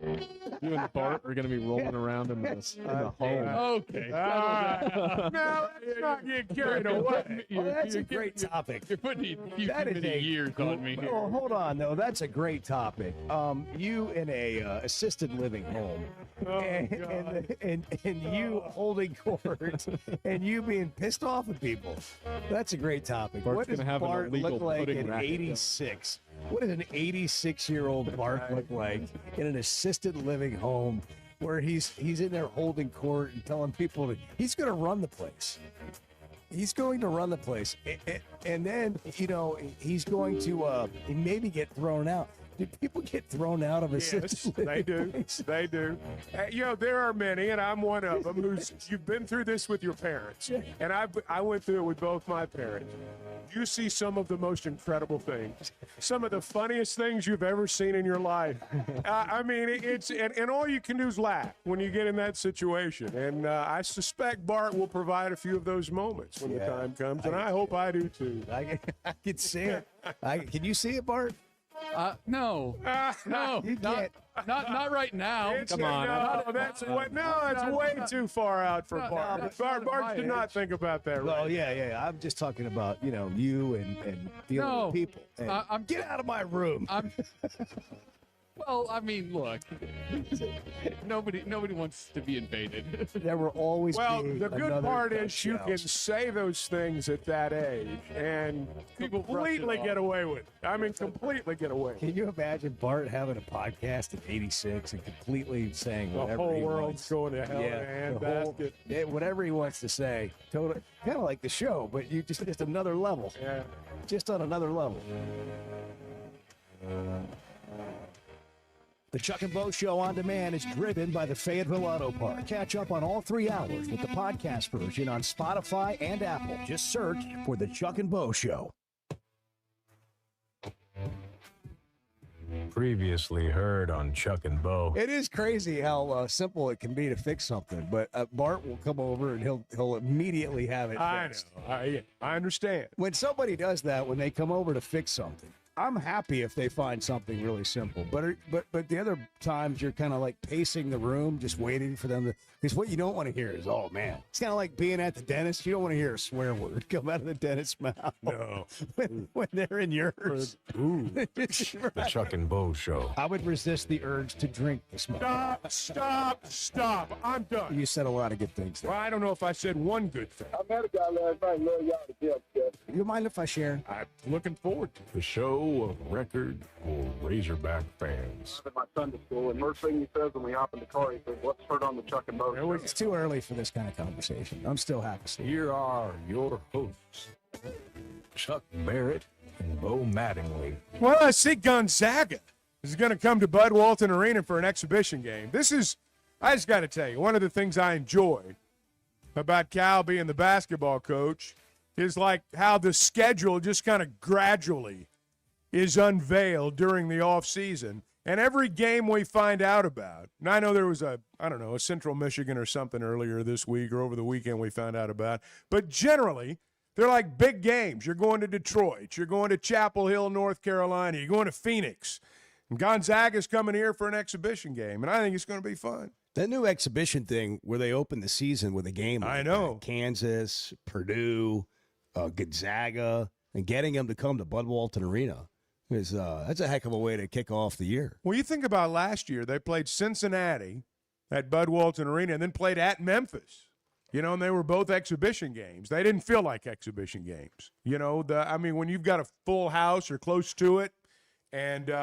You and Bart are going to be rolling around in the home. Okay. No, let's not get carried away. Well, that's a great topic. You're putting too That is many a years on me here. Well, hold on, though. That's a great topic. You in a assisted living home, and you holding court, and you being pissed off at people. That's a great topic. Bart's What does gonna have an Bart illegal look like pudding at racket. 86? What does an 86-year-old Bart look like in an assisted living home where he's in there holding court and telling people he's going to run the place? He's going to run the place, and then he's going to maybe get thrown out. Do people get thrown out of assisted Yes, they do. living? They do. There are many, and I'm one of them. You've been through this with your parents, and I went through it with both my parents. You see some of the most incredible things, some of the funniest things you've ever seen in your life. And all you can do is laugh when you get in that situation. And I suspect Bart will provide a few of those moments when the time comes, and I hope I do too. I can see it. Can you see it, Bart? No, You can't. not right now. It's- Come on. No, that's way too far out for Bart. Bart did not think about that. Well, Right? yeah. I'm just talking about you and dealing No, with people. And get out of my room. Well, I mean, look. Nobody wants to be invaded. There will always Well, be the good another part is you touchdown. can say those things at that age and People brush it completely off. get away with it. I mean, completely get away. Can you imagine Bart having a podcast at 86 and completely saying The whatever whole he world's wants? going to hell in a handbasket. Whatever he wants to say. Totally, kind of like the show, but you just another level. Yeah. Just on another level. The Chuck and Bo Show on demand is driven by the Fayetteville Auto Park. Catch up on all 3 hours with the podcast version on Spotify and Apple. Just search for the Chuck and Bo Show. Previously heard on Chuck and Bo. It is crazy how simple it can be to fix something, but Bart will come over and he'll immediately have it I fixed. know. I understand. When somebody does that, when they come over to fix something, I'm happy if they find something really simple. But the other times you're kind of like pacing the room, just waiting for them to. Because what you don't want to hear is, oh man, it's kind of like being at the dentist. You don't want to hear a swear word come out of the dentist's mouth. No. when they're in yours. The Chuck and Bo Show. I would resist the urge to drink this morning. Stop. I'm done. You said a lot of good things there. Well, I don't know if I said one good thing. I met a guy last night, love y'all to death, Jeff. You mind if I share? I'm looking forward to it. The show of record for Razorback fans. I'm at my Sunday school, and first thing he says when we hop in the car, he says, "What's heard on the Chuck and Bo There we Show?" It's too early for this kind of conversation. I'm still half asleep. Here are your hosts, Chuck Barrett and Bo Mattingly. Well, I see Gonzaga is going to come to Bud Walton Arena for an exhibition game. I just got to tell you, one of the things I enjoy about Cal being the basketball coach is like how the schedule just kind of gradually is unveiled during the offseason. And every game we find out about, and I know there was a Central Michigan or something earlier this week or over the weekend we found out about, but generally they're like big games. You're going to Detroit. You're going to Chapel Hill, North Carolina. You're going to Phoenix. And Gonzaga's coming here for an exhibition game, and I think it's going to be fun. That new exhibition thing where they open the season with a game like I know. Kansas, Purdue, Gonzaga, and getting them to come to Bud Walton Arena is that's a heck of a way to kick off the year. Well, you think about last year, they played Cincinnati at Bud Walton Arena and then played at Memphis. And they were both exhibition games. They didn't feel like exhibition games. When you've got a full house or close to it, and, you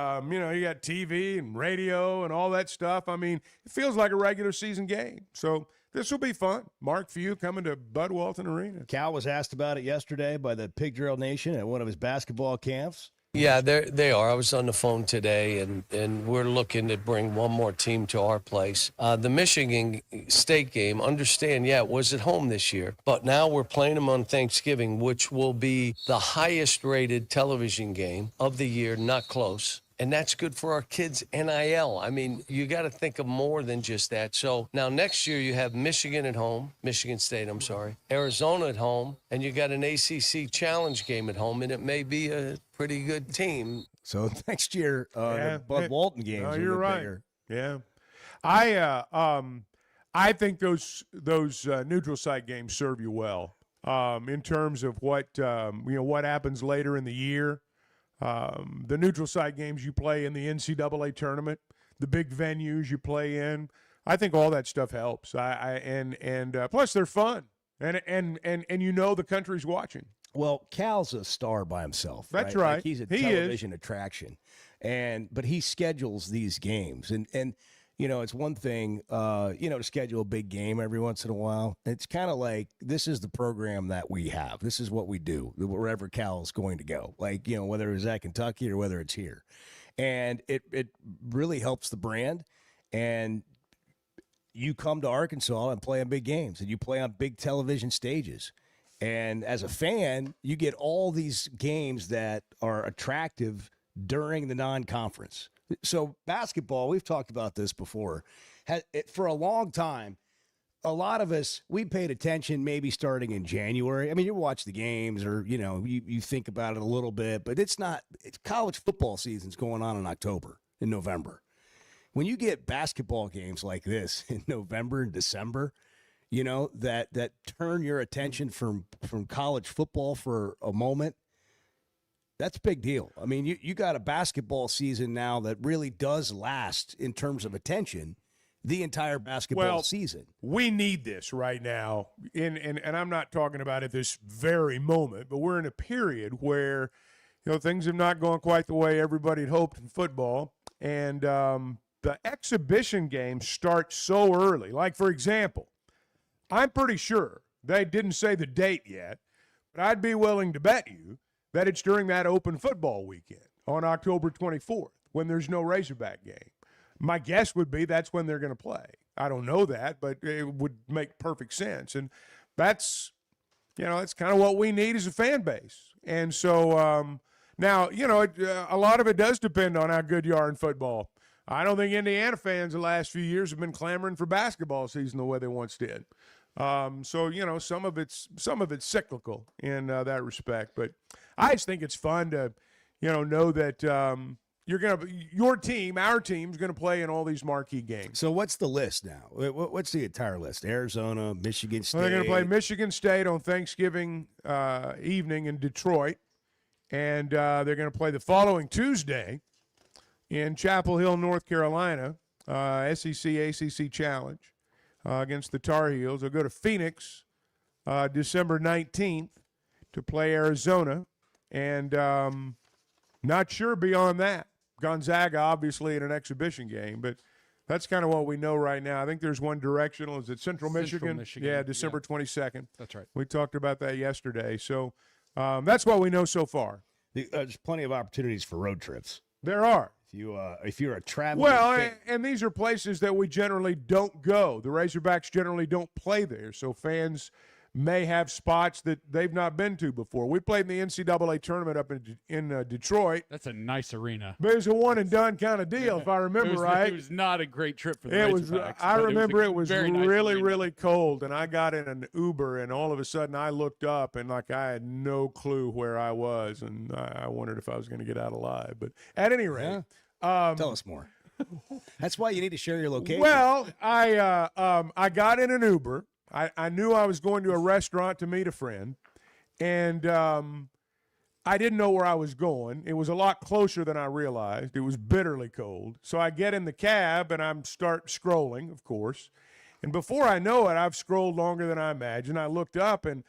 got TV and radio and all that stuff, it feels like a regular season game. So this will be fun. Mark Few coming to Bud Walton Arena. Cal was asked about it yesterday by the Pig Drill Nation at one of his basketball camps. Yeah, they are. I was on the phone today, and we're looking to bring one more team to our place. The Michigan State game, understand, it was at home this year, but now we're playing them on Thanksgiving, which will be the highest-rated television game of the year, not close. And that's good for our kids' NIL. You got to think of more than just that. So now next year you have Michigan at home, Michigan State, I'm sorry, Arizona at home, and you got an ACC Challenge game at home, and it may be a pretty good team. So next year, the Bud Walton games. No, will you're be right. bigger. Yeah. I think those neutral site games serve you well in terms of what what happens later in the year. The neutral site games you play in the NCAA tournament, the big venues you play in. I think all that stuff helps. Plus they're fun, and the country's watching. Well, Cal's a star by himself. That's right. right. Like, he's a He is. television attraction, but he schedules these games, and it's one thing, to schedule a big game every once in a while. It's kind of like, this is the program that we have. This is what we do wherever Cal is going to go. Like, whether it's at Kentucky or whether it's here, and it really helps the brand. And you come to Arkansas and play on big games, and you play on big television stages. And as a fan, you get all these games that are attractive during the non-conference. So basketball, we've talked about this before, for a long time, a lot of us, we paid attention maybe starting in January. I mean, you watch the games or, you think about it a little bit, but it's college football season's going on in October, in November. When you get basketball games like this in November and December, that turn your attention from college football for a moment, that's a big deal. I mean, you got a basketball season now that really does last in terms of attention the entire basketball season. We need this right now. And I'm not talking about at this very moment, but we're in a period where, things have not gone quite the way everybody had hoped in football. And the exhibition games start so early. Like, for example, I'm pretty sure they didn't say the date yet, but I'd be willing to bet you that it's during that open football weekend on October 24th when there's no Razorback game. My guess would be that's when they're going to play. I don't know that, but it would make perfect sense. And that's, that's kind of what we need as a fan base. And so now, a lot of it does depend on how good you are in football. I don't think Indiana fans the last few years have been clamoring for basketball season the way they once did. So some of it's cyclical in that respect, but I just think it's fun to know that our team's gonna play in all these marquee games. So what's the list now? What's the entire list? Arizona, Michigan State. Well, they're gonna play Michigan State on Thanksgiving evening in Detroit, and they're gonna play the following Tuesday in Chapel Hill, North Carolina, SEC ACC Challenge. Against the Tar Heels. They'll go to Phoenix December 19th to play Arizona. And not sure beyond that. Gonzaga, obviously, in an exhibition game. But that's kind of what we know right now. I think there's one directional. Is it Central Michigan? Yeah, December 22nd. That's right. We talked about that yesterday. So that's what we know so far. There's plenty of opportunities for road trips. There are. If you're a traveling and these are places that we generally don't go. The Razorbacks generally don't play there, so fans may have spots that they've not been to before. We played in the NCAA tournament up in Detroit. That's a nice arena. But it was a one-and-done kind of deal, if I remember right. It was not a great trip for the Razorbacks. I remember it was very nice really, arena. really cold, and I got in an Uber, and all of a sudden I looked up, and I had no clue where I was, and I wondered if I was going to get out alive. But at any rate. Tell us more. That's why you need to share your location. Well, I got in an Uber. I knew I was going to a restaurant to meet a friend, and I didn't know where I was going. It was a lot closer than I realized. It was bitterly cold. So I get in the cab, and I start scrolling, of course. And before I know it, I've scrolled longer than I imagined. I looked up, and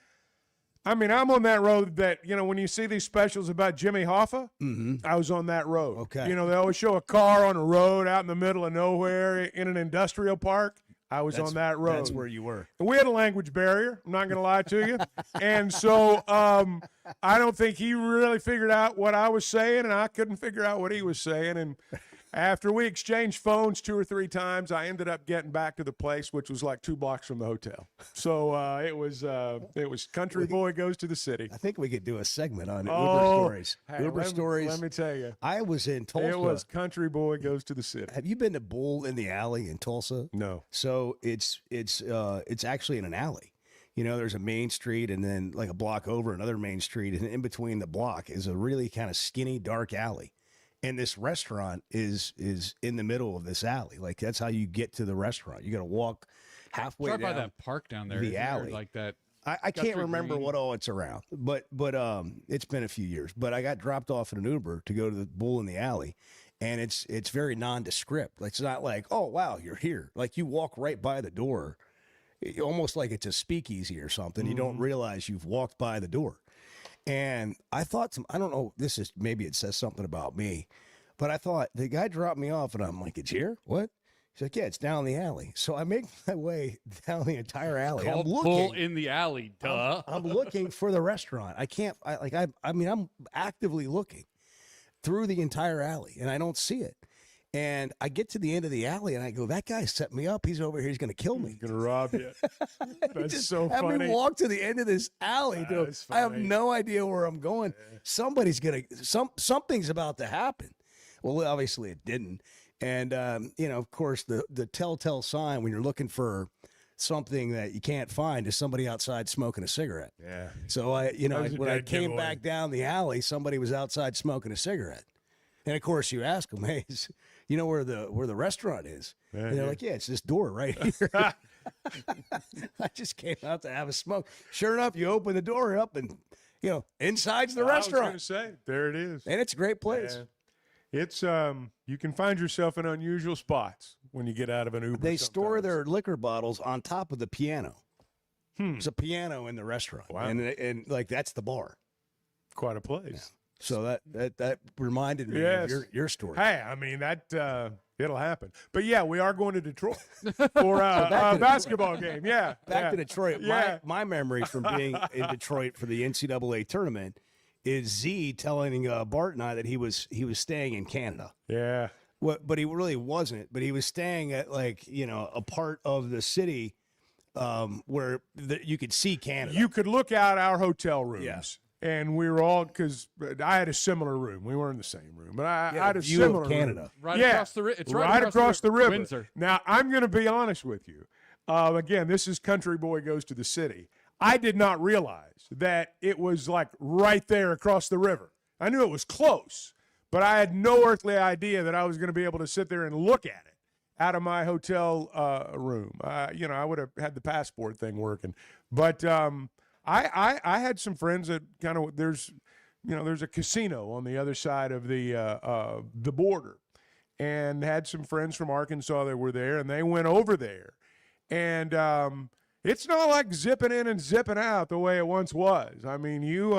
I'm on that road that, when you see these specials about Jimmy Hoffa, I was on that road. Okay. They always show a car on a road out in the middle of nowhere in an industrial park. I was on that road. That's where you were. And we had a language barrier. I'm not going to lie to you. And so I don't think he really figured out what I was saying, and I couldn't figure out what he was saying. And after we exchanged phones 2 or 3 times, I ended up getting back to the place, which was like 2 blocks from the hotel. So it was Country Boy Goes to the City. I think we could do a segment on Uber stories. Hey, Uber stories. Let me tell you. I was in Tulsa. It was Country Boy Goes to the City. Have you been to Bull in the Alley in Tulsa? No. So it's actually in an alley. There's a main street and then like a block over another main street, and in between the block is a really kind of skinny, dark alley. and this restaurant is in the middle of this alley. Like that's how you get to the restaurant. You got to walk halfway Right by down that park down there. the isn't there? alley. Like that. I can't Guthrie remember Green. what all it's around, but it's been a few years. But I got dropped off in an Uber to go to the Bull in the Alley, and it's very nondescript. It's not like, oh wow, you're here. Like you walk right by the door, almost like it's a speakeasy or something. You don't realize you've walked by the door. And I thought I don't know, maybe it says something about me, but I thought the guy dropped me off, and I'm like, it's here? What? He's like, yeah, it's down the alley. So I make my way down the entire alley. I'm Called looking. Bull in the alley. Duh. I'm looking for the restaurant. I'm actively looking through the entire alley, and I don't see it. And I get to the end of the alley, and I go, that guy set me up. He's over here. He's going to kill me. Gonna rob you. That's Just so have funny. me walk to the end of this alley. Dude. That's I have funny. no idea where I'm going. Something's about to happen. Well, obviously it didn't. And of course, the telltale sign when you're looking for something that you can't find is somebody outside smoking a cigarette. Yeah. So was a when I dead came giveaway. back down the alley, somebody was outside smoking a cigarette. And of course, you ask them, "Hey, you know where the restaurant is?" And they're like, "Yeah, it's this door right here." I just came out to have a smoke. Sure enough, you open the door up, and inside's the I was restaurant, gonna say, there it is. and it's a great place. Yeah. It's you can find yourself in unusual spots when you get out of an Uber. They store sometimes. their liquor bottles on top of the piano. There's a piano in the restaurant, Wow. and like that's the bar. Quite a place. So that reminded me Yes. of your story. Hey, I mean that it'll happen. But yeah, we are going to Detroit for back a to basketball game. Yeah, Back yeah. to Detroit. Yeah. My memory from being in Detroit for the NCAA tournament is Z telling Bart and I that he was staying in Canada. Yeah. But he really wasn't. But he was staying at a part of the city where you could see Canada. You could look out our hotel rooms. Yeah. And we were all, because I had a similar room. We weren't in the same room, but I Yeah, had a view similar of Canada. room. Right Yeah, across the it's right right across the river. Windsor. Now, I'm going to be honest with you. Again, this is Country Boy Goes to the City. I did not realize that it was like right there across the river. I knew it was close, but I had no earthly idea that I was going to be able to sit there and look at it out of my hotel room. I would have had the passport thing working, but I had some friends that kind of there's a casino on the other side of the border, and had some friends from Arkansas that were there, and they went over there, and it's not like zipping in and zipping out the way it once was. I mean, you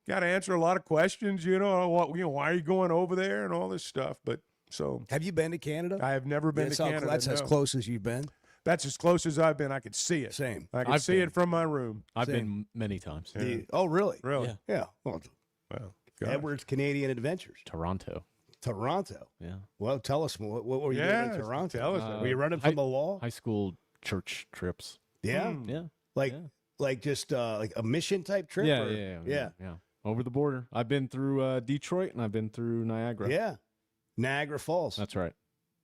got to answer a lot of questions. Why are you going over there and all this stuff. But so Have you been to Canada? I have never been to Canada. That's as no. close as you've been. That's as close as I've been. I could see it. Same. I could I've see been. it from my room. I've Same. been many times. Oh, really? Really? Yeah. Yeah. Well, Well, gosh. Edwards Canadian Adventures, Toronto. Toronto. Yeah. Well, tell us what were you doing Yeah, in Toronto? tell us. Were you running from the law? High school church trips. Yeah. Hmm. Yeah. Like yeah. like just like a mission type trip. Yeah, or- yeah. Over the border. I've been through Detroit and I've been through Niagara. Yeah. Niagara Falls. That's right.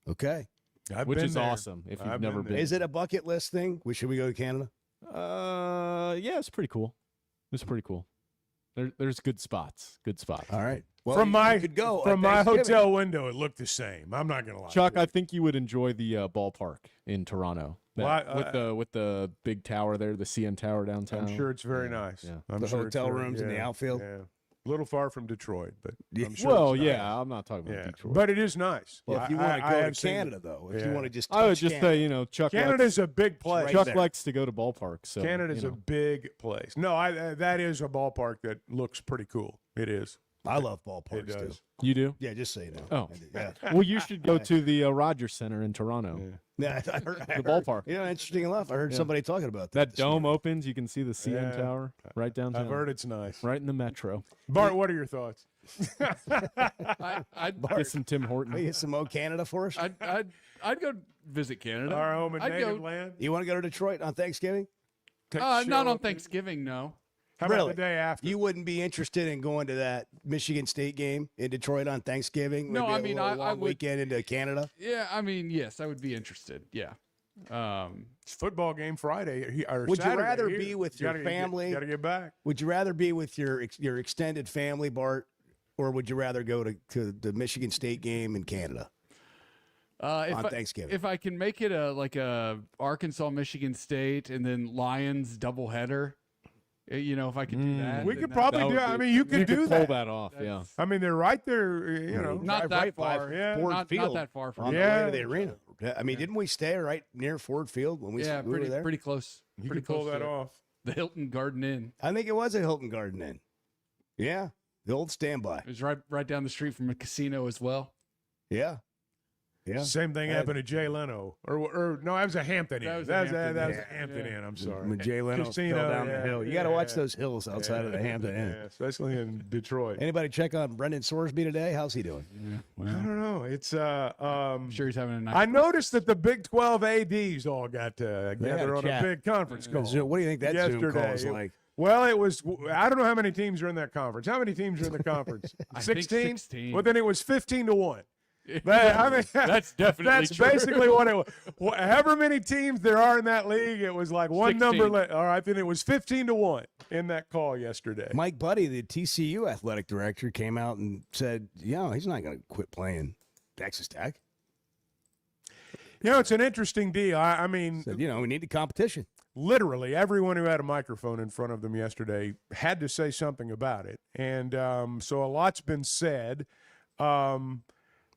Okay. I've Which been is there. awesome if you've I've never been been. Is it a bucket list thing? Should we go to Canada? Yeah, it's pretty cool. It's pretty cool. There's good spots. Good spots. All right. Well, From my you could go from on my Thanksgiving. hotel window, it looked the same. I'm not gonna lie. Chuck, to I you. think you would enjoy the ballpark in Toronto. Well, with the big tower there, the CN Tower downtown. I'm sure it's very nice. Yeah. I'm The sure it's hotel very- rooms in the yeah, outfield? Yeah. A little far from Detroit, but Yeah. I'm sure. Well, it's yeah, nice. I'm not talking about Yeah. Detroit. But it is nice. Well, if you I- want to I go have to seen- Canada, though, if yeah. you want to just I would touch just Canada. say, Chuck Canada's a big place. right Chuck there. likes to go to ballparks. So Canada's a big place. No, that is a ballpark that looks pretty cool. It is. I love ballparks It does. too. You do? Yeah, just so you know. Oh. I do, yeah. Well, you should go to the Rogers Center in Toronto. Yeah, I heard, The ballpark. You know, interesting enough, I heard Yeah. somebody talking about That this dome morning. opens, you can see the CN Yeah. Tower right downtown. I've heard it's nice. Right in the metro. Bart, what are your thoughts? I'd Get some Tim Will Horton. you get some Mo Canada for us? I'd go visit Canada. Our home and I'd native go- land? You want to go to Detroit on Thanksgiving? Not Show on up- Thanksgiving, no. How about Really? the day after? You wouldn't be interested in going to that Michigan State game in Detroit on Thanksgiving? No, Maybe I a mean, little I long would- weekend into Canada. Yeah, I mean, yes, I would be interested. Yeah. It's football game Friday. Or Would you Saturday rather here. be with your family? Got to get back. Would you rather be with your extended family, Bart, or would you rather go to the Michigan State game in Canada on Thanksgiving? If I can make it a Arkansas Michigan State and then Lions doubleheader, if I could do that, We then could that- probably That do. would I be- mean, you could do pull that. that off. Yeah. I mean, they're right there. not Drive that right by far. Yeah. Ford not Field that far from on here. the way Yeah. to the arena. I mean, didn't we stay right near Ford Field when we Yeah, we were there? pretty close. You pretty could pull close that to off. the Hilton Garden Inn. I think it was a Hilton Garden Inn. Yeah, the old standby. It was right down the street from a casino as well. Yeah, yeah. Same thing happened to Jay Leno, or no, that was a Hampton Inn. That was That a was a Hampton Hampton Inn. Inn. I'm sorry. When Jay Leno Casino, fell down yeah, the hill. You got to watch yeah. those hills outside of the Hampton Inn. Yeah, especially in Detroit. Anybody check on Brendan Sorsby today? How's he doing? I don't know. It's I'm sure he's having a nice. I noticed that the Big 12 ads all got together on chat. a big conference call. What do you think that Zoom yesterday. call is like? Well, it was. I don't know how many teams are in that conference. How many teams are in the conference? I think 16. Well, then it was 15-1. I mean, That's definitely that's true. basically what it was. However many teams there are in that league, it was like one 16. number. All right, then it was 15-1 in that call yesterday. Mike Buddy, the TCU athletic director, came out and said, he's not going to quit playing Texas Tech. It's an interesting deal. I mean, Said, we need the competition. literally everyone who had a microphone in front of them yesterday had to say something about it. And so a lot's been said.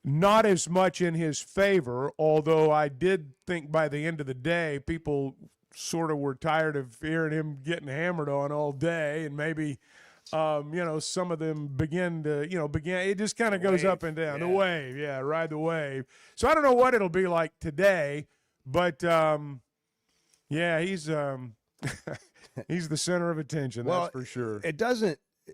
Not as much in his favor, although I did think by the end of the day, people sort of were tired of hearing him getting hammered on all day. And maybe, some of them begin to, it just kind of goes up and down. The wave. Yeah, ride the wave. So I don't know what it'll be like today, but he's he's the center of attention, Well, that's for sure.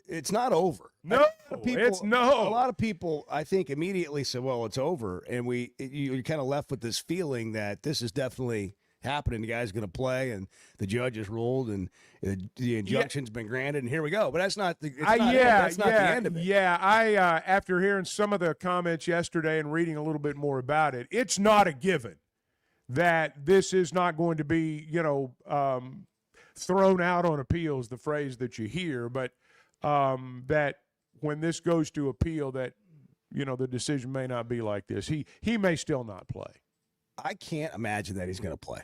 It's not over. No, People, it's no. A lot of people, I think, immediately said, well, it's over. And you're kind of left with this feeling that this is definitely happening. The guy's going to play, and the judge has ruled, and the injunction's been granted, and here we go. But that's not the, that's not the end of it. Yeah, I after hearing some of the comments yesterday and reading a little bit more about it, it's not a given that this is not going to be, thrown out on appeals, the phrase that you hear, but that when this goes to appeal, that the decision may not be like this. He may still not play. I can't imagine that he's going to play.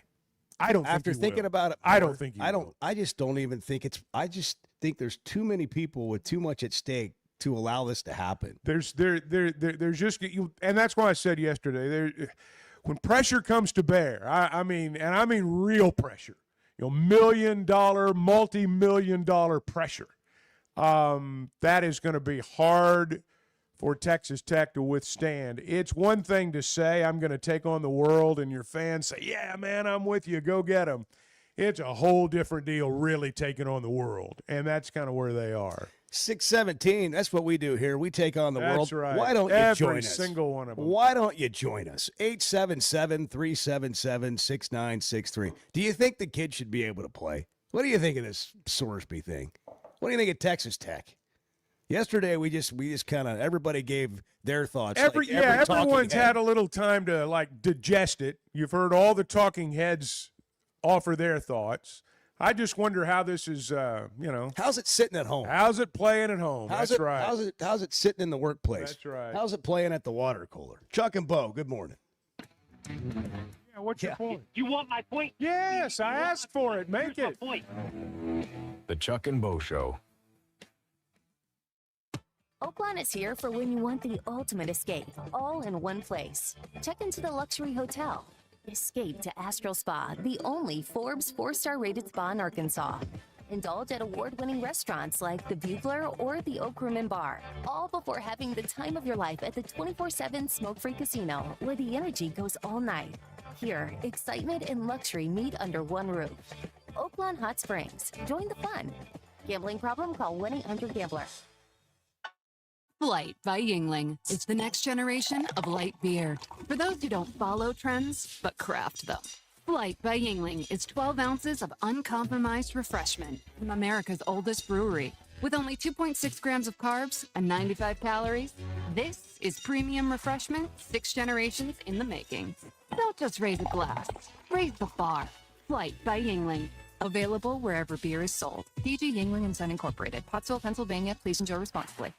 I don't. After think he thinking will. about it, I don't more, think he I don't. will. I just don't even think it's. I just think there's too many people with too much at stake to allow this to happen. There's just you, and that's why I said yesterday. When pressure comes to bear, I mean real pressure. $1 million, multi-million-dollar pressure. That is going to be hard for Texas Tech to withstand. It's one thing to say, I'm going to take on the world, and your fans say, yeah, man, I'm with you, go get them. It's a whole different deal really taking on the world, and that's kind of where they are. 617. That's what we do here. We take on the world. That's right. Why don't you Every join us? single one of them. Why don't you join us? 877-377-6963. Do you think the kid should be able to play? What do you think of this Sorsby thing? What do you think of Texas Tech? Yesterday, we just kind of everybody gave their thoughts. Everyone's talking head. had a little time to digest it. You've heard all the talking heads offer their thoughts. I just wonder how this is, How's it sitting at home? how's it playing at home? How's That's it, right. How's it sitting in the workplace? That's right. How's it playing at the water cooler? Chuck and Bo, good morning. Yeah, what's your point? You want my point? Yes, I asked for it. Make Here's it. my point. The Chuck and Bo Show. Oakland is here for when you want the ultimate escape, all in one place. Check into the luxury hotel. Escape to Astral Spa, the only Forbes 4-star rated spa in Arkansas. Indulge at award-winning restaurants like the Bugler or the Oak Room and Bar, all before having the time of your life at the 24/7 smoke-free casino, where the energy goes all night. Here, excitement and luxury meet under one roof. Oakland Hot Springs. Join the fun. Gambling problem? Call 1-800-GAMBLER. Flight by Yingling is the next generation of light beer. For those who don't follow trends, but craft them. Flight by Yingling is 12 ounces of uncompromised refreshment from America's oldest brewery. With only 2.6 grams of carbs and 95 calories, this is premium refreshment 6 generations in the making. Don't just raise a glass, raise the bar. Flight by Yingling. Available wherever beer is sold. DG Yingling & Son Incorporated, Pottsville, Pennsylvania. Please enjoy responsibly.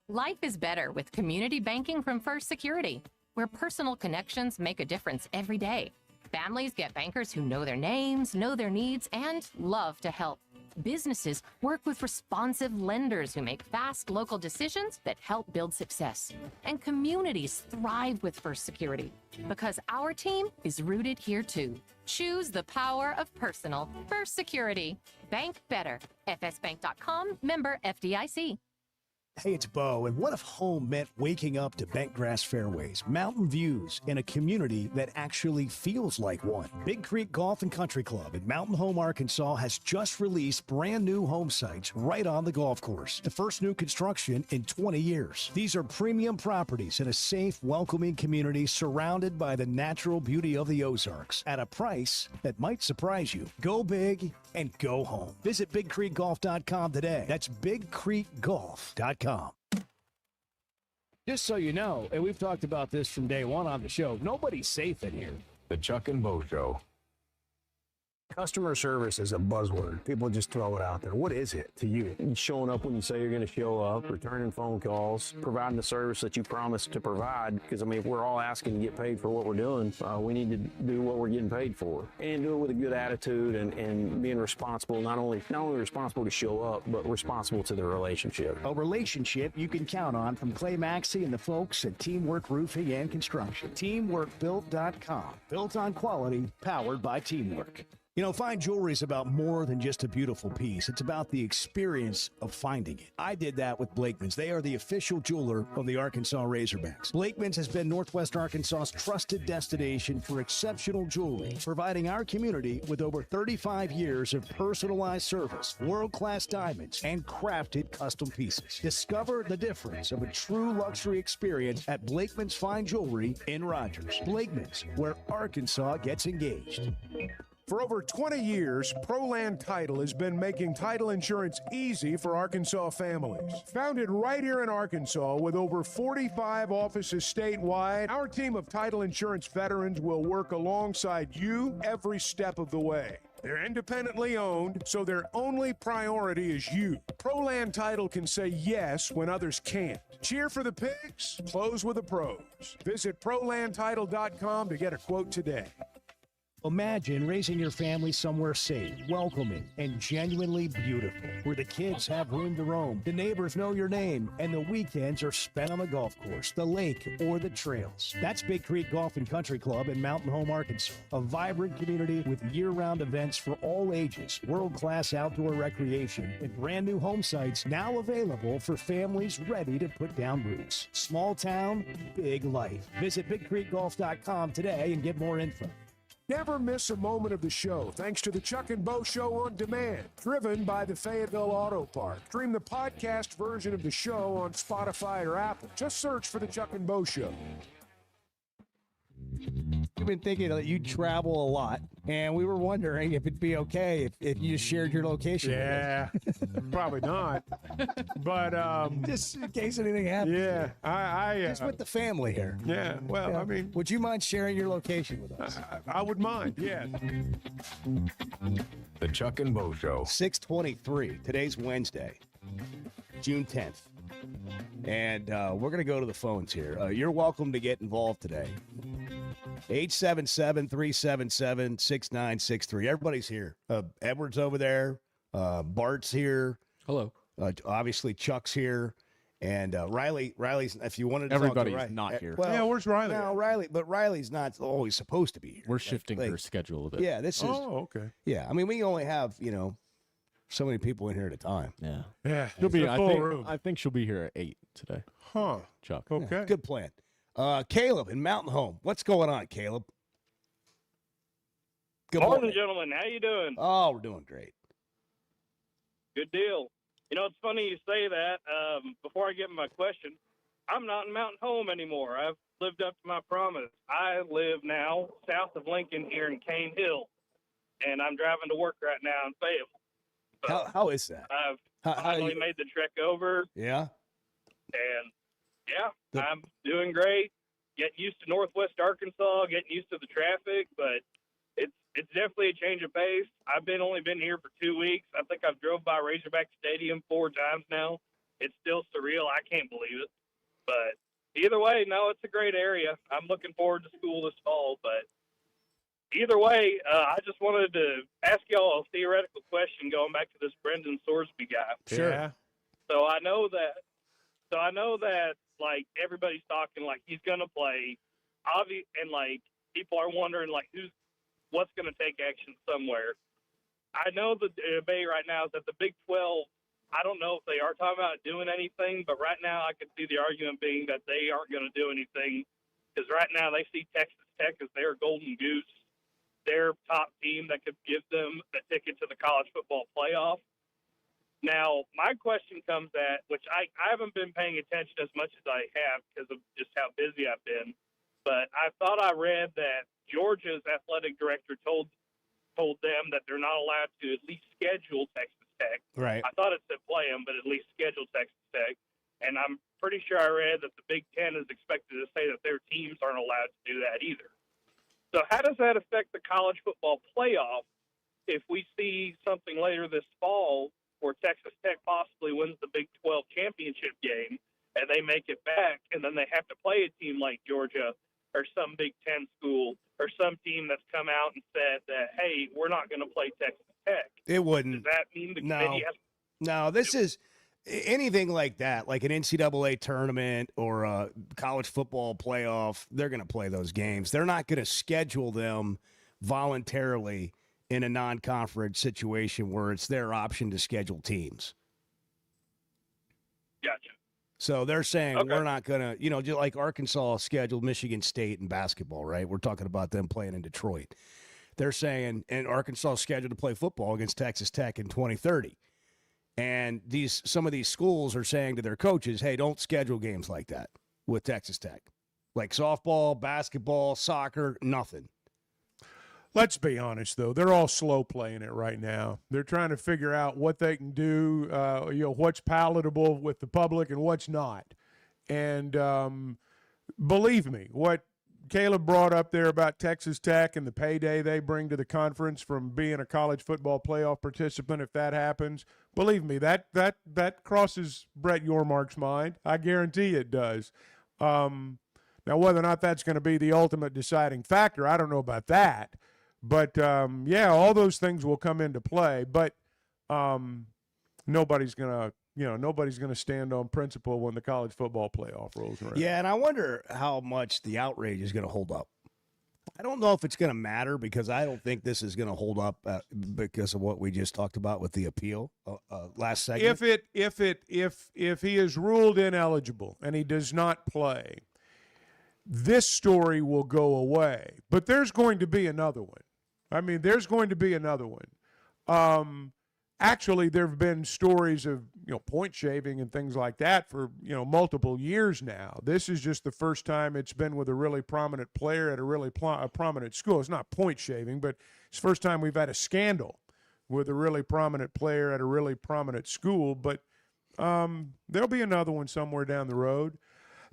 Life is better with community banking from First Security, where personal connections make a difference every day. Families get bankers who know their names, know their needs, and love to help. Businesses work with responsive lenders who make fast local decisions that help build success. And communities thrive with First Security because our team is rooted here too. Choose the power of personal. First Security. Bank better. fsbank.com, member FDIC. Hey, it's Bo, and what if home meant waking up to bent grass fairways, mountain views, and a community that actually feels like one? Big Creek Golf and Country Club in Mountain Home, Arkansas has just released brand new home sites right on the golf course. The first new construction in 20 years. These are premium properties in a safe, welcoming community surrounded by the natural beauty of the Ozarks at a price that might surprise you. Go big and go home. Visit BigCreekGolf.com today. That's BigCreekGolf.com. Just so you know, and we've talked about this from day one on the show, nobody's safe in here. The Chuck and Bo Show. Customer service is a buzzword. People just throw it out there. What is it to you? Showing up when you say you're going to show up, returning phone calls, providing the service that you promised to provide. Because, I mean, if we're all asking to get paid for what we're doing, we need to do what we're getting paid for. And do it with a good attitude and being responsible, not only responsible to show up, but responsible to the relationship. A relationship you can count on from Clay Maxey and the folks at Teamwork Roofing and Construction. TeamworkBuilt.com. Built on quality, powered by teamwork. You know, fine jewelry is about more than just a beautiful piece. It's about the experience of finding it. I did that with Blakeman's. They are the official jeweler of the Arkansas Razorbacks. Blakeman's has been Northwest Arkansas's trusted destination for exceptional jewelry, providing our community with over 35 years of personalized service, world-class diamonds, and crafted custom pieces. Discover the difference of a true luxury experience at Blakeman's Fine Jewelry in Rogers. Blakeman's, where Arkansas gets engaged. For over 20 years, ProLand Title has been making title insurance easy for Arkansas families. Founded right here in Arkansas with over 45 offices statewide, our team of title insurance veterans will work alongside you every step of the way. They're independently owned, so their only priority is you. ProLand Title can say yes when others can't. Cheer for the pigs, close with the pros. Visit ProLandTitle.com to get a quote today. Imagine raising your family somewhere safe, welcoming, and genuinely beautiful, where the kids have room to roam, the neighbors know your name, and the weekends are spent on the golf course, the lake, or the trails. That's Big Creek Golf and Country Club in Mountain Home, Arkansas, a vibrant community with year-round events for all ages, world-class outdoor recreation, and brand new home sites now available for families ready to put down roots. Small town, big life. Visit BigCreekGolf.com today and get more info. Never miss a moment of the show thanks to the Chuck and Bo Show on Demand, driven by the Fayetteville Auto Park. Stream the podcast version of the show on Spotify or Apple. Just search for the Chuck and Bo Show. We've been thinking that you travel a lot, and we were wondering if it'd be okay if you just shared your location. Yeah, probably not. But Just in case anything happens. yeah, I Just with the family here. yeah. Well, I mean, Would you mind sharing your location with us? I would mind. Yeah. The Chuck and Bo Show. 6:23. Today's Wednesday, June 10th. And we're going to go to the phones here. You're welcome to get involved today. 877-377-6963. Everybody's here. Edward's over there. Bart's here. Hello. Obviously, Chuck's here. And Riley's, if you wanted to Everybody's talk to not here. Well, Yeah, where's Riley? No, Riley's not always supposed to be here. We're shifting Like, her schedule a bit. Yeah, this is. Oh, okay. Yeah, I mean, we only have, so many people in here at a time. Yeah. Yeah, She'll be. it's a full room. I think she'll be here at 8 today. Huh. Chuck. Okay. Good plan. Caleb in Mountain Home. What's going on, Caleb? Good morning. gentlemen. How you doing? Oh, we're doing great. Good deal. You know, it's funny you say that. Before I get my question, I'm not in Mountain Home anymore. I've lived up to my promise. I live now south of Lincoln here in Cane Hill, and I'm driving to work right now in Fayetteville. So How is that? I've How finally you- made the trek over, yeah? and yeah, The- I'm doing great. Getting used to Northwest Arkansas, getting used to the traffic, but it's definitely a change of pace. I've only been here for 2 weeks. I think I've drove by Razorback Stadium 4 times now. it's still surreal. I can't believe it. But either way, no, it's a great area. I'm looking forward to school this fall. But either way, I just wanted to ask y'all a theoretical question going back to this Brendan Sorsby guy. Sure. Yeah. So I know that like everybody's talking like he's gonna play, and like people are wondering like what's gonna take action somewhere. I know the debate right now is that the Big 12. I don't know if they are talking about doing anything, but right now I could see the argument being that they aren't going to do anything because right now they see Texas Tech as their golden goose, their top team that could give them a ticket to the college football playoff. Now, my question comes at, which I haven't been paying attention as much as I have because of just how busy I've been, but I thought I read that Georgia's athletic director told them that they're not allowed to at least schedule Texas Tech. Right. I thought it said play them, but at least schedule Texas Tech. And I'm pretty sure I read that the Big Ten is expected to say that their teams aren't allowed to do that either. So how does that affect the college football playoff if we see something later this fall where Texas Tech possibly wins the Big 12 championship game and they make it back and then they have to play a team like Georgia or some Big Ten school or some team that's come out and said that, hey, we're not going to play Texas Tech? It wouldn't. Does that mean the committee has No, this is anything like that, like an NCAA tournament or a college football playoff. They're going to play those games. They're not going to schedule them voluntarily in a non-conference situation where it's their option to schedule teams. Gotcha. So they're saying Okay. we're not going to, just like Arkansas scheduled Michigan State in basketball, right? We're talking about them playing in Detroit. They're saying, and Arkansas is scheduled to play football against Texas Tech in 2030. And some of these schools are saying to their coaches, hey, don't schedule games like that with Texas Tech. Like softball, basketball, soccer, nothing. Let's be honest, though. They're all slow playing it right now. They're trying to figure out what they can do, what's palatable with the public and what's not. And believe me, what Caleb brought up there about Texas Tech and the payday they bring to the conference from being a college football playoff participant, if that happens, believe me, that crosses Brett Yormark's mind. I guarantee it does. Now, whether or not that's going to be the ultimate deciding factor, I don't know about that. But, all those things will come into play. But nobody's going to stand on principle when the college football playoff rolls around. Yeah, and I wonder how much the outrage is going to hold up. I don't know if it's going to matter because I don't think this is going to hold up because of what we just talked about with the appeal last segment. If he is ruled ineligible and he does not play, this story will go away. But there's going to be another one. I mean, there's going to be another one. Actually, there have been stories of point shaving and things like that for multiple years now. This is just the first time it's been with a really prominent player at a really prominent school. It's not point shaving, but it's the first time we've had a scandal with a really prominent player at a really prominent school. But there'll be another one somewhere down the road.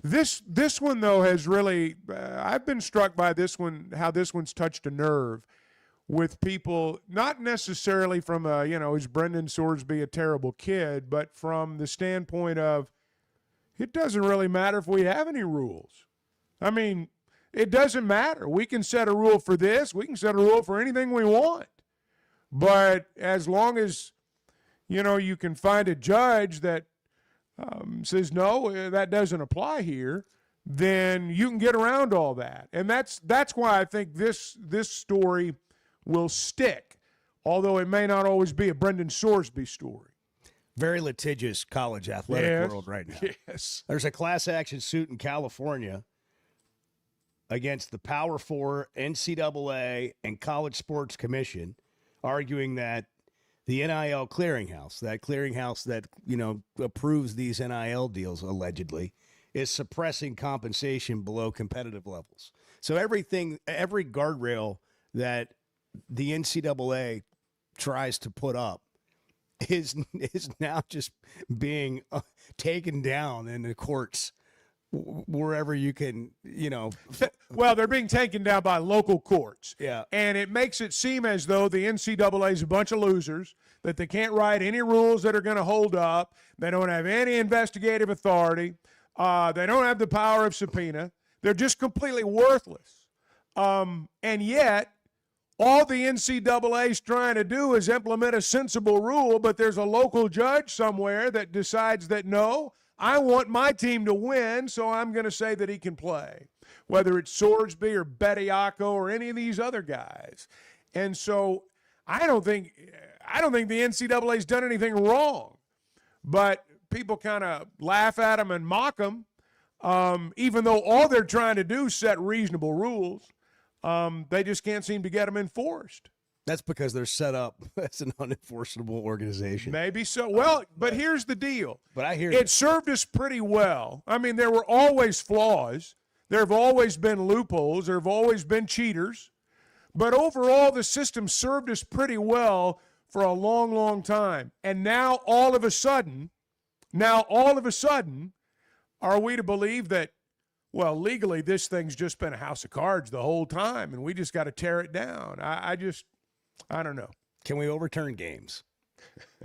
This one though has really I've been struck by this one, how this one's touched a nerve with people, not necessarily from is Brendan Sorsby a terrible kid, but from the standpoint of it doesn't really matter if we have any rules. I mean, it doesn't matter. We can set a rule for this. We can set a rule for anything we want. But as long as, you can find a judge that says, no, that doesn't apply here, then you can get around all that. And that's why I think this story will stick, although it may not always be a Brendan Sorsby story. Very litigious college athletic world right now. Yes. There's a class action suit in California against the Power 4, NCAA, and College Sports Commission, arguing that the NIL clearinghouse that, approves these NIL deals allegedly, is suppressing compensation below competitive levels. So every guardrail that the NCAA tries to put up is now just being taken down in the courts wherever you can, Well, they're being taken down by local courts. Yeah. And it makes it seem as though the NCAA is a bunch of losers, that they can't write any rules that are going to hold up. They don't have any investigative authority. They don't have the power of subpoena. They're just completely worthless. And yet, all the NCAA is trying to do is implement a sensible rule, but there's a local judge somewhere that decides that, no, I want my team to win, so I'm going to say that he can play, whether it's Sorsby or Bediako or any of these other guys. And so I don't think the NCAA's done anything wrong, but people kind of laugh at them and mock them, even though all they're trying to do is set reasonable rules. They just can't seem to get them enforced. That's because they're set up as an unenforceable organization. Maybe so. Well, but here's the deal. But I hear it served us pretty well. I mean, there were always flaws. There have always been loopholes. There have always been cheaters. But overall, the system served us pretty well for a long, long time. And now, all of a sudden, are we to believe that, well, legally, this thing's just been a house of cards the whole time, and we just got to tear it down? I don't know. Can we overturn games?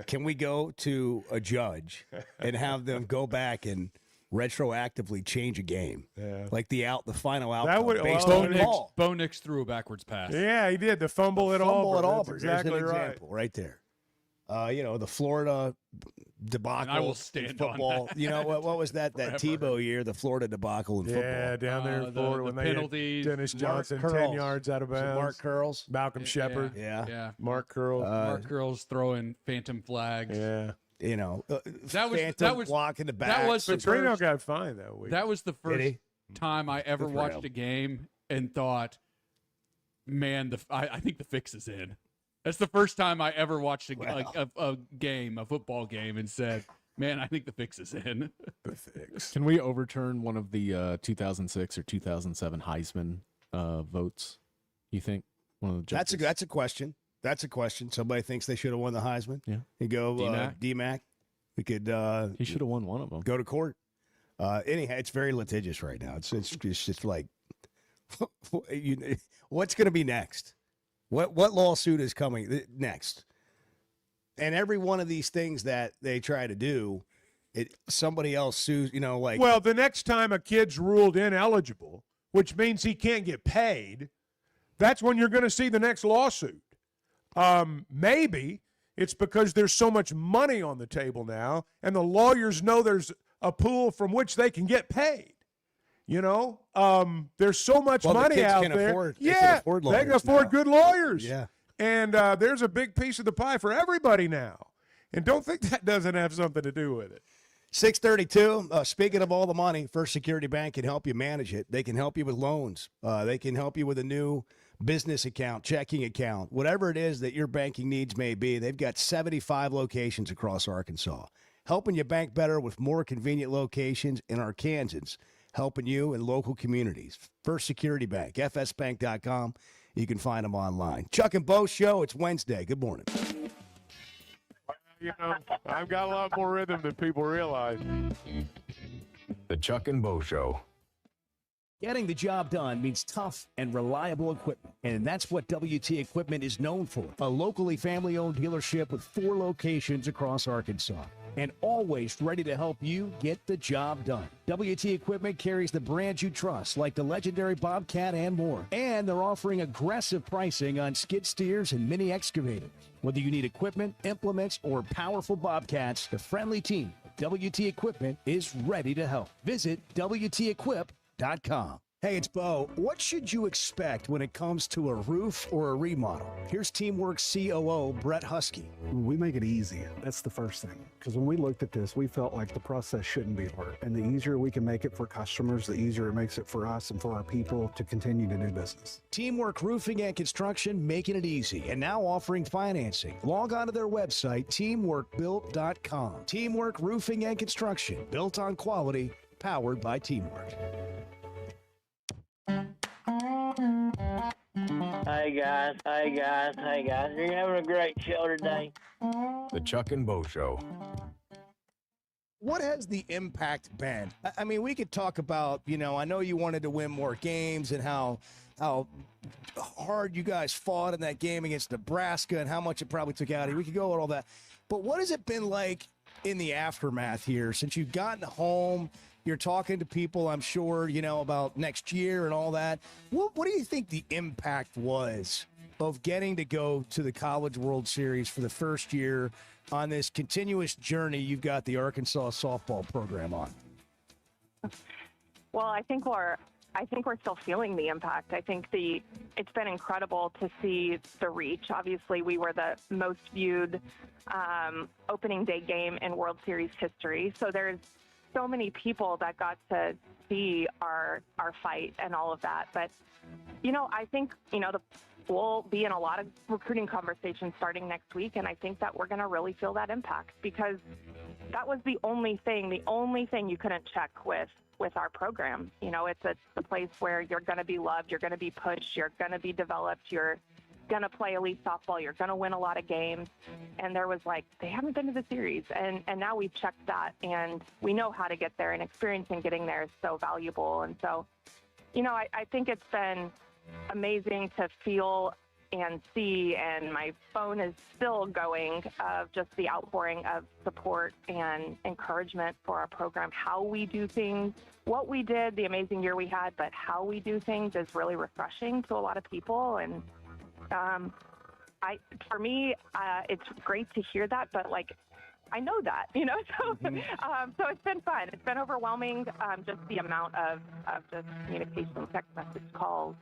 Can we go to a judge and have them go back and retroactively change a game? Yeah. Like the final outcome based Bo on the ball. Nix threw a backwards pass. Yeah, he did. The fumble at Fumble Auburn. at That's Auburn. exactly There's an right. example right there. The Florida debacle. And I will in stand on football. that. You know what was that Forever. Tebow year? The Florida debacle in football. Yeah, down there in Florida when the they had penalties. Dennis Johnson 10 Curls. yards out of Was it bounds. Mark Curls. Malcolm Shepard. Yeah. Mark Curl. Mark Curl's throwing phantom flags. Yeah. That Phantom was block in the back. that was the Petrino first, got fined that week. that was the Did first he? time I ever Good for watched him. a game and thought, man, I think the fix is in. That's the first time I ever watched a game, a football game, and said, man, I think the fix is in. The fix. Can we overturn one of the 2006 or 2007 Heisman votes? You think one of the judges? That's a question. That's a question. Somebody thinks they should have won the Heisman. Yeah. You go D-Mac? D-Mac. We could He should have won one of them. go to court. Anyhow, it's very litigious right now. It's just like, what's going to be next? What lawsuit is coming next? And every one of these things that they try to do, somebody else sues. Well, the next time a kid's ruled ineligible, which means he can't get paid, that's when you're going to see the next lawsuit. Maybe it's because there's so much money on the table now, and the lawyers know there's a pool from which they can get paid. There's so much Well, the money kids out can there. afford- they can afford they can lawyers afford now. good lawyers. Yeah. And there's a big piece of the pie for everybody now. And don't think that doesn't have something to do with it. 632. Speaking of all the money, First Security Bank can help you manage it. They can help you with loans. They can help you with a new business account, checking account, whatever it is that your banking needs may be. They've got 75 locations across Arkansas, helping you bank better with more convenient locations in Arkansans, helping you in local communities. First Security Bank, fsbank.com. You can find them online. Chuck and Bo Show. It's Wednesday. Good morning. I've got a lot more rhythm than people realize. The Chuck and Bo Show. Getting the job done means tough and reliable equipment, and that's what WT Equipment is known for. A locally family-owned dealership with 4 locations across Arkansas, and always ready to help you get the job done. WT Equipment carries the brands you trust, like the legendary Bobcat and more, and they're offering aggressive pricing on skid steers and mini excavators. Whether you need equipment, implements, or powerful Bobcats, the friendly team at WT Equipment is ready to help. Visit WTEquip.com. Hey, it's Bo. What should you expect when it comes to a roof or a remodel? Here's Teamwork COO Brett Husky. We make it easy. That's the first thing. Because when we looked at this, we felt like the process shouldn't be hard. And the easier we can make it for customers, the easier it makes it for us and for our people to continue to do business. Teamwork Roofing and Construction, making it easy, and now offering financing. Log on to their website, teamworkbuilt.com. Teamwork Roofing and Construction, built on quality, powered by Teamwork. Hey guys, you're having a great show today. The Chuck and Bo Show. What has the impact been? I mean, we could talk about, I know you wanted to win more games and how hard you guys fought in that game against Nebraska and how much it probably took out of you. We could go over all that. But what has it been like in the aftermath here since you've gotten home? You're talking to people, I'm sure, about next year and all that. What do you think the impact was of getting to go to the College World Series for the first year on this continuous journey you've got the Arkansas softball program on? Well, I think we're still feeling the impact. I think it's been incredible to see the reach. Obviously, we were the most viewed opening day game in World Series history. So there's so many people that got to see our fight and all of that. But, I think, we'll be in a lot of recruiting conversations starting next week. And I think that we're going to really feel that impact because that was the only thing you couldn't check with our program. It's a place where you're going to be loved, you're going to be pushed, you're going to be developed, you're going to play elite softball, you're going to win a lot of games. And there was they haven't been to the series. And now we've checked that and we know how to get there, and experiencing getting there is so valuable. And so, I think it's been amazing to feel and see, and my phone is still going of just the outpouring of support and encouragement for our program, how we do things, what we did, the amazing year we had, but how we do things is really refreshing to a lot of people. And for me, it's great to hear that, but I know that, so so it's been fun. It's been overwhelming, just the amount of just communication, text message, calls,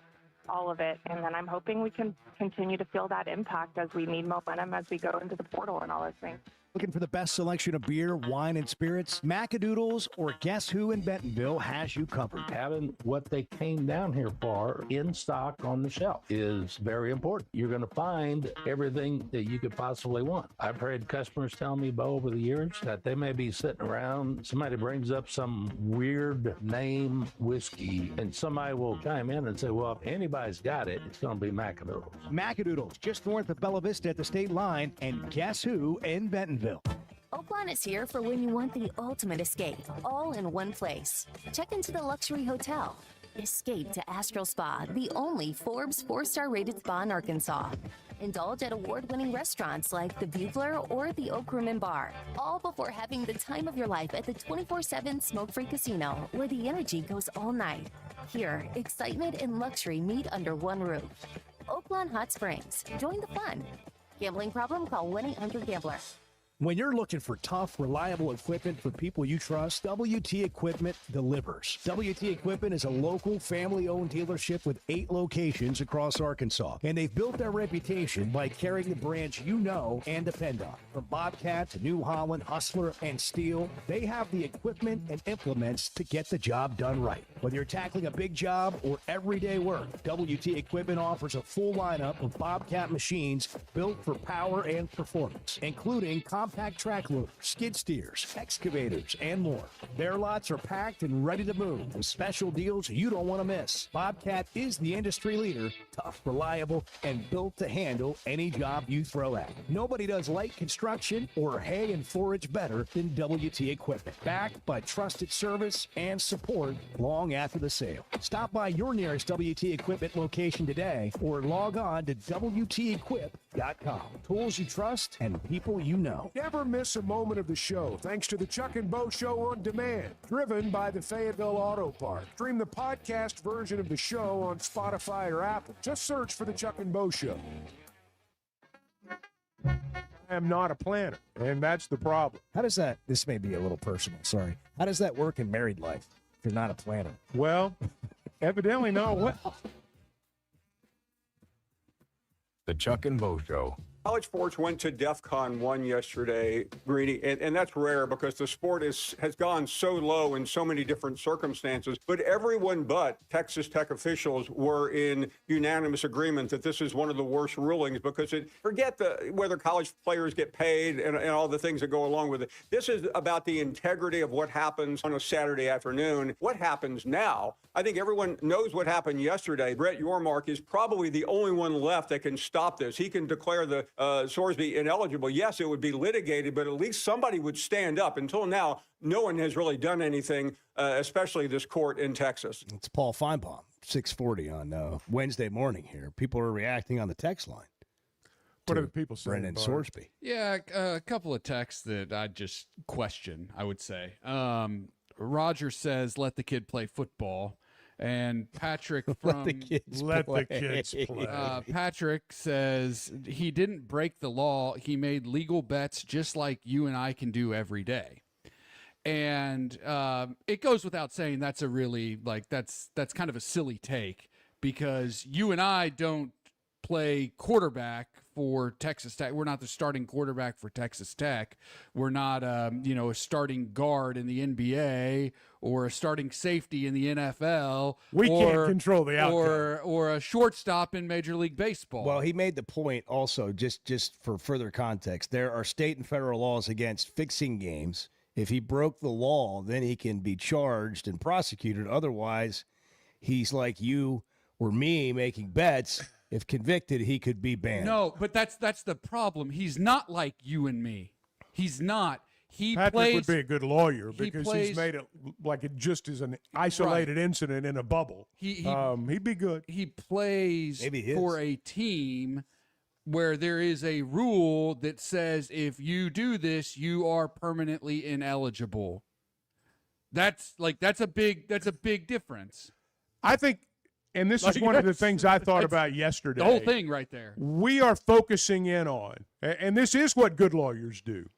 all of it. And then I'm hoping we can continue to feel that impact as we need momentum as we go into the portal and all those things. Looking for the best selection of beer, wine, and spirits? Macadoodles or Guess Who in Bentonville has you covered. Having what they came down here for in stock on the shelf is very important. You're going to find everything that you could possibly want. I've heard customers tell me, Bo, over the years that they may be sitting around, somebody brings up some weird name whiskey, and somebody will chime in and say, well, if anybody's got it, it's going to be Macadoodles. Macadoodles, just north of Bella Vista at the state line, and Guess Who in Bentonville. Oaklawn is here for when you want the ultimate escape, all in one place. Check into the luxury hotel. Escape to Astral Spa, the only Forbes 4-star rated spa in Arkansas. Indulge at award-winning restaurants like the Bugler or the Oak Room and Bar, all before having the time of your life at the 24/7 smoke-free casino, where the energy goes all night. Here, excitement and luxury meet under one roof. Oaklawn Hot Springs. Join the fun. Gambling problem? Call 1-800-GAMBLER. When you're looking for tough, reliable equipment for people you trust, WT Equipment delivers. WT Equipment is a local, family-owned dealership with 8 locations across Arkansas, and they've built their reputation by carrying the brands you know and depend on. From Bobcat to New Holland, Hustler, and Steel, they have the equipment and implements to get the job done right. Whether you're tackling a big job or everyday work, WT Equipment offers a full lineup of Bobcat machines built for power and performance, including compact track loaders, skid steers, excavators, and more. Their lots are packed and ready to move with special deals you don't want to miss. Bobcat is the industry leader, tough, reliable, and built to handle any job you throw at. Nobody does light construction or hay and forage better than WT Equipment. Backed by trusted service and support long after the sale. Stop by your nearest WT Equipment location today or log on to WTEquip.com. Tools you trust and people you know. Never miss a moment of the show thanks to the Chuck and Bo Show on demand, driven by the Fayetteville Auto Park. Stream the podcast version of the show on Spotify or Apple. Just search for the Chuck and Bo Show. I am not a planner, and that's the problem. How does that, this may be a little personal, sorry. How does that work in married life if you're not a planner? Well, evidently not well. The Chuck and Bo Show. College sports went to DEFCON 1 yesterday, Greeny, and that's rare because the sport has gone so low in so many different circumstances. But everyone but Texas Tech officials were in unanimous agreement that this is one of the worst rulings because forget whether college players get paid and all the things that go along with it. This is about the integrity of what happens on a Saturday afternoon. What happens now? I think everyone knows what happened yesterday. Brett Yormark is probably the only one left that can stop this. He can declare the Sorsby ineligible, yes, it would be litigated, but at least somebody would stand up. Until now, no one has really done anything, especially this court in Texas. It's Paul Feinbaum, 640 on Wednesday morning here. People are reacting on the text line. What are the people saying? Brendan Bart? Sorsby. Yeah, a couple of texts that I just question, I would say. Roger says, let the kid play football. And Patrick from the kids play. Patrick says he didn't break the law. He made legal bets just like you and I can do every day. And it goes without saying that's a really that's kind of a silly take, because you and I don't play quarterback for Texas Tech. We're not the starting quarterback for Texas Tech. We're not a starting guard in the NBA or a starting safety in the NFL. We can't control the outcome. Or a shortstop in Major League Baseball. Well, he made the point also, just for further context, there are state and federal laws against fixing games. If he broke the law, then he can be charged and prosecuted. Otherwise, he's like you or me making bets. If convicted, he could be banned. No, but that's the problem. He's not like you and me. He's not. Patrick would be a good lawyer because he's made it like it just is an isolated incident in a bubble. He'd be good. He plays Maybe for a team where there is a rule that says if you do this, you are permanently ineligible. That's a big difference. I think. And this is one of the things I thought about yesterday. The whole thing right there. We are focusing in on, and this is what good lawyers do.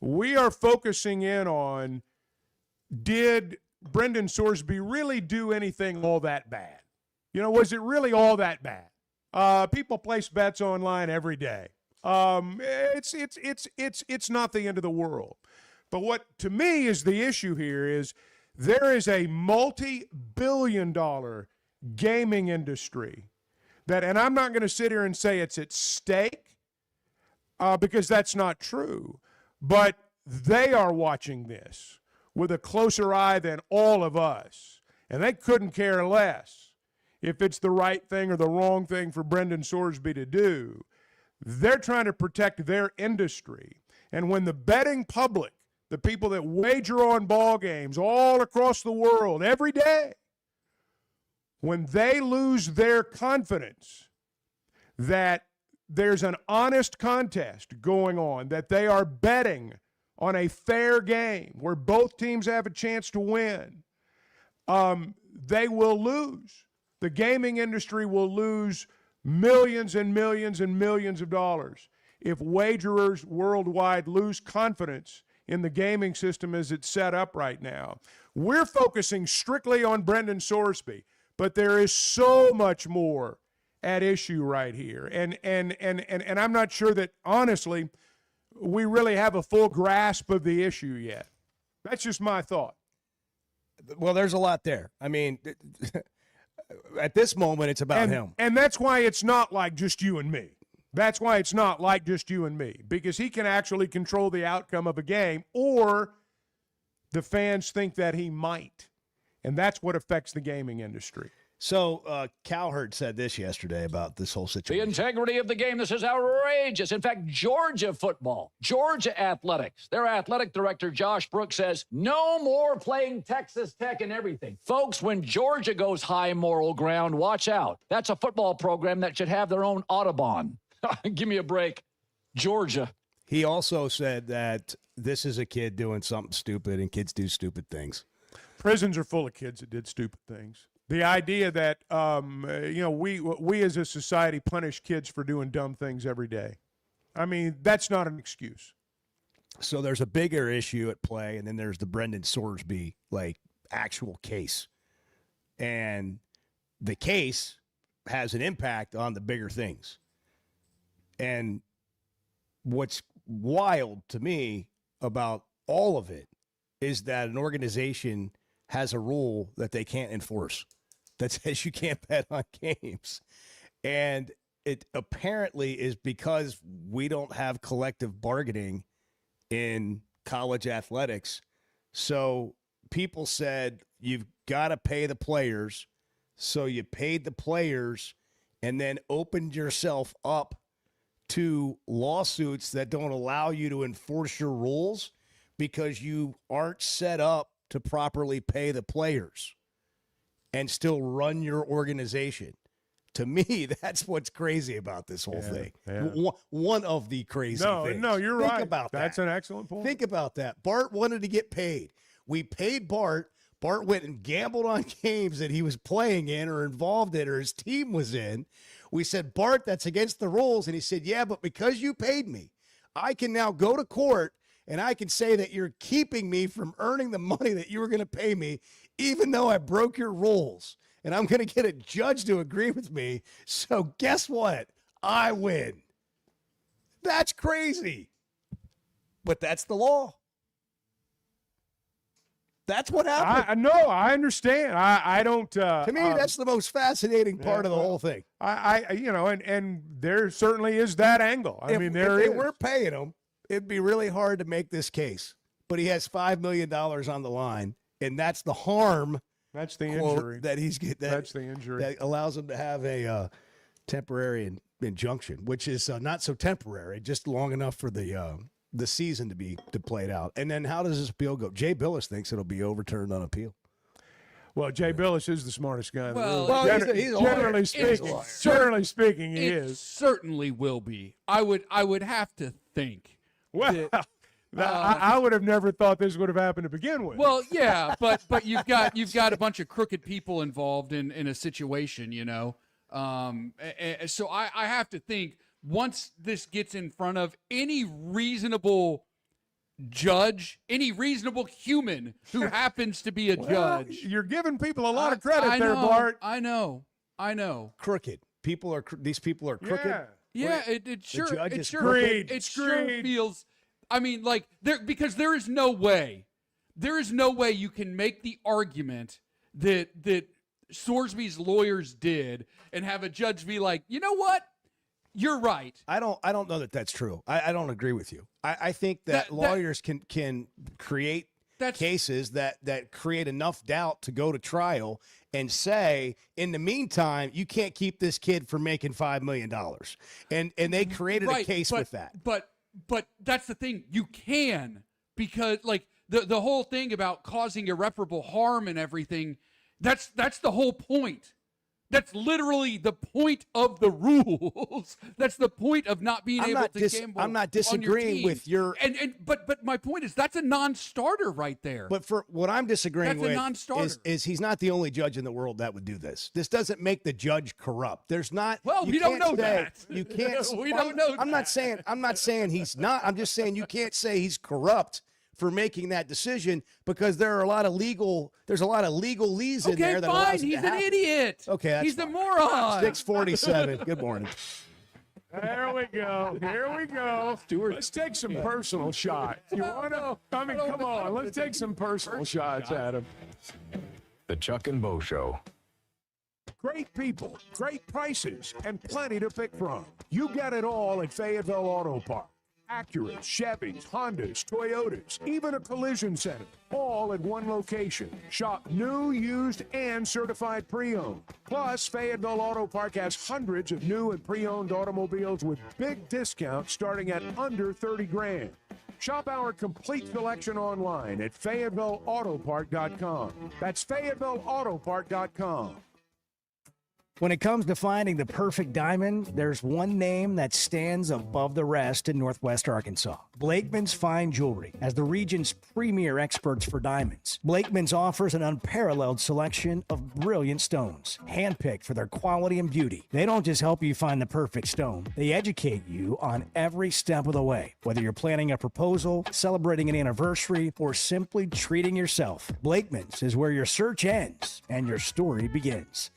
We are focusing in on, did Brendan Sorsby really do anything all that bad? Was it really all that bad? People place bets online every day. It's not the end of the world. But what to me is the issue here is there is a multi-billion-dollar gaming industry that, and I'm not going to sit here and say it's at stake because that's not true, but they are watching this with a closer eye than all of us, and they couldn't care less if it's the right thing or the wrong thing for Brendan Sorsby to do. They're trying to protect their industry, and when the betting public, the people that wager on ball games all across the world every day, when they lose their confidence that there's an honest contest going on, that they are betting on a fair game where both teams have a chance to win, they will lose. The gaming industry will lose millions and millions and millions of dollars if wagerers worldwide lose confidence in the gaming system as it's set up right now. We're focusing strictly on Brendan Sorsby. But there is so much more at issue right here. And I'm not sure that, honestly, we really have a full grasp of the issue yet. That's just my thought. Well, there's a lot there. I mean, at this moment, it's about him. And that's why it's not like just you and me. That's why it's not like just you and me, because he can actually control the outcome of a game, or the fans think that he might. And that's what affects the gaming industry. So Cowherd said this yesterday about this whole situation. The integrity of the game, this is outrageous. In fact, Georgia football, Georgia athletics, their athletic director, Josh Brooks, says no more playing Texas Tech and everything. Folks, when Georgia goes high moral ground, watch out. That's a football program that should have their own Audubon. Give me a break. Georgia. He also said that this is a kid doing something stupid, and kids do stupid things. Prisons are full of kids that did stupid things. The idea that we as a society punish kids for doing dumb things every day. I mean, that's not an excuse. So there's a bigger issue at play, and then there's the Brendan Sorsby actual case. And the case has an impact on the bigger things. And what's wild to me about all of it is that an organization has a rule that they can't enforce that says you can't bet on games. And it apparently is because we don't have collective bargaining in college athletics. So people said, you've got to pay the players. So you paid the players and then opened yourself up to lawsuits that don't allow you to enforce your rules because you aren't set up to properly pay the players and still run your organization. To me, that's what's crazy about this whole thing. Yeah. One of the crazy things. No, you're Think right. about That's that. an excellent point. Think about that. Bart wanted to get paid. We paid Bart. Bart went and gambled on games that he was playing in or involved in or his team was in. We said, Bart, that's against the rules. And he said, yeah, but because you paid me, I can now go to court and I can say that you're keeping me from earning the money that you were going to pay me, even though I broke your rules. And I'm going to get a judge to agree with me. So guess what? I win. That's crazy. But that's the law. That's what happened. I understand. I don't. To me, that's the most fascinating part of the whole thing. And there certainly is that angle. I mean, there if is. they weren't paying him, it'd be really hard to make this case. But he has $5 million on the line, and that's the harm. That's the quote, injury. that he's get. That's the injury that allows him to have a temporary injunction, which is not so temporary, just long enough for the season to play it out. And then how does this appeal go? Jay Billis thinks it'll be overturned on appeal. Well, Jay Billis is the smartest guy in the room. Well, he's a lawyer. Generally speaking, he is. Certainly will be. I would have to think. Well, I would have never thought this would have happened to begin with. Well, yeah, but you've got a bunch of crooked people involved in a situation, you know. So I have to think once this gets in front of any reasonable judge, any reasonable human who happens to be a judge. You're giving people a lot of credit there, Bart. I know. Crooked. These people are crooked. Yeah, it sure feels. I mean, like because there is no way you can make the argument that Sorsby's lawyers did and have a judge be like, you know what, you're right. I don't know that that's true. I don't agree with you. I think that lawyers can create cases that create enough doubt to go to trial and say, in the meantime, you can't keep this kid from making $5 million. And they created a case with that. But that's the thing. You can, because like the whole thing about causing irreparable harm and everything, that's the whole point. That's literally the point of the rules. That's the point of not being able to gamble. I'm not disagreeing with your. But my point is that's a non-starter right there. But for what I'm disagreeing That's a with non-starter. is he's not the only judge in the world that would do this. This doesn't make the judge corrupt. There's not. Well, you we don't can't know say- that. You can't. We don't know I'm not saying he's not. I'm just saying you can't say he's corrupt for making that decision because there's a lot of legalese in there that fine. allows it He's to an happen. idiot. Okay, that's he's the fine. moron. 647. Good morning. There we go. Here we go. Let's take some personal shots. You want to? I mean, come on. Let's take some personal shots at him. The Chuck and Bo Show. Great people, great prices, and plenty to pick from. You get it all at Fayetteville Auto Park. Acuras, Chevys, Hondas, Toyotas, even a collision center, all at one location. Shop new, used, and certified pre-owned. Plus, Fayetteville Auto Park has hundreds of new and pre-owned automobiles with big discounts starting at under $30,000. Shop our complete selection online at FayettevilleAutoPark.com. That's FayettevilleAutoPark.com. When it comes to finding the perfect diamond, there's one name that stands above the rest in Northwest Arkansas. Blakeman's Fine Jewelry, as the region's premier experts for diamonds. Blakeman's offers an unparalleled selection of brilliant stones, handpicked for their quality and beauty. They don't just help you find the perfect stone, they educate you on every step of the way. Whether you're planning a proposal, celebrating an anniversary, or simply treating yourself, Blakeman's is where your search ends and your story begins.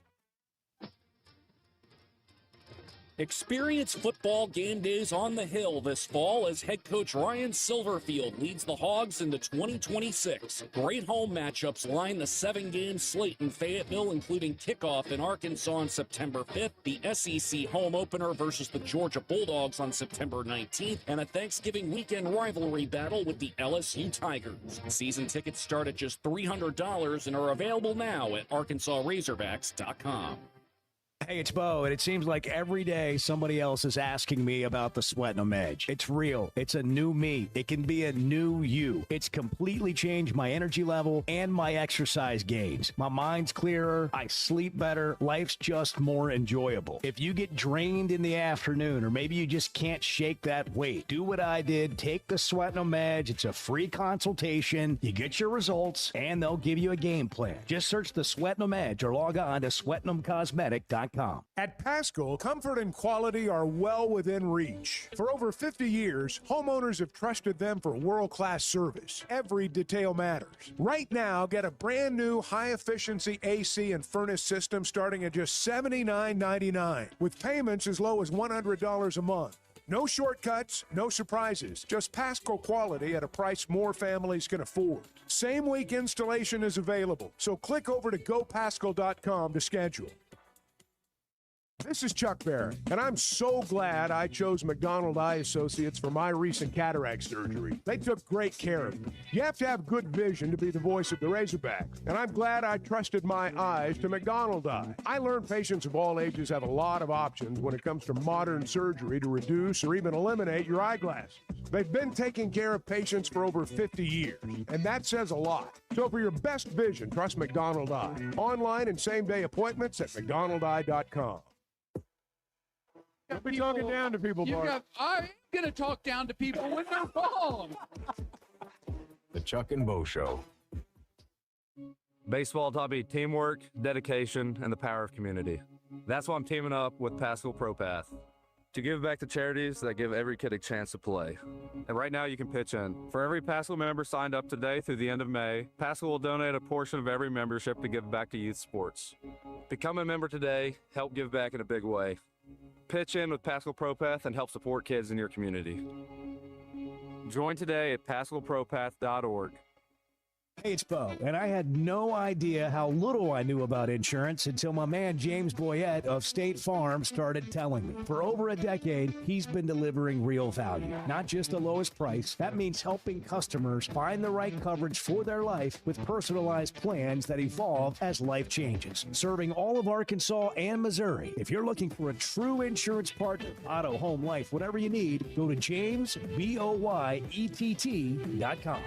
Experience football game days on the Hill this fall as head coach Ryan Silverfield leads the Hogs into 2026. Great home matchups line the 7-game slate in Fayetteville, including kickoff in Arkansas on September 5th, the SEC home opener versus the Georgia Bulldogs on September 19th, and a Thanksgiving weekend rivalry battle with the LSU Tigers. Season tickets start at just $300 and are available now at ArkansasRazorbacks.com. Hey, it's Bo, and it seems like every day somebody else is asking me about the Sweat No Edge. It's real. It's a new me. It can be a new you. It's completely changed my energy level and my exercise gains. My mind's clearer. I sleep better. Life's just more enjoyable. If you get drained in the afternoon, or maybe you just can't shake that weight, do what I did. Take the Sweat No Edge. It's a free consultation. You get your results, and they'll give you a game plan. Just search the Sweat No Edge or log on to sweatnomcosmetic.com. At Paschal, comfort and quality are well within reach. For over 50 years, homeowners have trusted them for world-class service. Every detail matters. Right now, get a brand new high-efficiency AC and furnace system starting at just $79.99, with payments as low as $100 a month. No shortcuts, no surprises, just Paschal quality at a price more families can afford. Same week installation is available, so click over to gopaschal.com to schedule. This is Chuck Barrett, and I'm so glad I chose McDonald Eye Associates for my recent cataract surgery. They took great care of me. You have to have good vision to be the voice of the Razorbacks, and I'm glad I trusted my eyes to McDonald Eye. I learned patients of all ages have a lot of options when it comes to modern surgery to reduce or even eliminate your eyeglasses. They've been taking care of patients for over 50 years, and that says a lot. So for your best vision, trust McDonald Eye. Online and same-day appointments at mcdonaldeye.com. Be talking down to people, Bart. I'm going to talk down to people when they're wrong. The Chuck and Bo Show. Baseball taught me teamwork, dedication, and the power of community. That's why I'm teaming up with Paschal Pro Path to give back to charities that give every kid a chance to play. And right now you can pitch in. For every Paschal member signed up today through the end of May, Paschal will donate a portion of every membership to give back to youth sports. Become a member today, help give back in a big way. Pitch in with Paschal Pro Path and help support kids in your community. Join today at PaschalProPath.org. Hey, it's Bo, and I had no idea how little I knew about insurance until my man James Boyette of State Farm started telling me. For over a decade, he's been delivering real value, not just the lowest price. That means helping customers find the right coverage for their life with personalized plans that evolve as life changes. Serving all of Arkansas and Missouri. If you're looking for a true insurance partner, auto, home, life, whatever you need, go to JamesBoyett.com.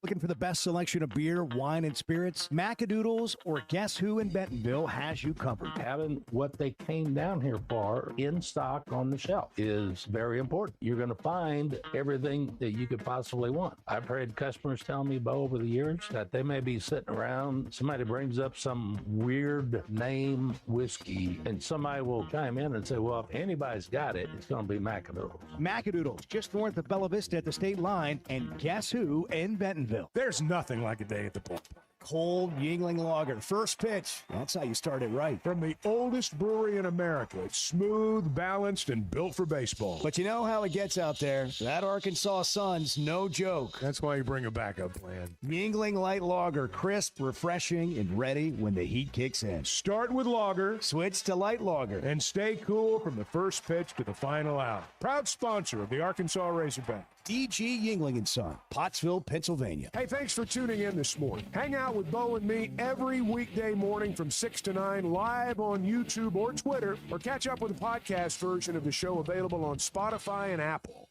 Looking for the best selection of beer, wine, and spirits? Macadoodles or Guess Who in Bentonville has you covered. Having what they came down here for in stock on the shelf is very important. You're going to find everything that you could possibly want. I've heard customers tell me, Bo, over the years that they may be sitting around, somebody brings up some weird name whiskey, and somebody will chime in and say, well, if anybody's got it, it's going to be Macadoodles. Macadoodles, just north of Bella Vista at the state line, and Guess Who in Bentonville. There's nothing like a day at the ballpark. Cold Yingling Lager, first pitch. That's how you start it right. From the oldest brewery in America, it's smooth, balanced, and built for baseball. But you know how it gets out there. That Arkansas sun's no joke. That's why you bring a backup plan. Yingling Light Lager, crisp, refreshing, and ready when the heat kicks in. Start with lager, switch to light lager, and stay cool from the first pitch to the final out. Proud sponsor of the Arkansas Razorbacks. DG Yingling & Son, Pottsville, Pennsylvania. Hey, thanks for tuning in this morning. Hang out with Bo and me every weekday morning from 6 to 9 live on YouTube or Twitter, or catch up with the podcast version of the show available on Spotify and Apple.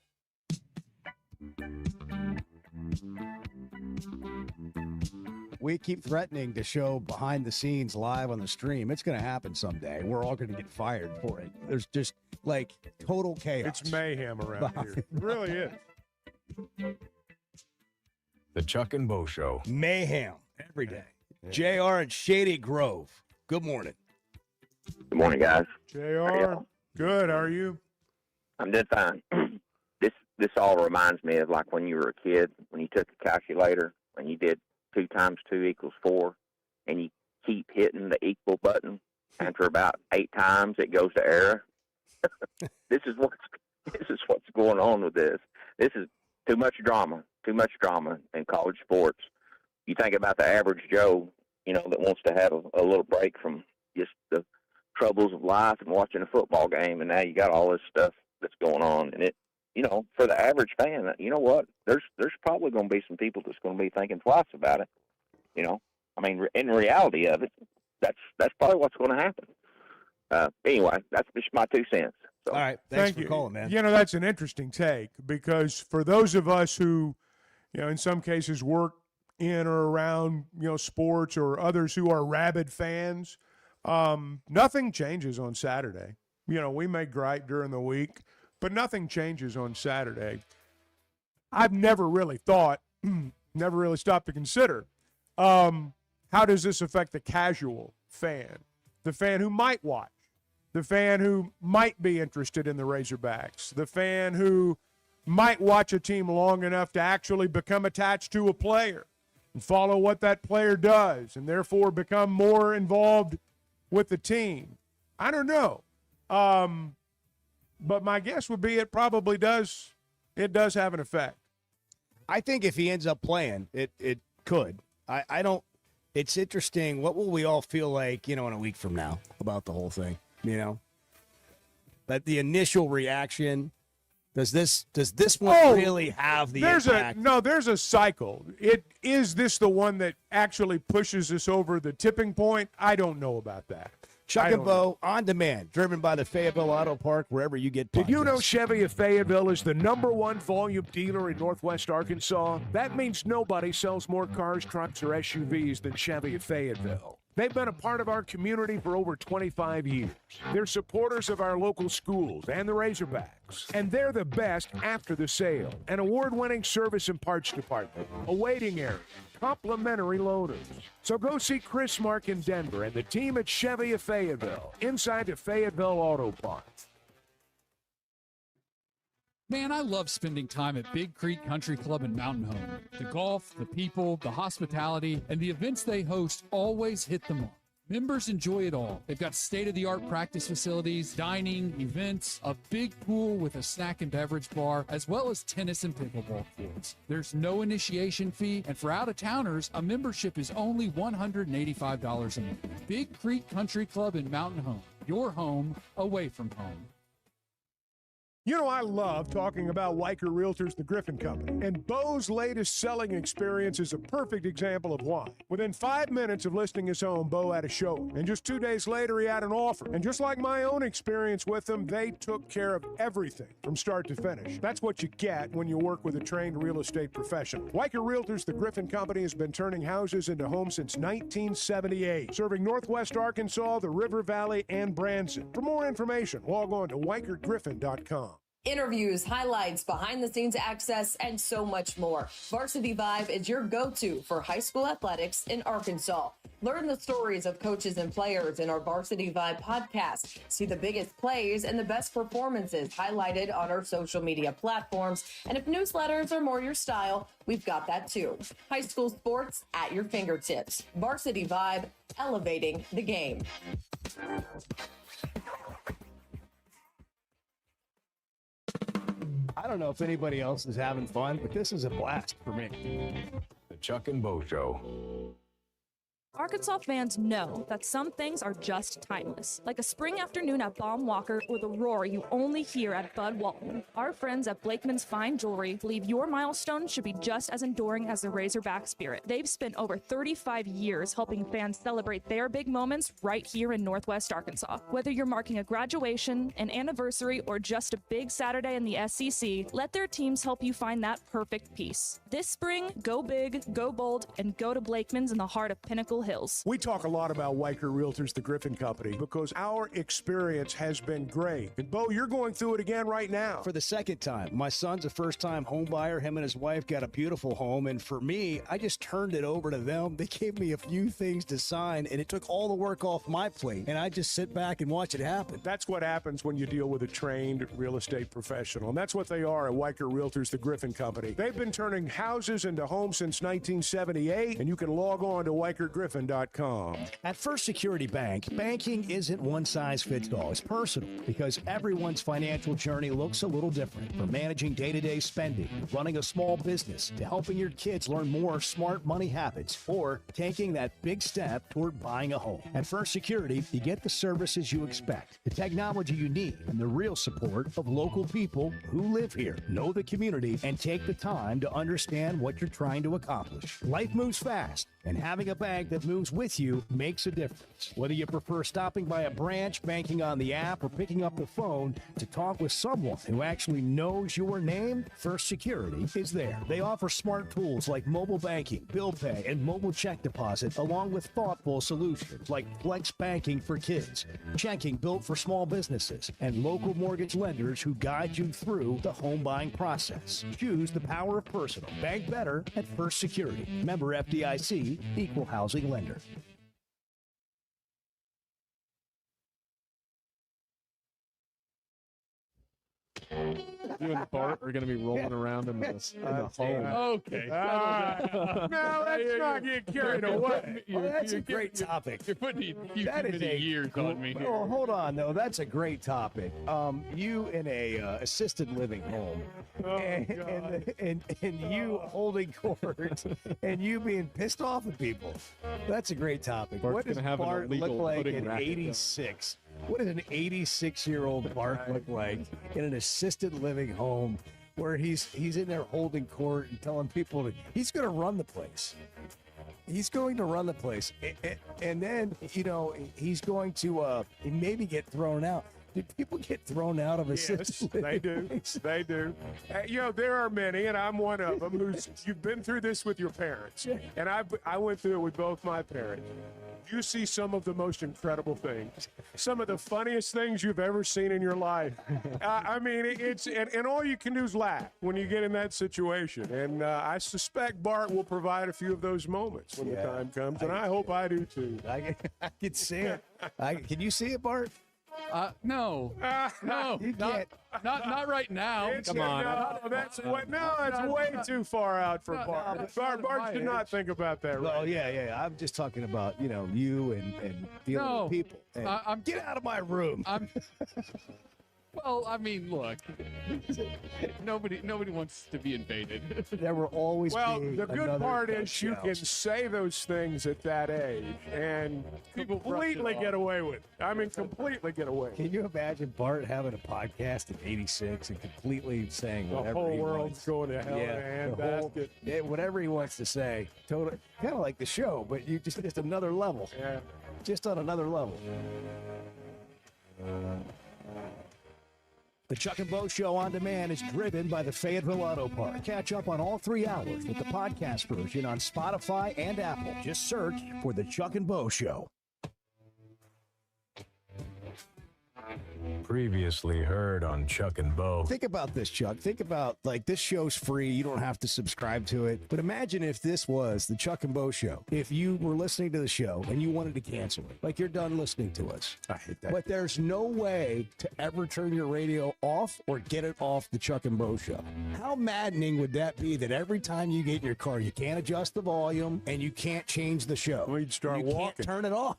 We keep threatening to show behind the scenes live on the stream. It's going to happen someday. We're all going to get fired for it. There's just like total chaos. It's mayhem around here. It really is. The Chuck and Bo Show. Mayhem every day. JR and Shady Grove. Good morning. Good morning, guys. JR. Good. How are you? I'm doing fine. This all reminds me of like when you were a kid, when you took a calculator, when you did 2 times 2 = 4, and you keep hitting the equal button. After about 8 times, it goes to error. This is what's going on with this. This is too much drama in college sports. You think about the average Joe, that wants to have a little break from just the troubles of life and watching a football game, and now you got all this stuff that's going on, and it, for the average fan, you know what? There's probably going to be some people that's going to be thinking twice about it. In reality of it, that's probably what's going to happen. Anyway, that's just my 2 cents. So. All right. Thanks Thank for you. calling, man. You know, that's an interesting take because for those of us who, you know, in some cases work in or around, you know, sports or others who are rabid fans, nothing changes on Saturday. You know, we may gripe during the week, but nothing changes on Saturday. I've never really thought, never really stopped to consider, how does this affect the casual fan, the fan who might watch, the fan who might be interested in the Razorbacks, the fan who might watch a team long enough to actually become attached to a player and follow what that player does and therefore become more involved with the team. I don't know. But my guess would be it probably does. It does have an effect. I think if he ends up playing, it could. I don't. It's interesting. What will we all feel like, you know, in a week from now about the whole thing? You know, but the initial reaction. Does this one really have the impact? There's a cycle. Is this the one that actually pushes us over the tipping point? I don't know about that. Chuck and Bo on demand, driven by the Fayetteville Auto Park, wherever you get podcasts. Did you know Chevy of Fayetteville is the #1 volume dealer in Northwest Arkansas? That means nobody sells more cars, trucks, or SUVs than Chevy of Fayetteville. They've been a part of our community for over 25 years. They're supporters of our local schools and the Razorbacks. And they're the best after the sale. An award-winning service and parts department, a waiting area, complimentary loaners. So go see Chris Mark in Denver and the team at Chevy of Fayetteville, inside the Fayetteville Auto Park. Man, I love spending time at Big Creek Country Club in Mountain Home. The golf, the people, the hospitality, and the events they host always hit the mark. Members enjoy it all. They've got state-of-the-art practice facilities, dining, events, a big pool with a snack and beverage bar, as well as tennis and pickleball courts. There's no initiation fee, and for out-of-towners, a membership is only $185 a month. Big Creek Country Club in Mountain Home. Your home away from home. You know, I love talking about Weicker Realtors, the Griffin Company, and Bo's latest selling experience is a perfect example of why. Within 5 minutes of listing his home, Bo had a showing, and just 2 days later, he had an offer. And just like my own experience with them, they took care of everything from start to finish. That's what you get when you work with a trained real estate professional. Weicker Realtors, the Griffin Company, has been turning houses into homes since 1978, serving Northwest Arkansas, the River Valley, and Branson. For more information, log on to WeicherGriffin.com. Interviews, highlights, behind-the-scenes access, and so much more. Varsity Vibe is your go-to for high school athletics in Arkansas. Learn the stories of coaches and players in our Varsity Vibe podcast. See the biggest plays and the best performances highlighted on our social media platforms. And if newsletters are more your style, we've got that too. High school sports at your fingertips. Varsity Vibe, elevating the game. I don't know if anybody else is having fun, but this is a blast for me. The Chuck and Bo Show. Arkansas fans know that some things are just timeless, like a spring afternoon at Baum Walker or the roar you only hear at Bud Walton. Our friends at Blakeman's Fine Jewelry believe your milestone should be just as enduring as the Razorback spirit. They've spent over 35 years helping fans celebrate their big moments right here in Northwest Arkansas. Whether you're marking a graduation, an anniversary, or just a big Saturday in the SEC, let their teams help you find that perfect piece. This spring, go big, go bold, and go to Blakeman's in the heart of Pinnacle Hills. We talk a lot about Weicker Realtors, the Griffin Company, because our experience has been great. And Bo, you're going through it again right now. For the second time. My son's a first-time home buyer. Him and his wife got a beautiful home. And for me, I just turned it over to them. They gave me a few things to sign, and it took all the work off my plate. And I just sit back and watch it happen. That's what happens when you deal with a trained real estate professional. And that's what they are at Weicker Realtors, the Griffin Company. They've been turning houses into homes since 1978, and you can log on to WeicherGriffin.com. At First Security Bank, banking isn't one size fits all. It's personal because everyone's financial journey looks a little different. From managing day-to-day spending, running a small business, to helping your kids learn more smart money habits, or taking that big step toward buying a home. At First Security, you get the services you expect, the technology you need, and the real support of local people who live here, know the community, and take the time to understand what you're trying to accomplish. Life moves fast, And having a bank that moves with you makes a difference. Whether you prefer stopping by a branch, banking on the app, or picking up the phone to talk with someone who actually knows your name, First Security is there. They offer smart tools like mobile banking, bill pay, and mobile check deposit, along with thoughtful solutions like Flex Banking for kids, checking built for small businesses, and local mortgage lenders who guide you through the home buying process. Choose the power of personal. Bank better at First Security. Member FDIC, equal housing lender. You and Bart are going to be rolling around in the home. Okay. No, let's not get carried away. Well, that's a great topic. You're putting That is a years on me here. Well, hold on, though. That's a great topic. You in a assisted living home, and you holding court, and you being pissed off at people. That's a great topic. Bart's What does gonna have an Bart look illegal like pudding at racket. 86? What does an 86-year-old Bart look like in an assisted living home where he's in there holding court and telling people he's going to run the place? He's going to run the place, and then he's going to maybe get thrown out. Did people get thrown out of assisted Yes, they living? do. They do. There are many, and I'm one of them. You've been through this with your parents, and I went through it with both my parents. You see some of the most incredible things, some of the funniest things you've ever seen in your life. I mean, and all you can do is laugh when you get in that situation. And I suspect Bart will provide a few of those moments when the time comes, and I hope I do too. I can see it. Can you see it, Bart? No, not right now. Come on. No, that's way too far out for Bart. Bart should not think about that right. Well, yeah. I'm just talking about, you and dealing with people. And get out of my room. Well, I mean, look, nobody wants to be invaded. There will always Well, be the good another part is Dutch you house. can say those things at that age and People brush it completely off. get away with it. I mean, completely get away. Can you imagine Bart having a podcast at 86 and completely saying The whatever whole he world's wants? going to hell in a the whole- handbasket. whatever he wants to say. Totally, kind of like the show, but you just another level. Yeah. Just on another level. The Chuck and Bo Show on demand is driven by the Fayetteville Auto Park. Catch up on all 3 hours with the podcast version on Spotify and Apple. Just search for the Chuck and Bo Show. Previously heard on Chuck and Bo. Think about this, Chuck. Think about, this show's free. You don't have to subscribe to it. But imagine if this was the Chuck and Bo Show. If you were listening to the show and you wanted to cancel it, like you're done listening to us. I hate that. But there's no way to ever turn your radio off or get it off the Chuck and Bo Show. How maddening would that be that every time you get in your car, you can't adjust the volume and you can't change the show? We'd start you walking. can't turn it off.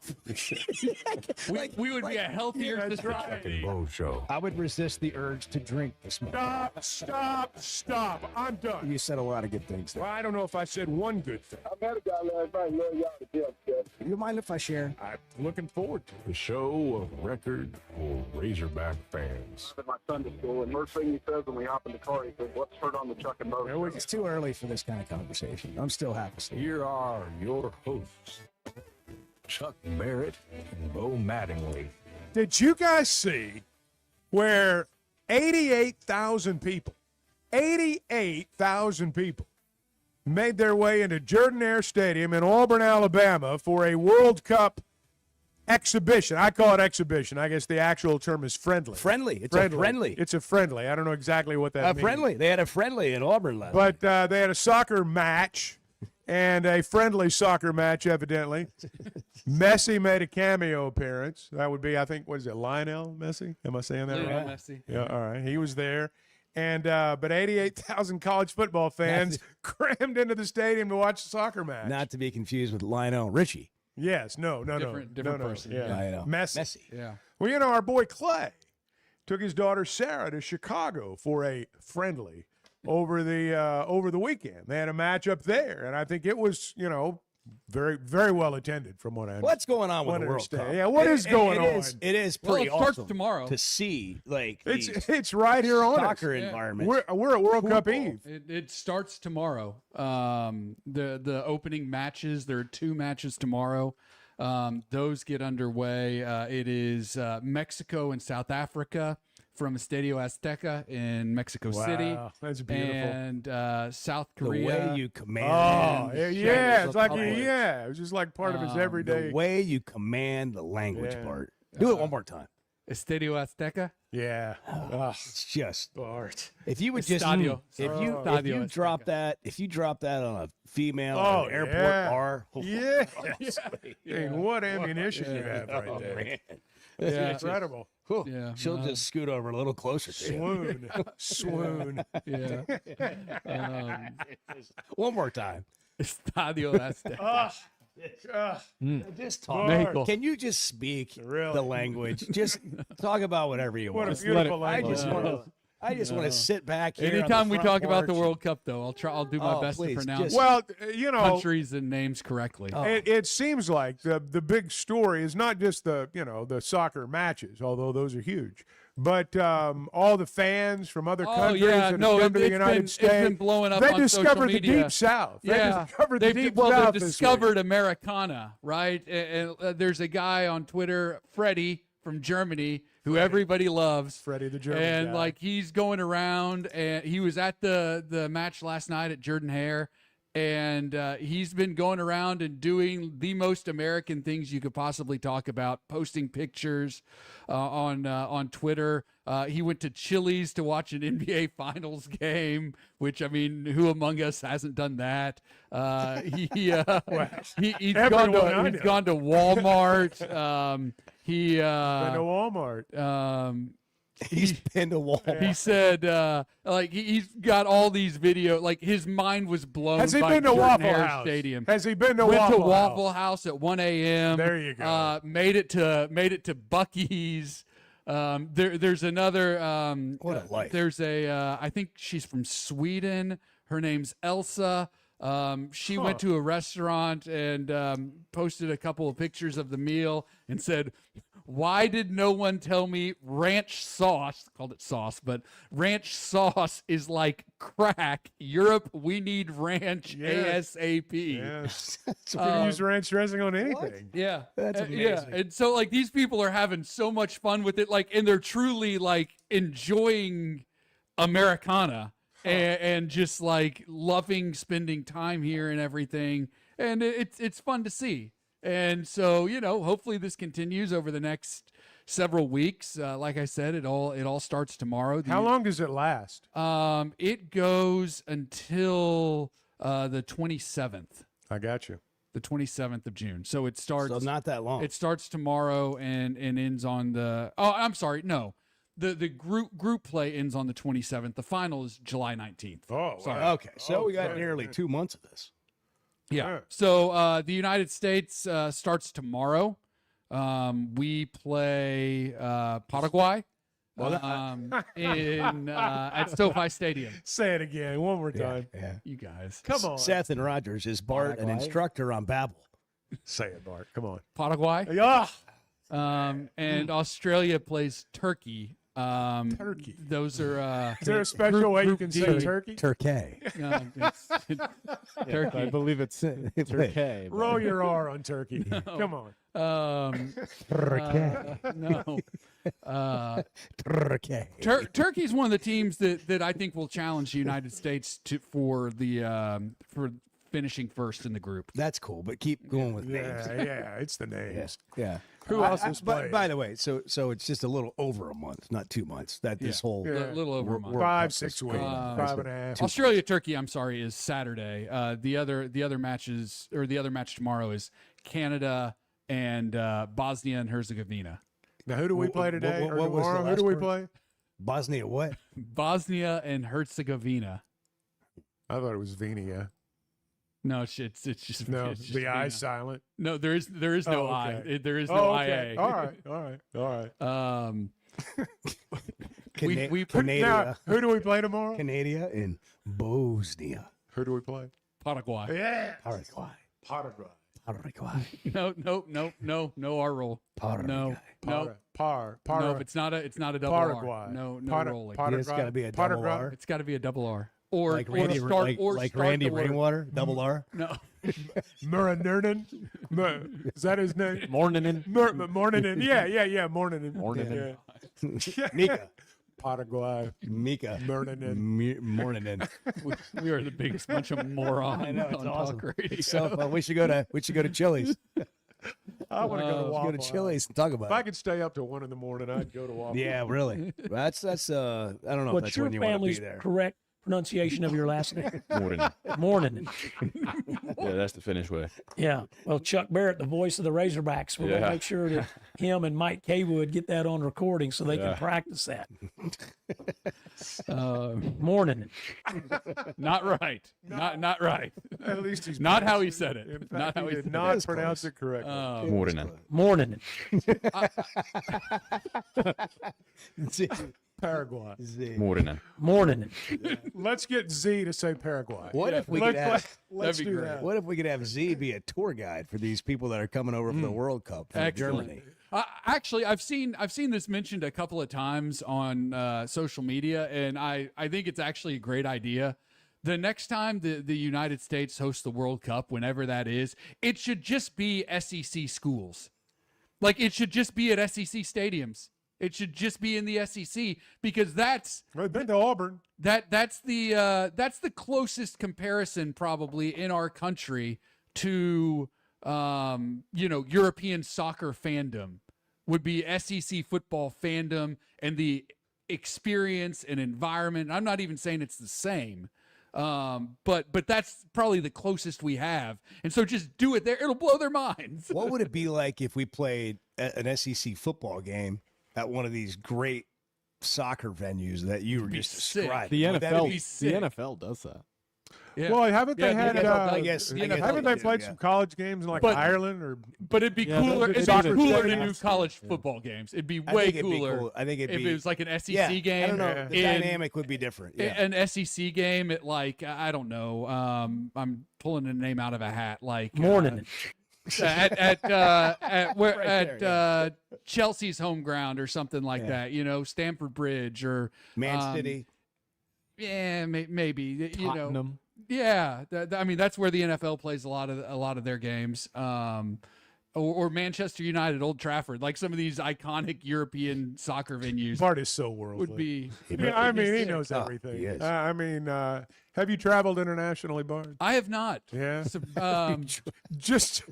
We would be a healthier That's society. right. Bo Show. I would resist the urge to drink this morning. Stop. I'm done. You said a lot of good things there. Well, I don't know if I said one good thing. I met a guy last night. Love y'all to death, Jeff. You mind if I share? I'm looking forward to it. The show of record for Razorback fans. I'm at my Sunday school, and first thing he says when we hop in the car, he says, "Let's turn on the Chuck and Bo." It's too early for this kind of conversation. I'm still half asleep. Here are your hosts, Chuck Barrett and Bo Mattingly. Did you guys see where 88,000 people made their way into Jordan-Hare Stadium in Auburn, Alabama for a World Cup exhibition? I call it exhibition. I guess the actual term is friendly. Friendly. It's a friendly. It's a friendly. I don't know exactly what that means. Friendly. They had a friendly in Auburn last But they had a soccer match and a friendly soccer match, evidently. Messi made a cameo appearance. That would be, I think, what is it, Lionel Messi? Am I saying that Lionel right? Messi. Yeah, all right. He was there. And but 88,000 college football fans crammed into the stadium to watch the soccer match. Not to be confused with Lionel Richie. Yes, no. Different person. Yeah. Lionel Messi. Yeah. Well, our boy Clay took his daughter Sarah to Chicago for a friendly over the weekend. They had a match up there, and I think it was, very, very well attended, from what I What's going on with what the I World Cup? understand. Yeah, what is going on? It is Well, pretty it starts awesome tomorrow. to see. Like It's right here on soccer us. environment. We're at World Cup Football. Eve. It starts tomorrow. The opening matches. There are 2 matches tomorrow. Those get underway. It is Mexico and South Africa from Estadio Azteca in Mexico City. Wow, that's beautiful. And South The Korea. way you command. Oh, yeah, it's like Republic. it was just like part of his everyday. The way you command the language Yeah. part. Do it one more time. Estadio Azteca. Yeah, It's just Bart. if you would just Estadio. if you drop that on a female Oh, at an airport yeah. bar. Yeah. honestly. Dang, what ammunition you have right there. Man. It's Yeah. incredible. Whew. Yeah, She'll just scoot over a little closer to you. Swoon. Yeah. One more time. Estadio Azteca. Just talk. Mexico. Can you just speak Really? the language? Just talk about whatever you What want. a beautiful I language. just want to sit back here. on the Anytime we front talk about the porch. World Cup, though, I'll do my Oh, best please, to pronounce just- Well, you know, countries and names correctly. it seems like the big story is not just the soccer matches, although those are huge, but all the fans from other countries yeah, that no, have come to the it's United been- States. it's been blowing up They on social discovered the media. Deep South. Yeah, They discovered the Deep South they this discovered week. Americana, right? And there's a guy on Twitter, Freddie from Germany, who everybody loves. Freddie the German and guy. like he's going around, and he was at the match last night at Jordan Hare. And he's been going around and doing the most American things you could possibly talk about, posting pictures on Twitter. He went to Chili's to watch an NBA Finals game, which, I mean, who among us hasn't done that? He's Everyone I know. gone to Walmart. He Been to Walmart. He's been to Walmart. He said, like he's got all these video. Like his mind was blown. Has he by been to Jordan Waffle Hare House? Stadium. Has he been to Went Waffle to Waffle House? House at 1 a.m. There you go. Made it to Buc-ee's. There's another. What a life. There's a. I think she's from Sweden. Her name's Elsa. She went to a restaurant and posted a couple of pictures of the meal and said, "Why did no one tell me ranch sauce?" Called it sauce, but ranch sauce is like crack. Europe, we need ranch Yes. ASAP. Yes. You can use ranch dressing on anything. Yeah, That's yeah, amazing. and so like these people are having so much fun with it, like, and they're truly like enjoying Americana and just like loving spending time here and everything, and it's fun to see. And so, hopefully this continues over the next several weeks. Like I said, it all starts tomorrow. How long does it last? It goes until the 27th. I got you. The 27th of June. So it starts. So not that long. It starts tomorrow and ends on the. Oh, I'm sorry. No, the group play ends on the 27th. The final is July 19th. Oh, sorry. wow. Okay, so we got nearly 2 months of this. Yeah. So the United States starts tomorrow. We play Paraguay at SoFi Stadium. Say it again, one more time. Yeah. You guys. Come on. Seth and Rogers is Bart, an instructor on Babbel. Say it, Bart. Come on. Paraguay. Yeah. And Australia plays Turkey. Turkey. Those are. Is there a special way you can say turkey? Turkey. Turkey. I believe it's Turkey. Roll your R on turkey. Come on. No. Turkey. Turkey's one of the teams that I think will challenge the United States for finishing first in the group. That's cool, but keep going with names. Yeah, it's the names. Yeah. Who else is By playing? the way, so it's just a little over a month, not 2 months. That this whole A little over a month. World Cup 5-6 is weeks. going on. 5.5. Australia Turkey, I'm sorry, is Saturday. The other matches, or the other match tomorrow, is Canada and Bosnia and Herzegovina. Now, who do we play today? what or was the tomorrow? Who last do we word? play? Bosnia what? Bosnia and Herzegovina. I thought it was Venia. No, it's just No, it's just the I Vina. silent. No, there is no Oh, I. okay. There is no Oh, okay. IA. All right. We Canada. Now, who do we play tomorrow? Canada and Bosnia. Who do we play? Paraguay. Yeah. Paraguay. Paraguay. Paraguay. No R roll. No. Par. It's not a double Paraguay. R. No rolling. It's got to be a double R. It's got to be a double R. Or Like Randy, start Randy the word. Rainwater, double R. No. Muranernan. Is that his name? Morning. Morning. Yeah. Morning. Morning. Yeah. Mika. Paraguay. Mika. Morning. We are the biggest bunch of morons I know, it's on awesome. Talk Radio. It's so fun. We should go to Chili's. I want to go to Let's Waffle go to Chili's and talk about If I it. could stay up till 1 in the morning, I'd go to Waffle Yeah, really. That's I don't know if What's that's your when you want to be family's there. correct pronunciation of your last name? Morning. Morning. Yeah, that's the Finnish way. Yeah. Well, Chuck Barrett, the voice of the Razorbacks, we're going to Yeah. make sure that him and Mike Kaywood get that on recording so they Yeah. can practice that. Morning. Not right. Not right. At least he's not how he pronounced said it. it. In Not fact, how he he did said not it. pronounce it correctly. Morning. Morning. Paraguay. Morning. Morning. Let's get Z to say Paraguay. What if we could have? Let's do that. What if we could have Z be a tour guide for these people that are coming over for the World Cup from Excellent. Germany? Actually, I've seen this mentioned a couple of times on social media, and I think it's actually a great idea. The next time the United States hosts the World Cup, whenever that is, it should just be SEC schools. Like, it should just be at SEC stadiums. It should just be in the SEC, because that's I've been to Auburn. that's the closest comparison probably in our country to European soccer fandom would be SEC football fandom and the experience and environment. I'm not even saying it's the same. But that's probably the closest we have. And so just do it there. It'll blow their minds. What would it be like if we played an SEC football game at one of these great soccer venues that you were just describing? The Would that NFL, be- the NFL does that. Yeah. Well, haven't they Yeah, had? the NFL I guess haven't they played yeah. some college games in like But- Ireland or? But it'd be Yeah, cooler. those are It'd soccer be cooler to stadiums. do college football games. It'd be I way think it'd be cooler. cool. I think it'd if be- it was like an SEC Yeah, game. I don't know. The in- dynamic would be different. Yeah. An SEC game at like I don't know. I'm pulling a name out of a hat. Like Morning. at Chelsea's home ground or something like Yeah. that. You know, Stamford Bridge or Man City. Yeah, maybe. You know. Tottenham. Yeah, I mean that's where the NFL plays a lot of their games. Or Manchester United, Old Trafford, like some of these iconic European soccer venues. Bart is so worldly. Would be. Yeah, I mean, he knows Oh, everything. he is. I mean, have you traveled internationally, Bart? I have not. Yeah. So, Just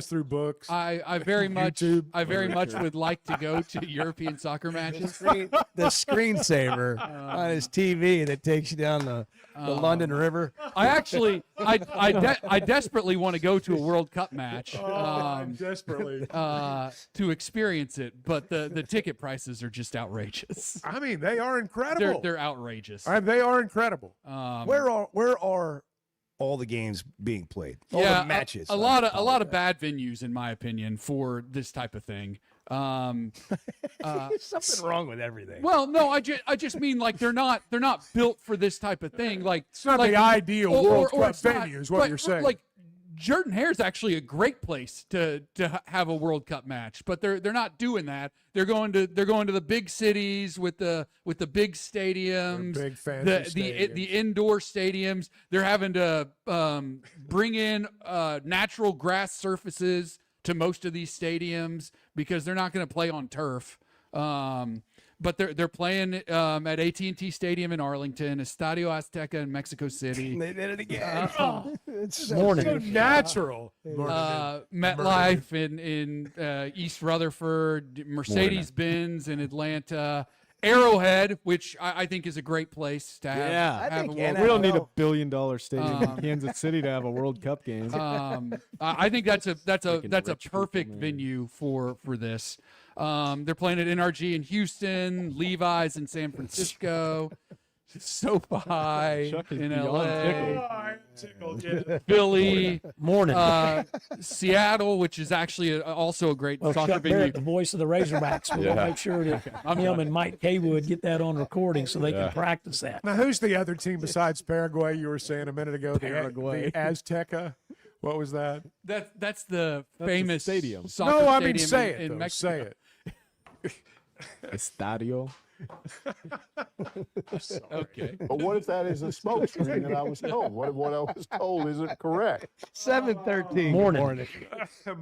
through books. I very much YouTube. I very much would like to go to European soccer matches. The screensaver on his TV that takes you down the London River. I actually I desperately want to go to a World Cup match. Desperately. To experience it, but the ticket prices are just outrageous. I mean, they are incredible. They're outrageous. They are incredible. Where are all the games being played? All the matches. A lot of bad venues, in my opinion, for this type of thing. Something wrong with everything. Well, no, I just mean like they're not built for this type of thing. Like It's not like, the ideal World Cup it's not- venue, is what but, you're saying. Like Jordan Hare is actually a great place to have a World Cup match, but they're not doing that. They're going to the big cities with the big stadiums, big fancy the indoor stadiums. They're having to bring in natural grass surfaces to most of these stadiums because they're not going to play on turf. But they're playing at AT&T Stadium in Arlington, Estadio Azteca in Mexico City. They did it again. It's Morning. so natural. MetLife in East Rutherford, Mercedes-Benz in Atlanta, Arrowhead, which I think is a great place to have. Yeah. I have think a World We don't need a NFL billion-dollar stadium in Kansas City to have a World Cup game. I think that's a Freaking rich people, perfect man. venue for this. They're playing at NRG in Houston, Levi's in San Francisco, SoFi Chuck is in beyond LA, tickled. Oh, I'm tickled, yeah. Philly, Morning. Seattle, which is actually also a great Well, soccer Chuck venue. Barrett, the voice of the Razorbacks, we're going to make sure that him and Mike Kaywood get that on recording so they can practice that. Now, who's the other team besides Paraguay? You were saying a minute ago, Paraguay. the Azteca. What was that? That's the That's famous the stadium. soccer No, I mean stadium say in, it. in Though. Mexico. Say it. Estadio. Okay. But what if that is a smoke screen that I was told? What if what I was told isn't correct? 7:13. Morning. Morning.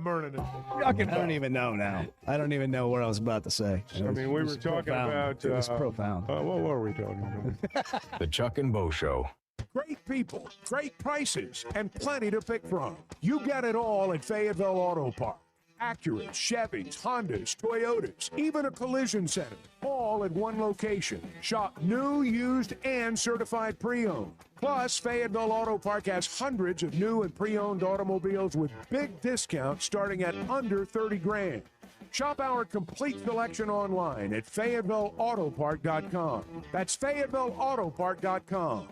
Morning. I don't even know now. I don't even know what I was about to say. I mean, we were talking about. It was profound. What were we talking about? The Chuck and Bo Show. Great people, great prices, and plenty to pick from. You get it all at Fayetteville Auto Park. Acura, Chevys, Hondas, Toyotas, even a collision center, all at one location. Shop new, used, and certified pre-owned. Plus, Fayetteville Auto Park has hundreds of new and pre-owned automobiles with big discounts starting at under 30 grand. Shop our complete selection online at FayettevilleAutopark.com. That's FayettevilleAutopark.com.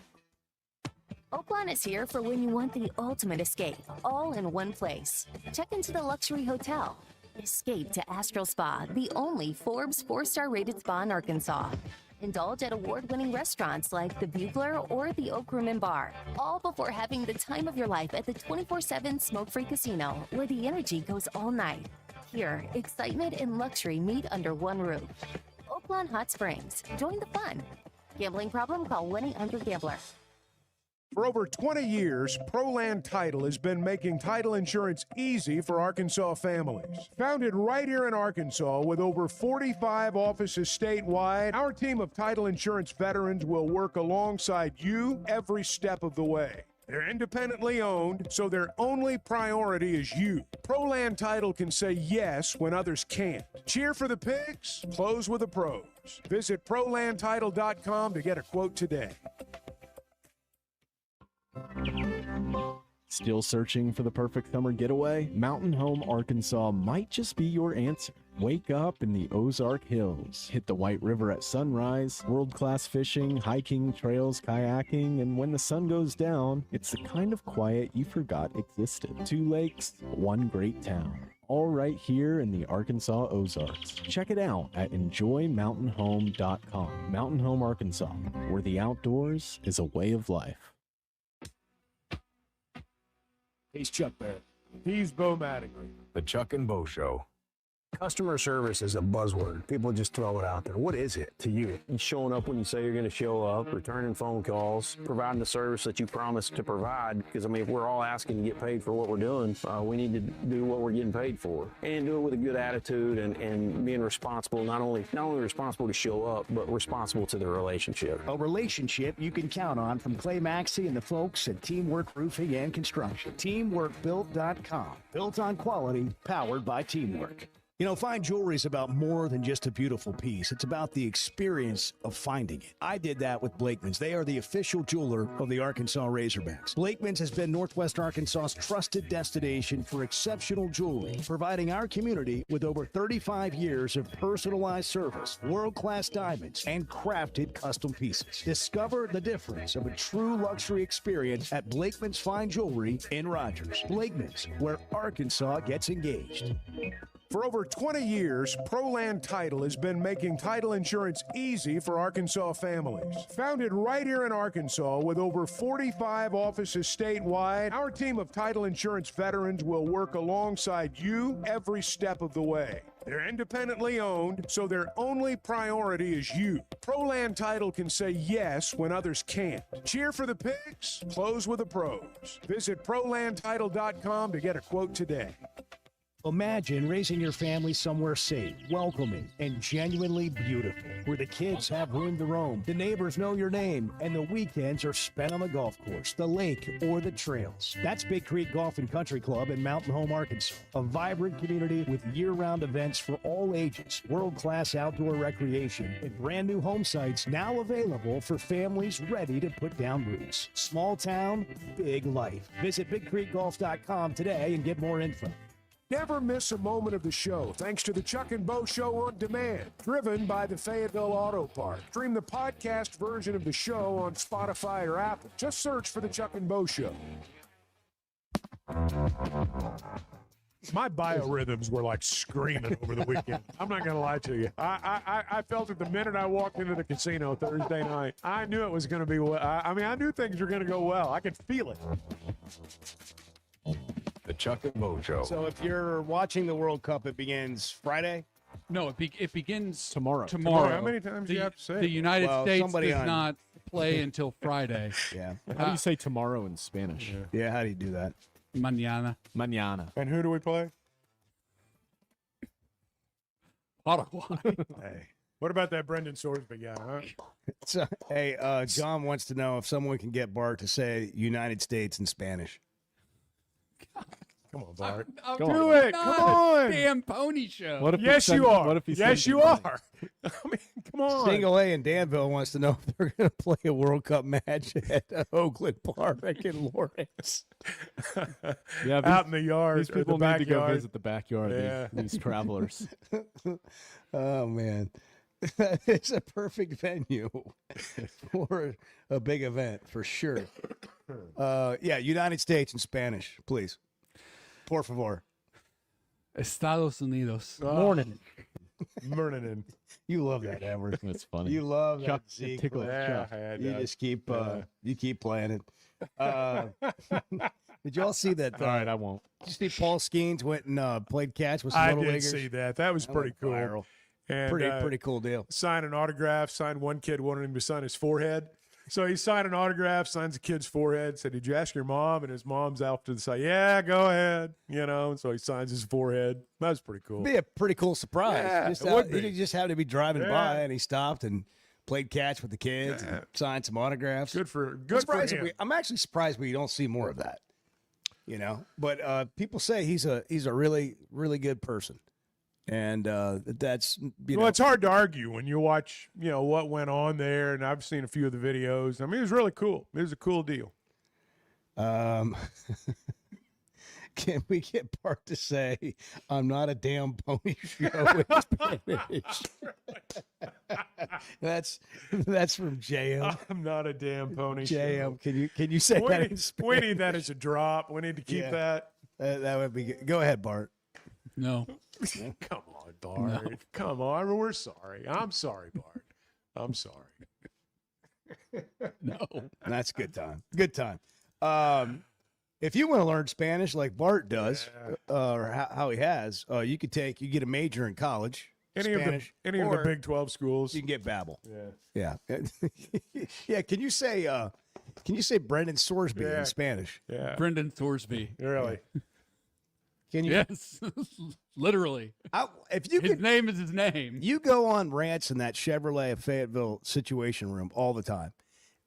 Oakland is here for when you want the ultimate escape, all in one place. Check into the luxury hotel. Escape to Astral Spa, the only Forbes 4-star rated spa in Arkansas. Indulge at award-winning restaurants like the Bugler or the Oak Room and Bar, all before having the time of your life at the 24/7 smoke-free casino, where the energy goes all night. Here, excitement and luxury meet under one roof. Oakland Hot Springs. Join the fun. Gambling problem? Call 1-800-GAMBLER. For over 20 years, ProLand Title has been making title insurance easy for Arkansas families. Founded right here in Arkansas with over 45 offices statewide, our team of title insurance veterans will work alongside you every step of the way. They're independently owned, so their only priority is you. ProLand Title can say yes when others can't. Cheer for the pigs, close with the pros. Visit ProLandTitle.com to get a quote today. Still searching for the perfect summer getaway? Mountain Home Arkansas might just be your answer. Wake up in the Ozark Hills. Hit the White River at sunrise, world-class fishing, hiking, trails, kayaking, and when the sun goes down, it's the kind of quiet you forgot existed. 2 lakes, 1 great town. All right here in the Arkansas Ozarks. Check it out at enjoymountainhome.com. Mountain Home Arkansas, where the outdoors is a way of life. He's Chuck Barrett. He's Bo Mattingly. The Chuck and Bo Show. Customer service is a buzzword. People just throw it out there. What is it to you? Showing up when you say you're going to show up, returning phone calls, providing the service that you promised to provide. Because, I mean, if we're all asking to get paid for what we're doing, we need to do what we're getting paid for. And do it with a good attitude and being responsible, not only responsible to show up, but responsible to the relationship. A relationship you can count on from Clay Maxey and the folks at Teamwork Roofing and Construction. TeamworkBuilt.com. Built on quality, powered by teamwork. You know, fine jewelry is about more than just a beautiful piece. It's about the experience of finding it. I did that with Blakeman's. They are the official jeweler of the Arkansas Razorbacks. Blakeman's has been Northwest Arkansas's trusted destination for exceptional jewelry, providing our community with over 35 years of personalized service, world-class diamonds, and crafted custom pieces. Discover the difference of a true luxury experience at Blakeman's Fine Jewelry in Rogers. Blakeman's, where Arkansas gets engaged. For over 20 years, ProLand Title has been making title insurance easy for Arkansas families. Founded right here in Arkansas with over 45 offices statewide, our team of title insurance veterans will work alongside you every step of the way. They're independently owned, so their only priority is you. ProLand Title can say yes when others can't. Cheer for the pigs, close with the pros. Visit ProLandTitle.com to get a quote today. Imagine raising your family somewhere safe, welcoming, and genuinely beautiful, where the kids have room to roam, the neighbors know your name, and the weekends are spent on the golf course, the lake, or the trails. That's Big Creek Golf and Country Club in Mountain Home, Arkansas, a vibrant community with year-round events for all ages, world-class outdoor recreation, and brand new home sites now available for families ready to put down roots. Small town, big life. Visit BigCreekGolf.com today and get more info. Never miss a moment of the show thanks to the Chuck and Bo Show on Demand, driven by the Fayetteville Auto Park. Stream the podcast version of the show on Spotify or Apple. Just search for the Chuck and Bo Show. My biorhythms were like screaming over the weekend. I'm not going to lie to you. I felt it the minute I walked into the casino Thursday night. I knew it was going to be well. I knew things were going to go well. I could feel it. Chuck and Bo Show. So if you're watching the World Cup, it begins Friday? No, it begins tomorrow. Tomorrow. How many times do you have to say The it? United States somebody does on- not play until Friday. Yeah. How do you say tomorrow in Spanish? Yeah, how do you do that? Mañana. Mañana. And who do we play? Paraguay. Hey. What about that Brendan Sorsby guy, huh? So, hey, John wants to know if someone can get Bart to say United States in Spanish. Come on, Bart. I'm Do not it. Come on. Damn pony show. What if he Yes, sends- you are. what if he Yes, sends you you money? are. I mean, come on. Single A in Danville wants to know if they're going to play a World Cup match at Oakland Park in Lawrence. Yeah, Out in the yard. These or the people need to go backyard. visit the backyard. Yeah. These travelers. Oh, man. It's a perfect venue for a big event, for sure. Yeah, United States in Spanish, please. Por favor. Estados Unidos. Morning. Morning. You love that, Edward. That's funny. You love that, Chuck, Zeke. tickle it, Yeah, Chuck. I You had just keep Yeah. you keep playing it. Did y'all see that? All right, I won't. Did you see Paul Skeens went and played catch with some I little did leaguers? see that. That was That pretty went cool. viral. And, Pretty cool deal. Sign an autograph. Signed one kid, wanted him to sign his forehead. So he signed an autograph, signs the kid's forehead, said, "Did you ask your mom?" And his mom's out to the side. Yeah, go ahead. You know, and so he signs his forehead. That was pretty cool. Be a pretty cool surprise. Yeah, just it would he be. just happened to be driving Yeah. by and he stopped and played catch with the kids and signed some autographs. Good for I'm good for surprised him. I'm actually surprised we don't see more of that. You know, but people say he's a really good person, and that's Well, know it's hard to argue when you watch, what went on there, and I've seen a few of the videos. I mean, it was really cool. It was a cool deal. Can we get Bart to say, "I'm not a damn pony show" in Spanish? That's from JM. I'm not a damn pony. JM, show. can you say we that need, in we Spanish? need that as a drop. We need to keep Yeah. that. That would be good. Go ahead, Bart. No. Come on, Bart. Come on. We're sorry. I'm sorry, Bart. I'm sorry. No. That's a good time. Good time. If you want to learn Spanish like Bart does, or how he has, you get a major in college. Any Spanish, of the or Big 12 schools. you can get Babbel. Yeah. Yeah. Yeah. Can you say Brendan Sorsby Yeah. in Spanish? Yeah. Brendan Thorsby. Really? Can you? Yes. Literally. If you His could, name is his name. you go on rants in that Chevrolet Fayetteville Situation Room all the time,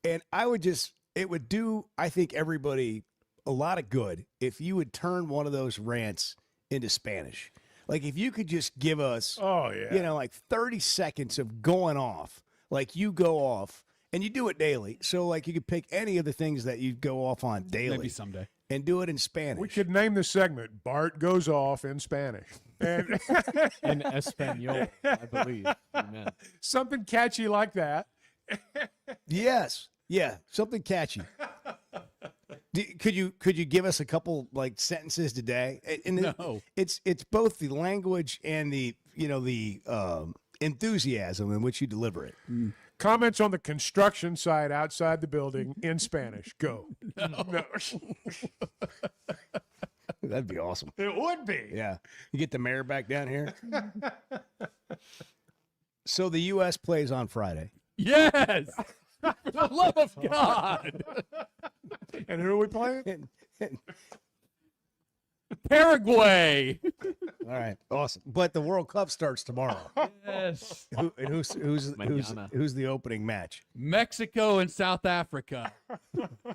and it would do, I think, everybody a lot of good if you would turn one of those rants into Spanish. Like if you could just give us, Oh, yeah. like 30 seconds of going off, like you go off, and you do it daily. So like you could pick any of the things that you go off on daily. Maybe someday. And do it in Spanish. We could name the segment Bart Goes Off in Spanish. And In Espanol, I believe. Amen. something catchy like that. Yes. Yeah. Something catchy. Could you give us a couple like sentences today? And No. it's both the language and the enthusiasm in which you deliver it. Comments on the construction site outside the building in Spanish. Go. No. That'd be awesome. It would be. Yeah. You get the mayor back down here. So the U.S. plays on Friday. Yes. For the love of God. And who are we playing? Paraguay. All right, awesome. But the World Cup starts tomorrow. Yes. Who's the opening match? Mexico and South Africa.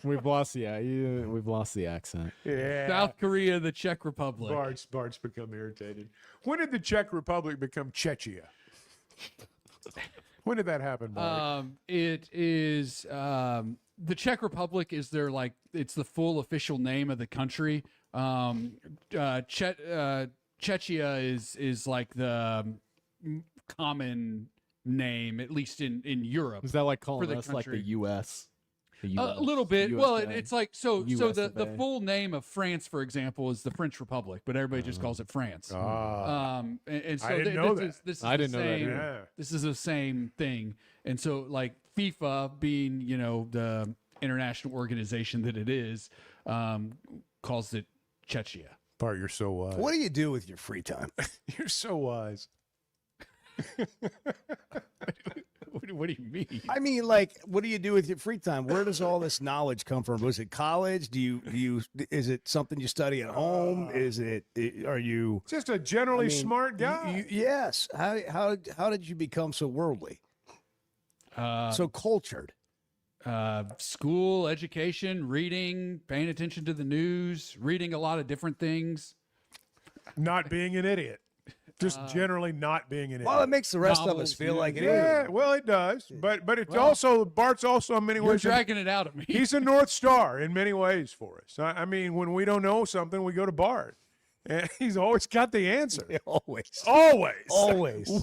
We've lost the accent. Yeah. South Korea, the Czech Republic. Bart's become irritated. When did the Czech Republic become Czechia? When did that happen, Bart? It is the Czech Republic is it's the full official name of the country. Czechia is like the common name, at least in Europe. Is that like for calling the us like the country. U.S.? A little bit. Well, USA. it's like so. The USA. full name of France, for example, is the French Republic, but everybody just calls it France. And so I didn't know this that. is I the didn't know that same. either. This is the same thing. And so, like FIFA, being the international organization that it is, calls it Czechia. Bart, you're so wise. What do you do with your free time? You're so wise. What do you mean? I mean, like, what do you do with your free time? Where does all this knowledge come from? Was it college? Is it something you study at home? Are you just a generally smart guy? Yes. How did you become so worldly? So cultured? School, education, reading, paying attention to the news, reading a lot of different things. Not being an idiot. Just generally not being an idiot. Well, it makes the rest of us feel like it is. Yeah, well, it does. But it's also, Bart's also in many ways. You're dragging it out of me. He's a North Star in many ways for us. I mean, when we don't know something, we go to Bart. And he's always got the answer. Always.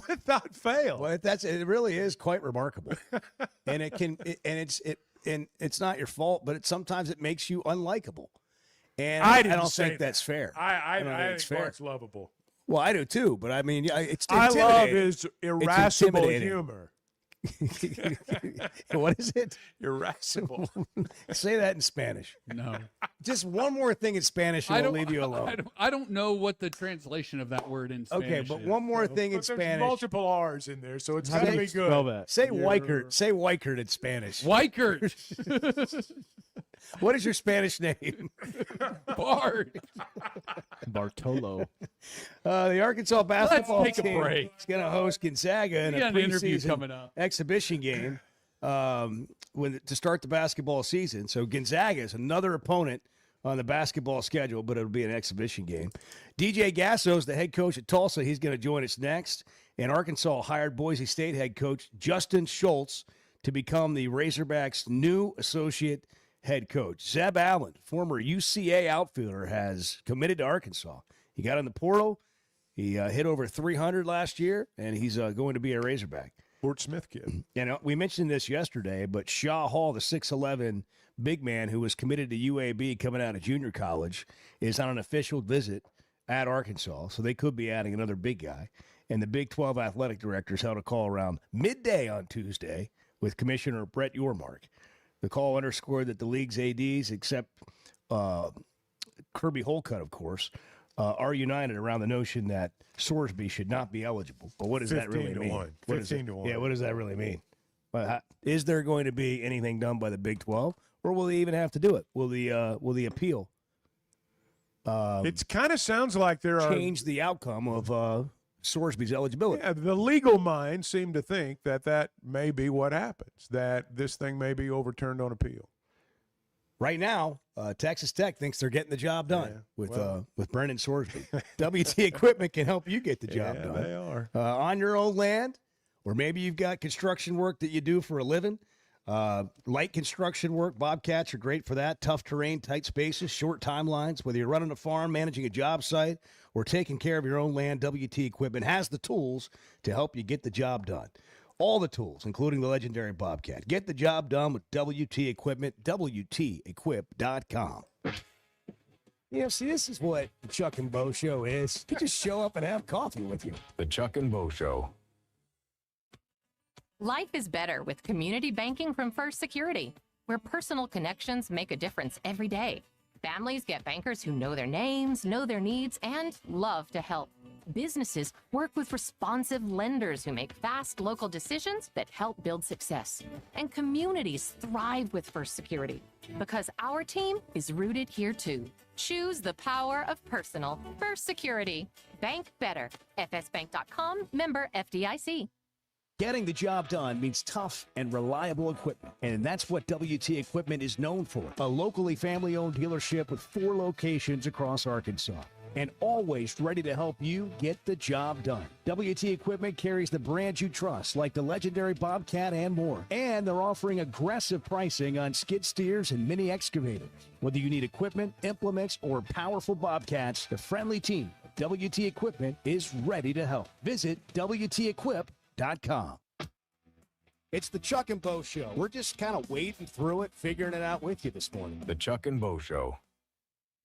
Without fail. Well, it really is quite remarkable. And it's not your fault, but sometimes it makes you unlikable. And I don't think that's fair. I don't think it's fair. Bart's lovable. Well, I do too, but I mean, it's I intimidating. love his irascible intimidating. humor. What is it? Irascible. Say that in Spanish. No. Just one more thing in Spanish, and we'll leave you alone. I don't know what the translation of that word in Spanish Okay, but is. one more thing in But there's Spanish. multiple R's in there, so it's How got to do be you good. spell that? Say Weichert. Say Weichert in Spanish. Weichert. What is your Spanish name? Bart. Bartolo. The Arkansas basketball take a team break. is going to host Gonzaga in We a got an interview preseason coming up. exhibition game to start the basketball season. So Gonzaga is another opponent on the basketball schedule, but it'll be an exhibition game. DJ Gasso is the head coach at Tulsa. He's going to join us next. And Arkansas hired Boise State head coach Justin Schultz to become the Razorbacks' new associate head coach. Zeb Allen, former UCA outfielder, has committed to Arkansas. He got in the portal. He hit over 300 last year, and he's going to be a Razorback. Fort Smith kid. And we mentioned this yesterday, but Shaw Hall, the 6'11 big man who was committed to UAB coming out of junior college, is on an official visit at Arkansas, so they could be adding another big guy. And the Big 12 athletic directors held a call around midday on Tuesday with Commissioner Brett Yormark. The call underscored that the league's ADs, except Kirby Holcutt, of course, are united around the notion that Sorsby should not be eligible. But what does that really mean? 15 to 1. Yeah, what does that really mean? Is there going to be anything done by the Big 12, or will they even have to do it? Will the appeal? It kind of sounds like there are change the outcome of Sorsby's eligibility. Yeah, the legal mind seem to think that may be what happens, that this thing may be overturned on appeal. Right now, Texas Tech thinks they're getting the job done with Brennan Sorsby. WT Equipment can help you get the job done. They are. On your own land, or maybe you've got construction work that you do for a living. Light construction work, Bobcats are great for that. Tough terrain, tight spaces, short timelines. Whether you're running a farm, managing a job site, or taking care of your own land, WT Equipment has the tools to help you get the job done. All the tools, including the legendary Bobcat. Get the job done with WT Equipment, WTEquip.com. See, this is what the Chuck and Bo Show is. You just show up and have coffee with you. The Chuck and Bo Show. Life is better with community banking from First Security, where personal connections make a difference every day. Families get bankers who know their names, know their needs, and love to help. Businesses work with responsive lenders who make fast local decisions that help build success. And communities thrive with First Security because our team is rooted here too. Choose the power of personal. First Security. Bank better. FSbank.com, member FDIC. Getting the job done means tough and reliable equipment, and that's what WT Equipment is known for. A locally family-owned dealership with 4 locations across Arkansas, and always ready to help you get the job done. WT Equipment carries the brands you trust, like the legendary Bobcat and more, and they're offering aggressive pricing on skid steers and mini excavators. Whether you need equipment, implements, or powerful Bobcats, the friendly team at WT Equipment is ready to help. Visit WTEquip.com. It's the Chuck and Bo Show. We're just kind of wading through it, figuring it out with you this morning. The Chuck and Bo Show.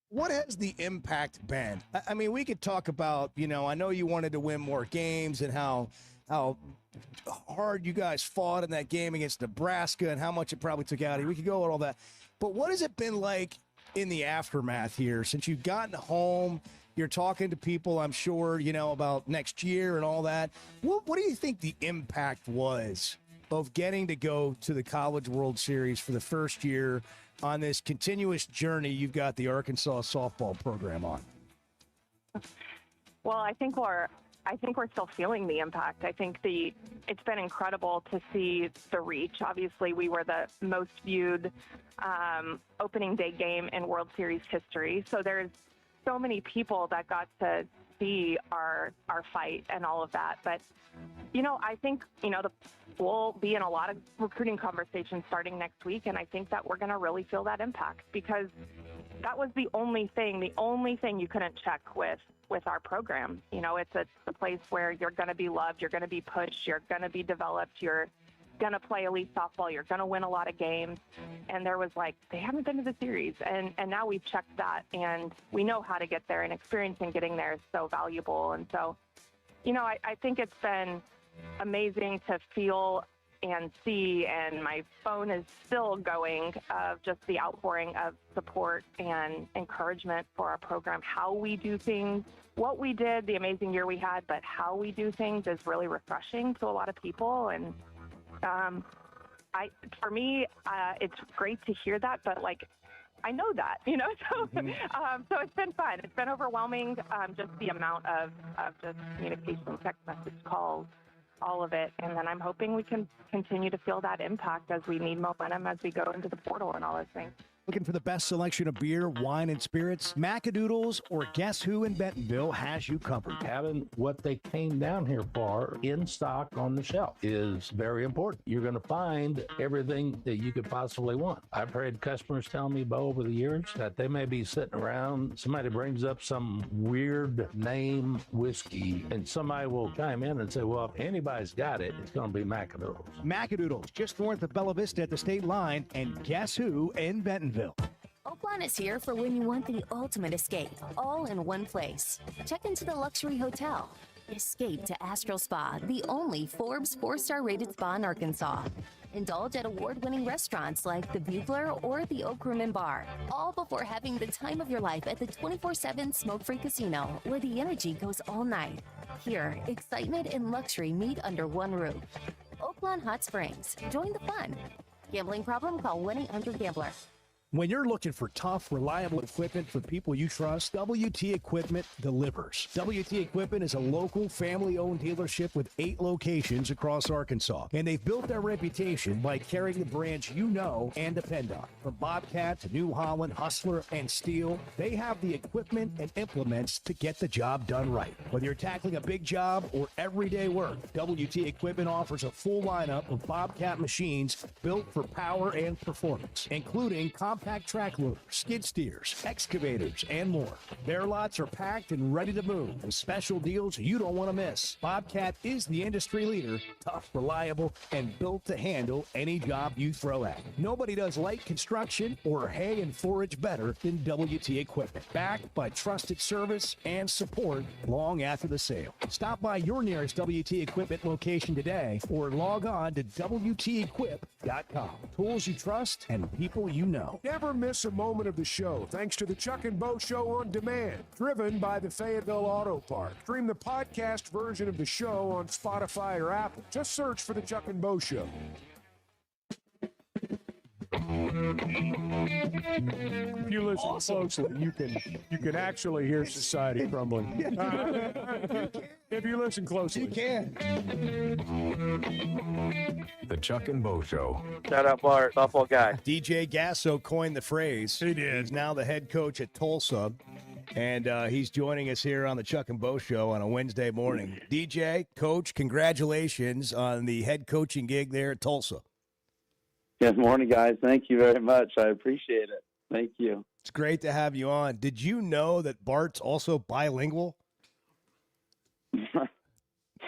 What has the impact been? I mean, we could talk about, I know you wanted to win more games and how hard you guys fought in that game against Nebraska and how much it probably took out of you. We could go over all that. But what has it been like in the aftermath here since you've gotten home You're talking to people, I'm sure, about next year and all that. What do you think the impact was of getting to go to the College World Series for the first year on this continuous journey you've got the Arkansas softball program on? Well, I think we're still feeling the impact. I think it's been incredible to see the reach. Obviously, we were the most viewed opening day game in World Series history. So there's so many people that got to see our fight and all of that. But, I think, we'll be in a lot of recruiting conversations starting next week. And I think that we're going to really feel that impact, because that was the only thing you couldn't check with our program. It's a place where you're going to be loved, you're going to be pushed, you're going to be developed, you're going to play elite softball, you're going to win a lot of games. And there was they haven't been to the series. And now we've checked that, and we know how to get there, and experience in getting there is so valuable. And so, I think it's been amazing to feel and see, and my phone is still going, of just the outpouring of support and encouragement for our program, how we do things, what we did, the amazing year we had, but how we do things is really refreshing to a lot of people. And for me, it's great to hear that, but I know that, so so it's been fun. It's been overwhelming, just the amount of just communication, text message, calls, all of it. And then I'm hoping we can continue to feel that impact as we need momentum as we go into the portal and all those things. Looking for the best selection of beer, wine, and spirits? Macadoodles or Guess Who in Bentonville has you covered. Having what they came down here for in stock on the shelf is very important. You're going to find everything that you could possibly want. I've heard customers tell me, Bo, over the years that they may be sitting around, somebody brings up some weird name whiskey, and somebody will chime in and say, well, if anybody's got it, it's going to be Macadoodles. Macadoodles, just north of Bella Vista at the state line, and Guess Who in Bentonville. Oaklawn is here for when you want the ultimate escape, all in one place. Check into the luxury hotel. Escape to Astral Spa, the only Forbes 4-star rated spa in Arkansas. Indulge at award-winning restaurants like the Bugler or the Oak Room and Bar, all before having the time of your life at the 24/7 smoke-free casino, where the energy goes all night. Here, excitement and luxury meet under one roof. Oaklawn Hot Springs. Join the fun. Gambling problem? Call 1-800-GAMBLER. When you're looking for tough, reliable equipment for people you trust, WT Equipment delivers. WT Equipment is a local, family-owned dealership with 8 locations across Arkansas, and they've built their reputation by carrying the brands you know and depend on. From Bobcat to New Holland, Hustler, and Steel, they have the equipment and implements to get the job done right. Whether you're tackling a big job or everyday work, WT Equipment offers a full lineup of Bobcat machines built for power and performance, including compact track loaders, skid steers, excavators, and more. Their lots are packed and ready to move with special deals you don't want to miss. Bobcat is the industry leader, tough, reliable, and built to handle any job you throw at. Nobody does light construction or hay and forage better than WT Equipment. Backed by trusted service and support long after the sale. Stop by your nearest WT Equipment location today or log on to WTEquip.com. Tools you trust and people you know. Never miss a moment of the show thanks to the Chuck and Bo Show on Demand, driven by the Fayetteville Auto Park. Stream the podcast version of the show on Spotify or Apple. Just search for the Chuck and Bo Show. If you listen closely, you can actually hear society crumbling. If you listen closely, you can. The Chuck and Bo Show. Shout out Bart, softball guy. DJ Gasso coined the phrase. He did. He's now the head coach at Tulsa, and he's joining us here on the Chuck and Bo Show on a Wednesday morning. DJ, Coach, congratulations on the head coaching gig there at Tulsa. Good morning, guys. Thank you very much. I appreciate it. Thank you. It's great to have you on. Did you know that Bart's also bilingual?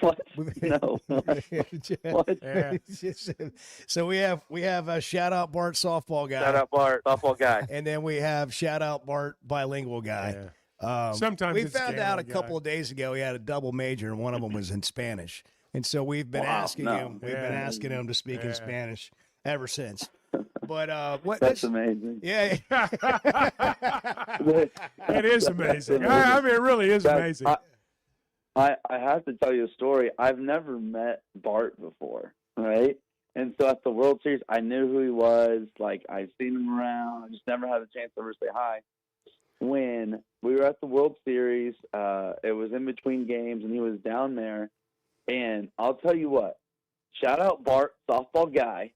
What? No. What? Yeah. So we have a shout out Bart softball guy. Shout out Bart softball guy. And then we have shout out Bart bilingual guy. Yeah. Sometimes we it's found out a guy. couple of days ago he had a double major and one of them was in Spanish. And so we've been asking him. We've been asking him to speak in Spanish ever since. But what? That's amazing. Yeah. It is amazing. I mean, it really is amazing. I have to tell you a story. I've never met Bart before, right? And so at the World Series, I knew who he was. Like, I've seen him around. I just never had a chance to ever say hi. When we were at the World Series, it was in between games, and he was down there. And I'll tell you what, shout out Bart, softball guy,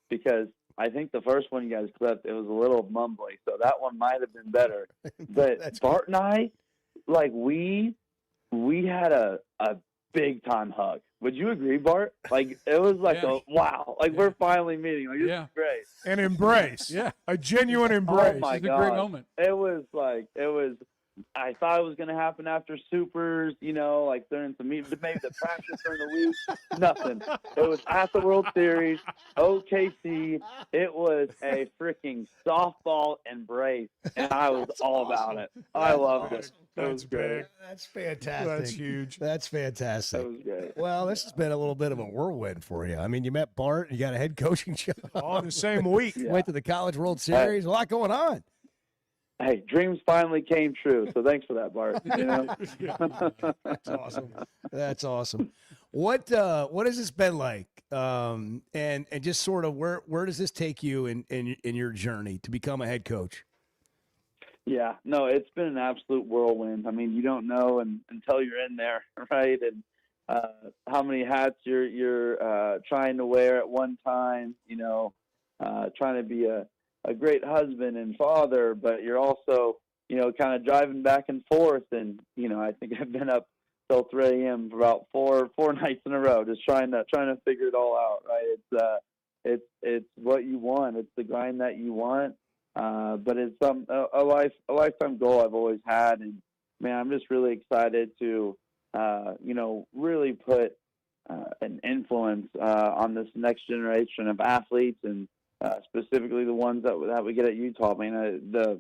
because I think the first one you guys clipped, it was a little mumbly, so that one might have been better. But Bart and I, like, we had a big-time hug. Would you agree, Bart? Like, it was like wow. Like, we're finally meeting. Like, this is great. An embrace. A genuine embrace. Oh, my It's a God. great moment. It was I thought it was going to happen after Supers, like during maybe the practice during the week. Nothing. It was at the World Series, OKC. It was a freaking softball embrace, and I was all about it. I loved it. That was great. That's fantastic. That's huge. That's fantastic. That was great. Well, this has been a little bit of a whirlwind for you. I mean, you met Bart, you got a head coaching job. All in the same week. Went to the College World Series. A lot going on. Hey, dreams finally came true. So thanks for that, Bart. That's awesome. That's awesome. What has this been like? And just sort of where does this take you in your journey to become a head coach? Yeah, no, it's been an absolute whirlwind. I mean, you don't know until you're in there, right? And how many hats you're trying to wear at one time. Trying to be a great husband and father, but you're also, kind of driving back and forth. And, I think I've been up till 3 a.m. for about four nights in a row, just trying to figure it all out. Right. It's what you want. It's the grind that you want. But it's a lifetime goal I've always had. And man, I'm just really excited to, really put an influence on this next generation of athletes, and specifically the ones that we get at Utah. I mean, the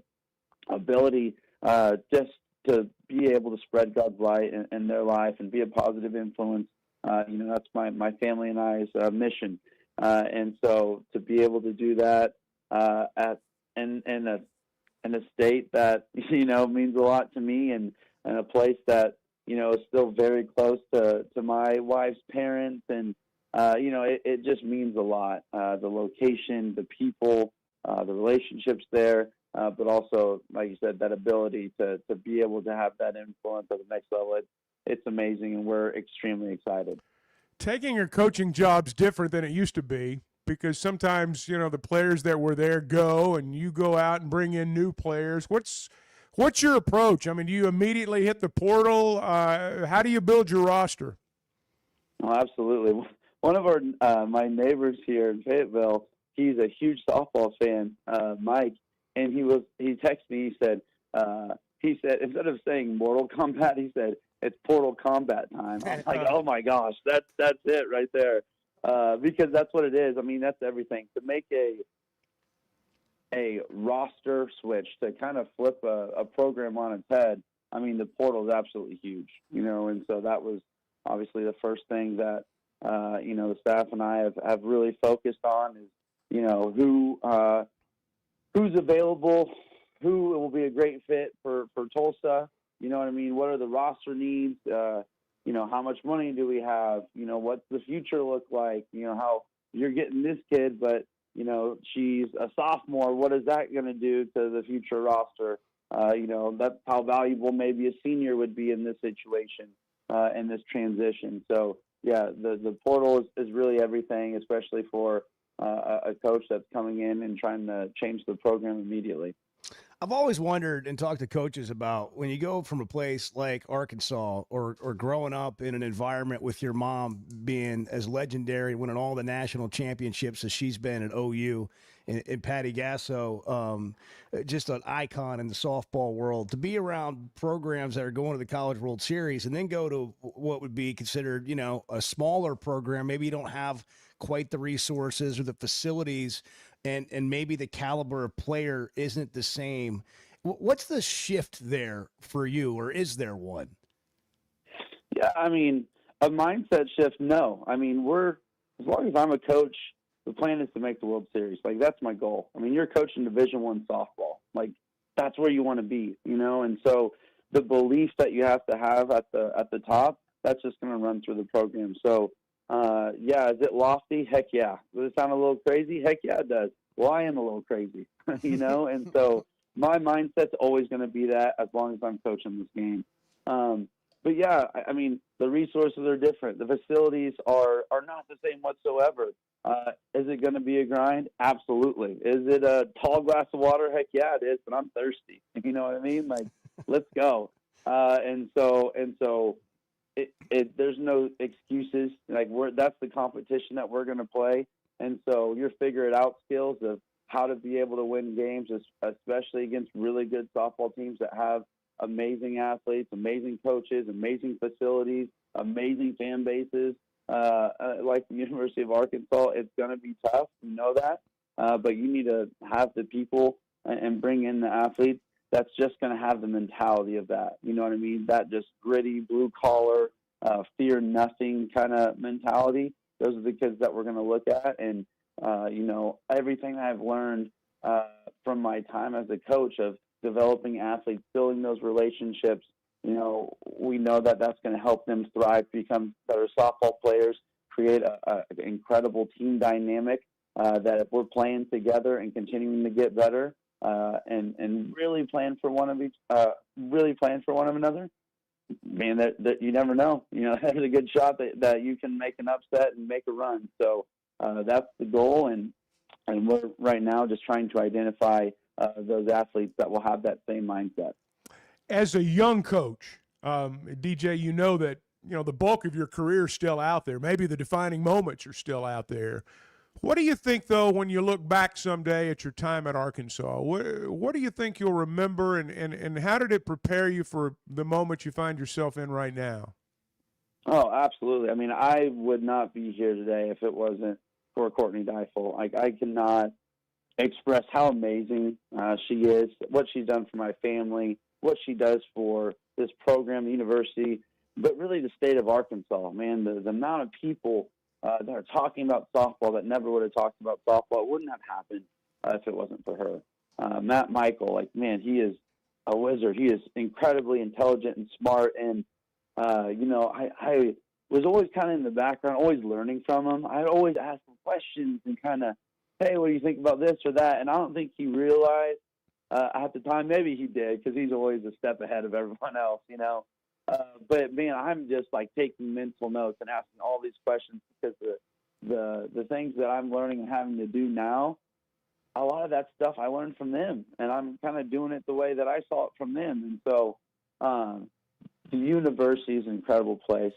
ability just to be able to spread God's light in their life and be a positive influence. That's my family and I's mission. And so to be able to do that in a state that means a lot to me, and a place that is still very close to my wife's parents, and it just means a lot. The location, the people, the relationships there, but also, like you said, that ability to be able to have that influence at the next level. It's amazing, and we're extremely excited. Taking your coaching job's different than it used to be, because sometimes, the players that were there go, and you go out and bring in new players. What's your approach? I mean, do you immediately hit the portal? How do you build your roster? Oh, absolutely. One of my neighbors here in Fayetteville, he's a huge softball fan, Mike, and he texted me. He said instead of saying Mortal Kombat, he said it's Portal Combat time. I'm like, oh my gosh, that's it right there, because that's what it is. I mean, that's everything. To make a roster switch, to kind of flip a program on its head. I mean, the portal is absolutely huge, and so that was obviously the first thing that the staff and I have really focused on is, who's available, who will be a great fit for Tulsa. You know what I mean? What are the roster needs? How much money do we have? What's the future look like? How you're getting this kid, but, she's a sophomore. What is that going to do to the future roster? That's how valuable maybe a senior would be in this situation, in this transition. So, yeah, the portal is really everything, especially for a coach that's coming in and trying to change the program immediately. I've always wondered and talked to coaches about when you go from a place like Arkansas or growing up in an environment with your mom being as legendary, winning all the national championships as she's been at OU, and Patty Gasso, just an icon in the softball world, to be around programs that are going to the College World Series and then go to what would be considered, a smaller program. Maybe you don't have quite the resources or the facilities, and maybe the caliber of player isn't the same. What's the shift there for you, or is there one? Yeah, I mean, a mindset shift, no. I mean, as long as I'm a coach, The plan is to make the World Series. Like, that's my goal. I mean, you're coaching Division I softball. Like, that's where you want to be, And so the belief that you have to have at the top, that's just going to run through the program. So, yeah, is it lofty? Heck yeah. Does it sound a little crazy? Heck yeah, it does. Well, I am a little crazy, And so my mindset's always going to be that as long as I'm coaching this game. But yeah, I mean, the resources are different. The facilities are not the same whatsoever. Is it going to be a grind? Absolutely. Is it a tall glass of water? Heck yeah, it is. But I'm thirsty. You know what I mean? Like, let's go. And so there's no excuses. Like, that's the competition that we're going to play. And so your figure it out skills of how to be able to win games, especially against really good softball teams that have amazing athletes, amazing coaches, amazing facilities, amazing fan bases, like the University of Arkansas. It's going to be tough. You know that. But you need to have the people and bring in the athletes that's just going to have the mentality of that. You know what I mean? That just gritty, blue collar, fear nothing kind of mentality. Those are the kids that we're going to look at. And, everything that I've learned from my time as a coach of developing athletes, building those relationships, we know that that's going to help them thrive, become better softball players, create an incredible team dynamic that if we're playing together and continuing to get better and really plan for one of another, man, that you never know. There's a good shot that you can make an upset and make a run. So that's the goal, and we're right now just trying to identify those athletes that will have that same mindset. As a young coach, DJ, that the bulk of your career is still out there. Maybe the defining moments are still out there. What do you think, though, when you look back someday at your time at Arkansas? What do you think you'll remember, and how did it prepare you for the moment you find yourself in right now? Oh, absolutely. I mean, I would not be here today if it wasn't for Courtney Deifel. Like, I cannot express how amazing she is, what she's done for my family, what she does for this program, the university, but really the state of Arkansas. Man, the amount of people that are talking about softball that never would have talked about softball, it wouldn't have happened if it wasn't for her. Matt Michael, he is a wizard. He is incredibly intelligent and smart, and I was always kind of in the background, always learning from him. I'd always ask him questions and kind of, hey, what do you think about this or that? And I don't think he realized at the time. Maybe he did, because he's always a step ahead of everyone else, But, man, I'm just, taking mental notes and asking all these questions, because the things that I'm learning and having to do now, a lot of that stuff I learned from them, and I'm kind of doing it the way that I saw it from them. And so the university is an incredible place.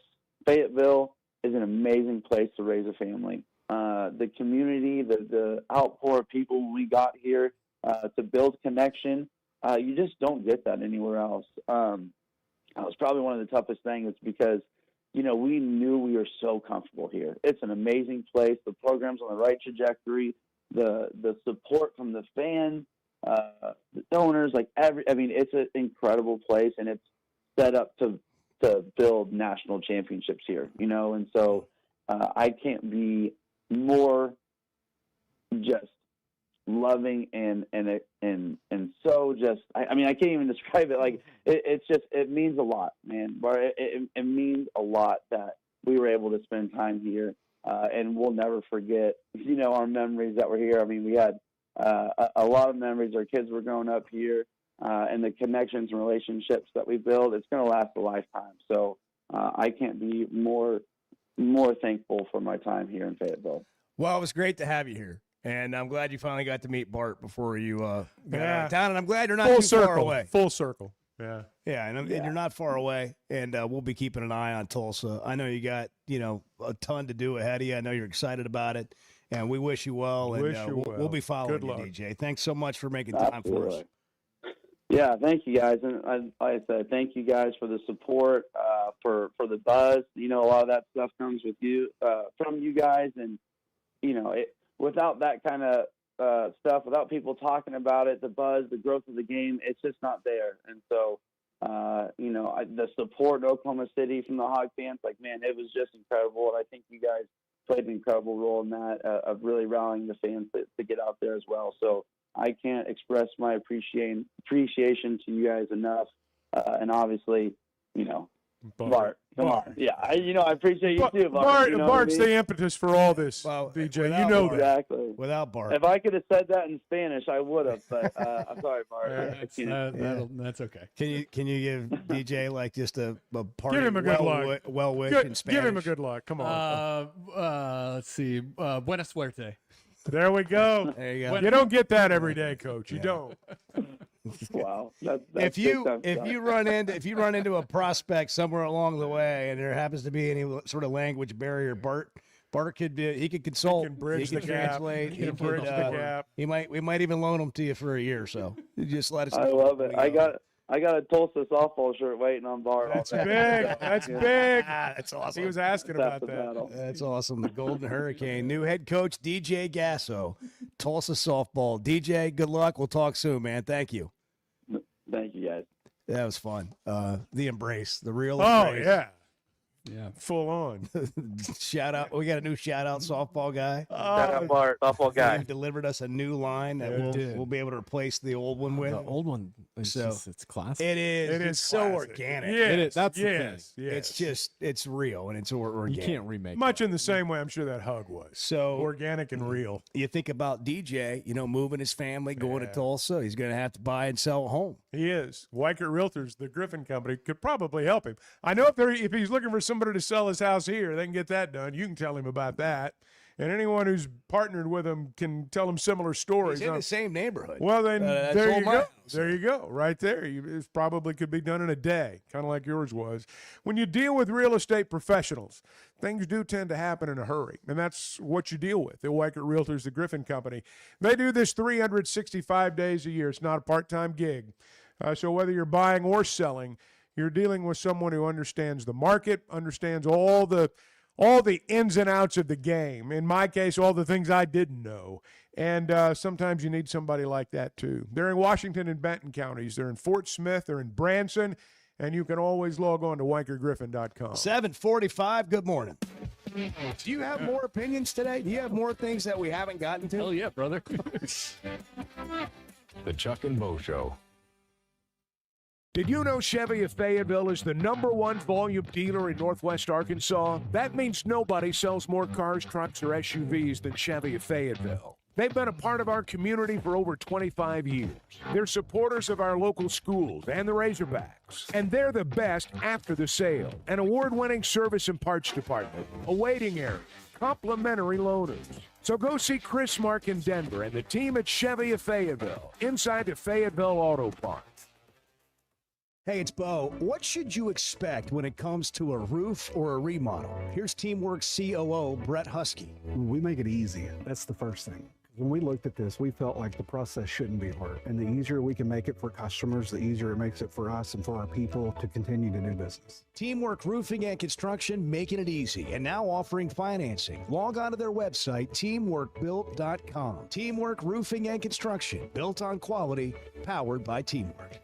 Fayetteville is an amazing place to raise a family. The community, the outpour of people we got here to build connection, you just don't get that anywhere else. That was probably one of the toughest things, because, we knew we were so comfortable here. It's an amazing place. The program's on the right trajectory. The support from the fans, the donors, it's an incredible place, and it's set up to build national championships here, and so I can't be more just loving and so just I can't even describe it. It means a lot, man. It means a lot that we were able to spend time here, and we'll never forget our memories that were here. I mean, we had a lot of memories. Our kids were growing up here, and the connections and relationships that we build, it's going to last a lifetime. So I can't be more thankful for my time here in Fayetteville. Well, it was great to have you here, and I'm glad you finally got to meet Bart before you got out of town, and I'm glad you're not too far away. Full circle. Yeah. Yeah, and you're not far away, and we'll be keeping an eye on Tulsa. I know you got, a ton to do ahead of you. I know you're excited about it, and we wish you well, and we'll be following you, DJ. Thanks so much for making time for us. Yeah, thank you guys, and like I said, thank you guys for the support, for the buzz. A lot of that stuff comes with you, from you guys, and without that kind of stuff, without people talking about it, the buzz, the growth of the game, it's just not there. And so, the support in Oklahoma City from the Hog fans, it was just incredible. And I think you guys played an incredible role in that, of really rallying the fans to get out there as well. So I can't express my appreciation to you guys enough. And obviously, Bart, come on. Yeah, I appreciate you too, Bart. Bart's the impetus for all this, DJ. You know Bart. that. Exactly. Without Bart. If I could have said that in Spanish, I would have. But I'm sorry, Bart. That's okay. Can you give DJ like just a party Give him a good luck. well wish in Spanish? Give him a good luck. Come on. Let's see. Buena suerte. There we go. There you go. You don't get that every day, Coach. You don't. Wow. That's if you run into a prospect somewhere along the way and there happens to be any sort of language barrier, Bart could consult. He can bridge the gap. Translate. He can bridge the gap. We might even loan him to you for a year. So you just let us know. I love it. I got a Tulsa softball shirt waiting on Bart. That's big. That's big. That's awesome. He was asking about that. That's awesome. The Golden Hurricane. New head coach, DJ Gasso. Tulsa softball. DJ, good luck. We'll talk soon, man. Thank you. Thank you, guys. That was fun. The embrace. The real Oh, embrace. yeah. Yeah. Full on. Shout out. We got a new shout out softball guy. Shout out Bart, softball guy. He delivered us a new line that we'll be able to replace the old one with. The old one, it's classic. It is. It is It's so classic. organic. Yes, It is. That's the yes, thing. yes. It's real and it's organic. You can't remake Much in the same way I'm sure that hug was. So Organic and real. you think about DJ, moving his family, going to Tulsa. He's going to have to buy and sell a home. He is. Weichert Realtors, the Griffin Company, could probably help him. I know if he's looking for somebody to sell his house here, they can get that done. You can tell him about that. And anyone who's partnered with him can tell him similar stories. He's in the same neighborhood. Well, then That's there all you my go. house. There you go. Right there. It probably could be done in a day, kind of like yours was. When you deal with real estate professionals, things do tend to happen in a hurry. And that's what you deal with. The Weichert Realtors, the Griffin Company. They do this 365 days a year. It's not a part-time gig. So whether you're buying or selling, you're dealing with someone who understands the market, understands all the ins and outs of the game. In my case, all the things I didn't know. And sometimes you need somebody like that too. They're in Washington and Benton counties. They're in Fort Smith. They're in Branson. And you can always log on to WeichertGriffin.com. 7:45. Good morning. Do you have more opinions today? Do you have more things that we haven't gotten to? Hell yeah, brother. The Chuck and Bo Show. Did you know Chevy of Fayetteville is the #1 volume dealer in Northwest Arkansas? That means nobody sells more cars, trucks, or SUVs than Chevy of Fayetteville. They've been a part of our community for over 25 years. They're supporters of our local schools and the Razorbacks. And they're the best after the sale. An award-winning service and parts department, a waiting area, complimentary loaners. So go see Chris Mark in Denver and the team at Chevy of Fayetteville, inside the Fayetteville Auto Park. Hey, it's Bo. What should you expect when it comes to a roof or a remodel? Here's Teamworks COO Brett Husky. We make it easy. That's the first thing. When we looked at this, we felt like the process shouldn't be hard. And the easier we can make it for customers, the easier it makes it for us and for our people to continue to do business. Teamwork Roofing and Construction, making it easy and now offering financing. Log on to their website, teamworkbuilt.com. Teamwork Roofing and Construction, built on quality, powered by Teamwork.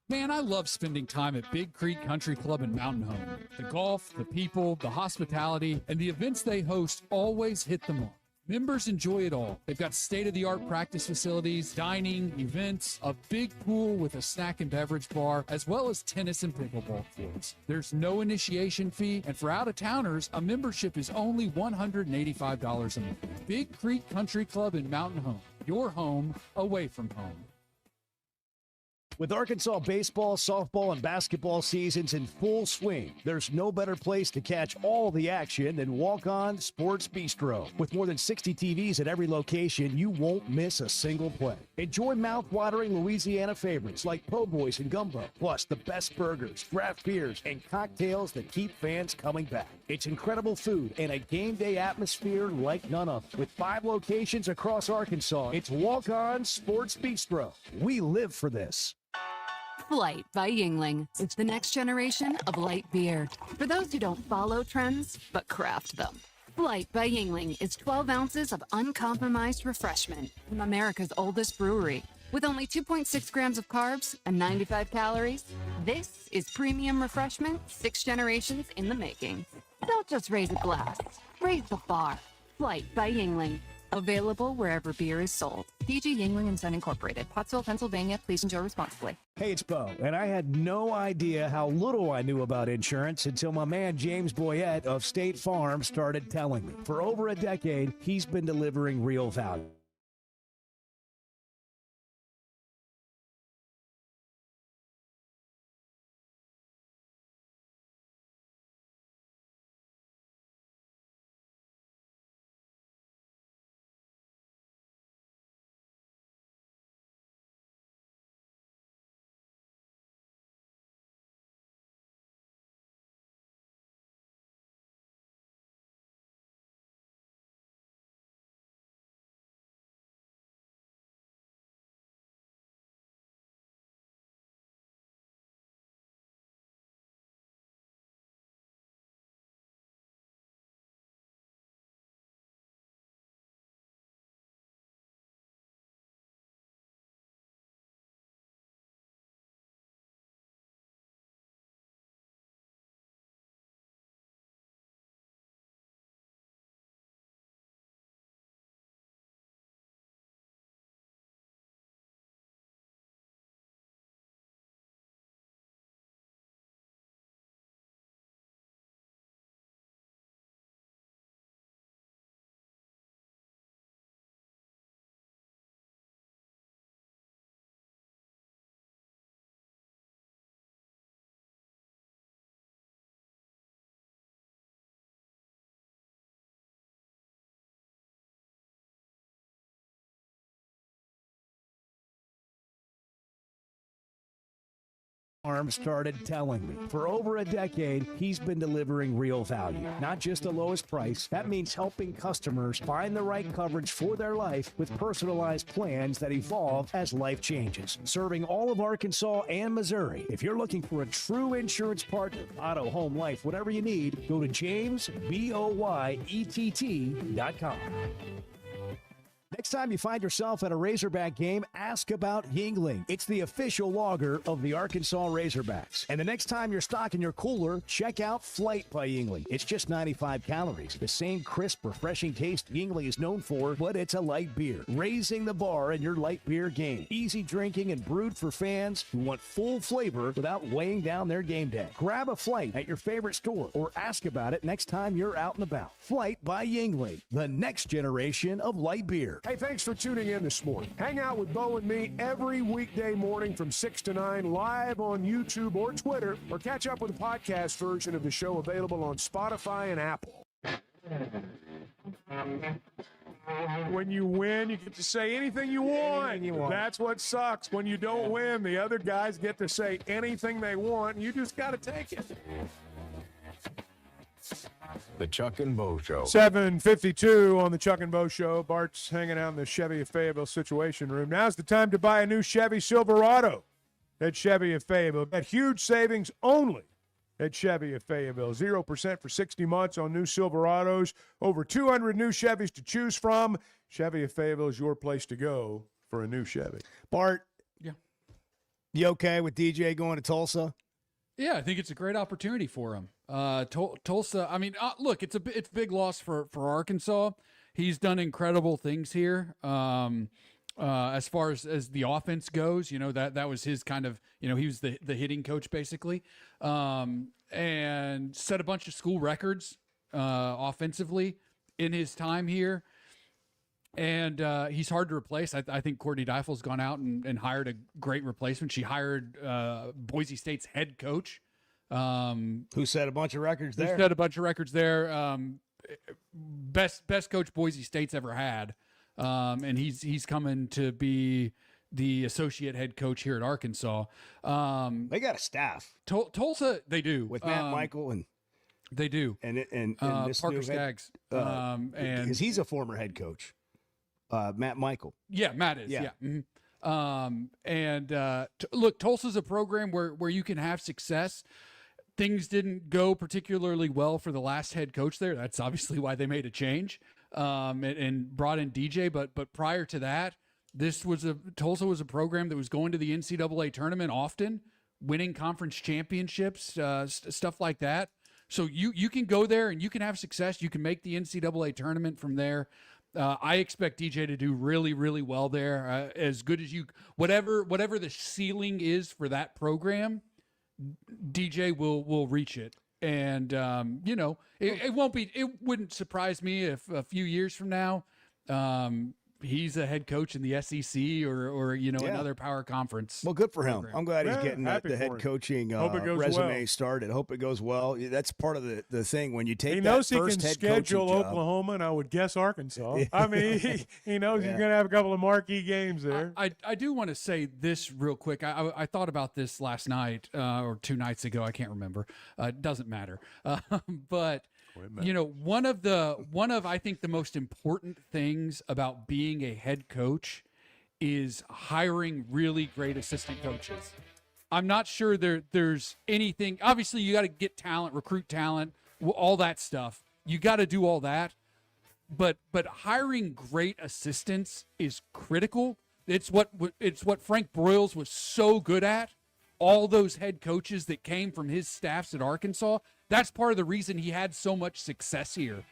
Man, I love spending time at Big Creek Country Club and Mountain Home. The golf, the people, the hospitality, and the events they host always hit the mark. Members enjoy it all. They've got state-of-the-art practice facilities, dining, events, a big pool with a snack and beverage bar, as well as tennis and pickleball courts. There's no initiation fee, and for out-of-towners, a membership is only $185 a month. Big Creek Country Club and Mountain Home. Your home away from home. With Arkansas baseball, softball, and basketball seasons in full swing, there's no better place to catch all the action than Walk On Sports Bistro. With more than 60 TVs at every location, you won't miss a single play. Enjoy mouth-watering Louisiana favorites like po' boys and gumbo, plus the best burgers, draft beers, and cocktails that keep fans coming back. It's incredible food and a game day atmosphere like none other. With 5 locations across Arkansas, it's Walk On Sports Bistro. We live for this. Flight by Yingling. It's the next generation of light beer. For those who don't follow trends, but craft them. Flight by Yingling is 12 ounces of uncompromised refreshment from America's oldest brewery. With only 2.6 grams of carbs and 95 calories, this is premium refreshment 6 generations in the making. Don't just raise a glass, raise the bar. Flight by Yingling. Available wherever beer is sold. DG Yingling & Son Incorporated, Pottsville, Pennsylvania. Please enjoy responsibly. Hey, it's Bo, and I had no idea how little I knew about insurance until my man James Boyette of State Farm started telling me. For over a decade, he's been delivering real value. Farm started telling me. For over a decade, he's been delivering real value, not just the lowest price. That means helping customers find the right coverage for their life with personalized plans that evolve as life changes. Serving all of Arkansas and Missouri. If you're looking for a true insurance partner, auto, home, life, whatever you need, go to JamesBoyett.com. Next time you find yourself at a Razorback game, ask about Yingling. It's the official lager of the Arkansas Razorbacks. And the next time you're stocking your cooler, check out Flight by Yingling. It's just 95 calories. The same crisp, refreshing taste Yingling is known for, but it's a light beer. Raising the bar in your light beer game. Easy drinking and brewed for fans who want full flavor without weighing down their game day. Grab a Flight at your favorite store or ask about it next time you're out and about. Flight by Yingling, the next generation of light beer. Hey, thanks for tuning in this morning. Hang out with Bo and me every weekday morning from 6 to 9 live on YouTube or Twitter, or catch up with the podcast version of the show available on Spotify and Apple. When you win, you get to say anything you want. That's what sucks. When you don't win, the other guys get to say anything they want, and you just got to take it. The Chuck and Bo Show. 7:52 on the Chuck and Bo Show. Bart's hanging out in the Chevy of Fayetteville Situation Room. Now's the time to buy a new Chevy Silverado at Chevy of Fayetteville. Got huge savings only at Chevy of Fayetteville. 0% for 60 months on new Silverados. Over 200 new Chevys to choose from. Chevy of Fayetteville is your place to go for a new Chevy. Bart. Yeah. You okay with DJ going to Tulsa? Yeah, I think it's a great opportunity for him. Tulsa, I mean, look, it's big loss for Arkansas. He's done incredible things here. As far as the offense goes, you know, that was his kind of, you know, he was the hitting coach basically, and set a bunch of school records offensively in his time here. And he's hard to replace. I think Courtney Deifel's gone out and hired a great replacement. She hired Boise State's head coach. Who set a bunch of records there. Best coach Boise State's ever had. And he's coming to be the associate head coach here at Arkansas. They got a staff. Tulsa, they do. With Matt Michael and they do. And this Parker new Skaggs. and because he's a former head coach. Matt Michael. Yeah, Matt is. Yeah. Mm-hmm. Look, Tulsa's a program where you can have success. Things didn't go particularly well for the last head coach there. That's obviously why they made a change and brought in DJ. But prior to that, Tulsa was a program that was going to the NCAA tournament often, winning conference championships, stuff like that. So you can go there and you can have success. You can make the NCAA tournament from there. I expect DJ to do really, really well there. As good as whatever the ceiling is for that program, DJ will reach it. And it wouldn't surprise me if a few years from now, he's a head coach in the SEC or another power conference. Well, good for him. program. I'm glad he's getting the head coaching resume started. Hope it goes well. That's part of the thing when you take. He that knows he first can head schedule coaching job. Oklahoma, and I would guess Arkansas. I mean, he knows he's going to have a couple of marquee games there. I do want to say this real quick. I thought about this last night or 2 nights ago. I can't remember. It doesn't matter. But. One of I think the most important things about being a head coach is hiring really great assistant coaches. I'm not sure there's anything. Obviously, you got to get talent, recruit talent, all that stuff. You got to do all that. But hiring great assistants is critical. It's what Frank Broyles was so good at. All those head coaches that came from his staffs at Arkansas. That's part of the reason he had so much success here.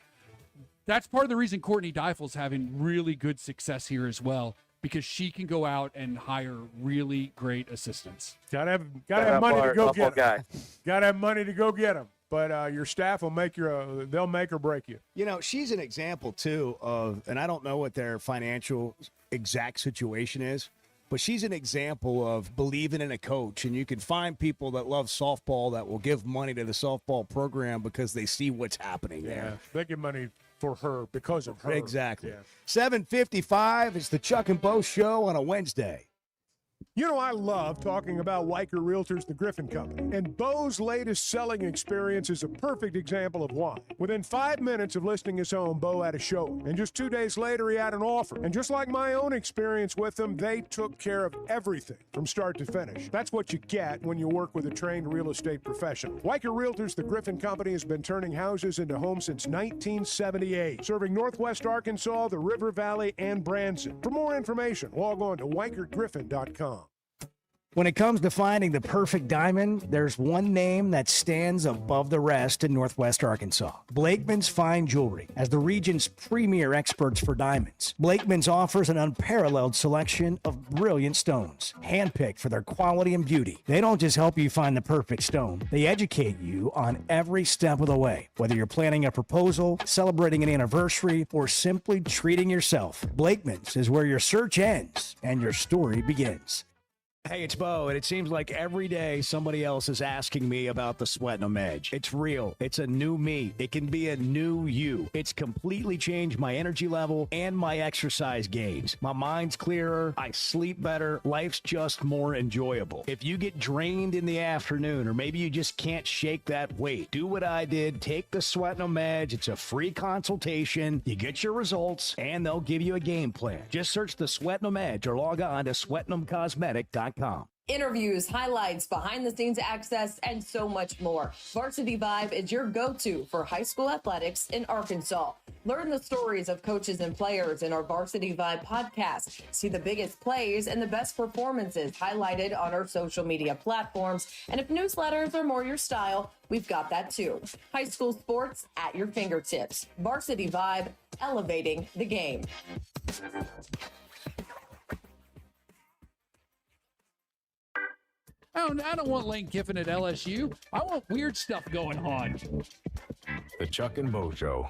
That's part of the reason Courtney Deifel's having really good success here as well, because she can go out and hire really great assistants. Gotta have money to go get them. Gotta have money to go get them. But your staff will they'll make or break you. She's an example too of, and I don't know what their financial exact situation is, but she's an example of believing in a coach, and you can find people that love softball that will give money to the softball program because they see what's happening there. They give money for her because of her. Exactly. Yeah. 7:55 is the Chuck and Bo Show on a Wednesday. I love talking about Weicker Realtors, the Griffin Company, and Bo's latest selling experience is a perfect example of why. Within 5 minutes of listing his home, Bo had a showing, and just 2 days later, he had an offer. And just like my own experience with them, they took care of everything from start to finish. That's what you get when you work with a trained real estate professional. Weicker Realtors, the Griffin Company, has been turning houses into homes since 1978, serving Northwest Arkansas, the River Valley, and Branson. For more information, log on to WeicherGriffin.com. When it comes to finding the perfect diamond, there's one name that stands above the rest in Northwest Arkansas. Blakeman's Fine Jewelry. As the region's premier experts for diamonds, Blakeman's offers an unparalleled selection of brilliant stones, handpicked for their quality and beauty. They don't just help you find the perfect stone, they educate you on every step of the way. Whether you're planning a proposal, celebrating an anniversary, or simply treating yourself, Blakeman's is where your search ends and your story begins. Hey, it's Bo, and it seems like every day somebody else is asking me about the Sweatnum Edge. It's real. It's a new me. It can be a new you. It's completely changed my energy level and my exercise gains. My mind's clearer. I sleep better. Life's just more enjoyable. If you get drained in the afternoon, or maybe you just can't shake that weight, do what I did. Take the Sweatnum Edge. It's a free consultation. You get your results, and they'll give you a game plan. Just search the Sweatnum Edge or log on to SweatnumCosmetic.com. Interviews, highlights, behind-the-scenes access, and so much more. Varsity Vibe is your go-to for high school athletics in Arkansas. Learn the stories of coaches and players in our Varsity Vibe podcast. See the biggest plays and the best performances highlighted on our social media platforms. And if newsletters are more your style, we've got that too. High school sports at your fingertips. Varsity Vibe, elevating the game. I don't want Lane Kiffin at LSU. I want weird stuff going on. The Chuck and Bo Show.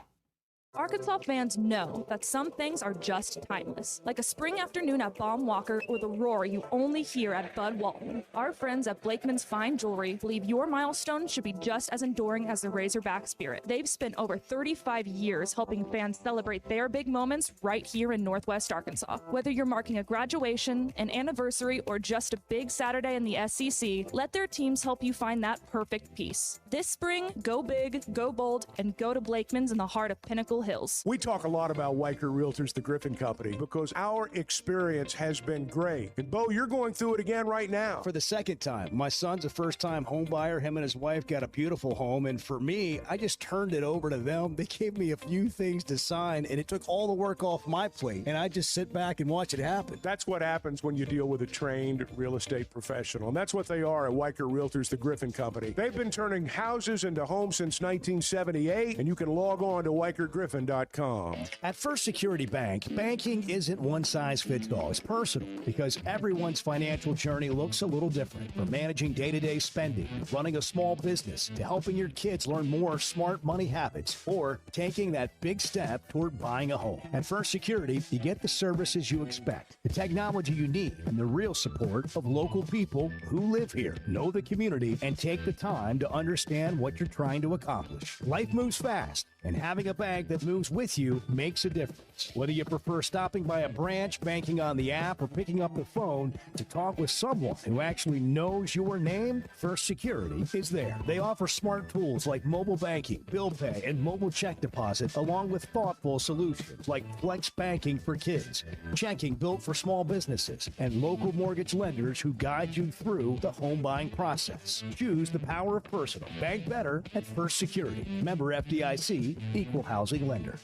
Arkansas fans know that some things are just timeless, like a spring afternoon at Baum Walker or the roar you only hear at Bud Walton. Our friends at Blakeman's Fine Jewelry believe your milestone should be just as enduring as the Razorback spirit. They've spent over 35 years helping fans celebrate their big moments right here in Northwest Arkansas. Whether you're marking a graduation, an anniversary, or just a big Saturday in the SEC, let their teams help you find that perfect piece. This spring, go big, go bold, and go to Blakeman's in the heart of Pinnacle Chapel Hills. We talk a lot about Weicker Realtors, the Griffin Company, because our experience has been great. And Bo, you're going through it again right now. For the second time. My son's a first-time home buyer. Him and his wife got a beautiful home. And for me, I just turned it over to them. They gave me a few things to sign, and it took all the work off my plate. And I just sit back and watch it happen. That's what happens when you deal with a trained real estate professional. And that's what they are at Weicker Realtors, the Griffin Company. They've been turning houses into homes since 1978, and you can log on to WeicherGriffin.com. At First Security Bank, banking isn't one size fits all. It's personal because everyone's financial journey looks a little different. From managing day-to-day spending, running a small business, to helping your kids learn more smart money habits, or taking that big step toward buying a home. At First Security, you get the services you expect, the technology you need, and the real support of local people who live here, know the community, and take the time to understand what you're trying to accomplish. Life moves fast, and having a bank that moves with you makes a difference. Whether you prefer stopping by a branch, banking on the app, or picking up the phone to talk with someone who actually knows your name, First Security is there. They offer smart tools like mobile banking, bill pay, and mobile check deposit, along with thoughtful solutions like flex banking for kids, checking built for small businesses, and local mortgage lenders who guide you through the home buying process. Choose the power of personal. Bank better at First Security. Member FDIC, Equal Housing Lender.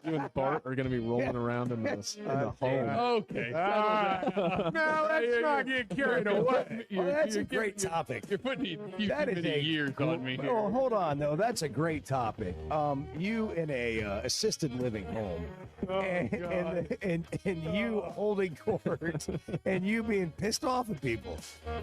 You and Bart are going to be rolling around in the home. Okay. No, let's not get carried away. That's a great topic. You're putting That is a years on me here. Oh, hold on, though. That's a great topic. You in a assisted living home, and you holding court, and you being pissed off at people.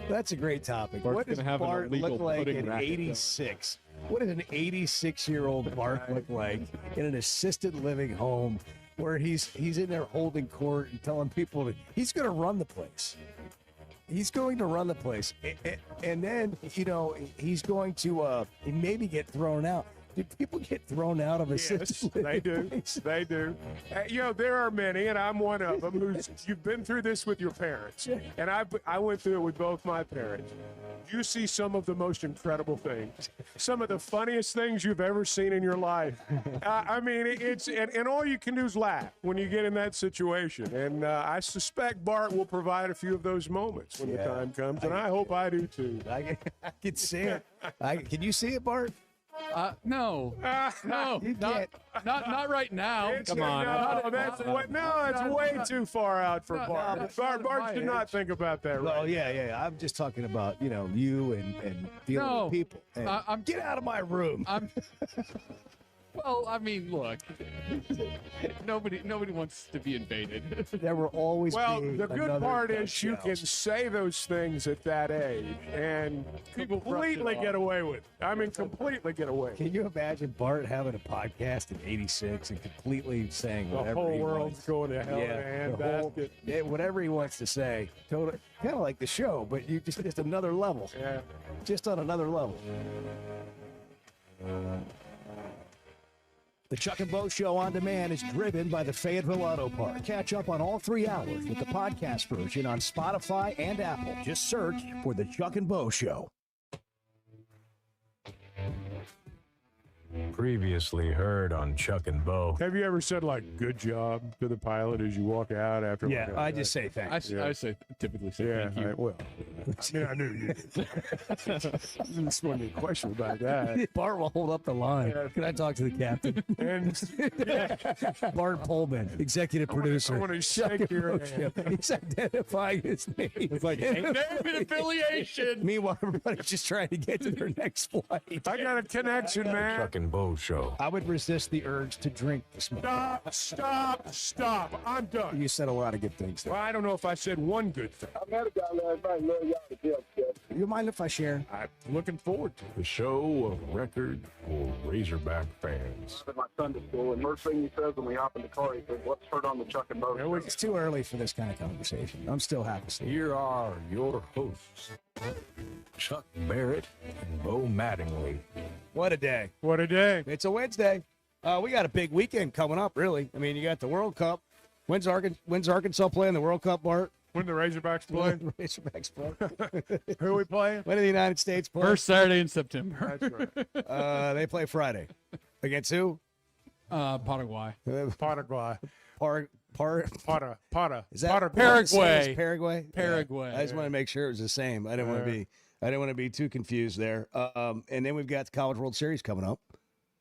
That's a great topic. Bart's What does gonna have an Bart illegal look like pudding at racket, 86? What does an 86-year-old Bart look like in an assisted living home where he's in there holding court and telling people he's going to run the place? He's going to run the place. And then, he's going to maybe get thrown out. Do people get thrown out of assisted living? They do. places? They do. There are many, and I'm one of them. You've been through this with your parents, and I went through it with both my parents. You see some of the most incredible things, some of the funniest things you've ever seen in your life. And all you can do is laugh when you get in that situation. And I suspect Bart will provide a few of those moments when the time comes, and I hope I do too. I can see it. Can you see it, Bart? No, not right now. Come on. It's way too far out for Bart. Bart should not think about that right Oh, yeah. I'm just talking about, you and dealing with people. And get out of my room. Well, I mean, look, nobody wants to be invaded. There will always Well, be the good another part is show. you can say those things at that age and completely get away with it. I mean, completely get away with it. Can you imagine Bart having a podcast in 86 and completely saying The whatever whole he world's wants? going to hell in a handbasket. Whatever he wants to say. Totally, kind of like the show, but you just another level. Yeah. Just on another level. The Chuck and Bo Show on demand is driven by the Fayetteville Auto Park. Catch up on all 3 hours with the podcast version on Spotify and Apple. Just search for the Chuck and Bo Show. Previously heard on Chuck and Bo. Have you ever said, good job to the pilot as you walk out after? Yeah, I just say thanks. I typically say thank you. I knew you did. This wasn't a question about that. Bart will hold up the line. Can I talk to the captain? And Bart Pullman, executive producer. I want to shake your hand. He's identifying his name. It's like name and affiliation. Meanwhile, everybody's just trying to get to their next flight. I got a connection, man. Chuck and Bo Show. I would resist the urge to drink this morning. Stop. I'm done. You said a lot of good things there. Well, I don't know if I said one good thing. I met a guy last night. Love y'all to death, Jeff. You mind if I share? I'm looking forward to it. The show of record for Razorback fans. At my Sunday school, and first thing he says when we hop in the car, he says, "What's heard on the Chuck and Bo Show?" It's too early for this kind of conversation. I'm still happy to see you. Here are your hosts, Chuck Barrett and Bo Mattingly. What a day. What a day. It's a Wednesday. We got a big weekend coming up, really. I mean, you got the World Cup. When's Arkansas playing the World Cup, Bart? When the Razorbacks play? Razorbacks play. Who are we playing? When do the United States play? First Saturday in September. That's right. They play Friday. Against who? Paraguay. Paraguay. Is that Paraguay? Paraguay. Paraguay. Yeah. I just want to make sure it was the same. I didn't want to be too confused there. And then we've got the College World Series coming up.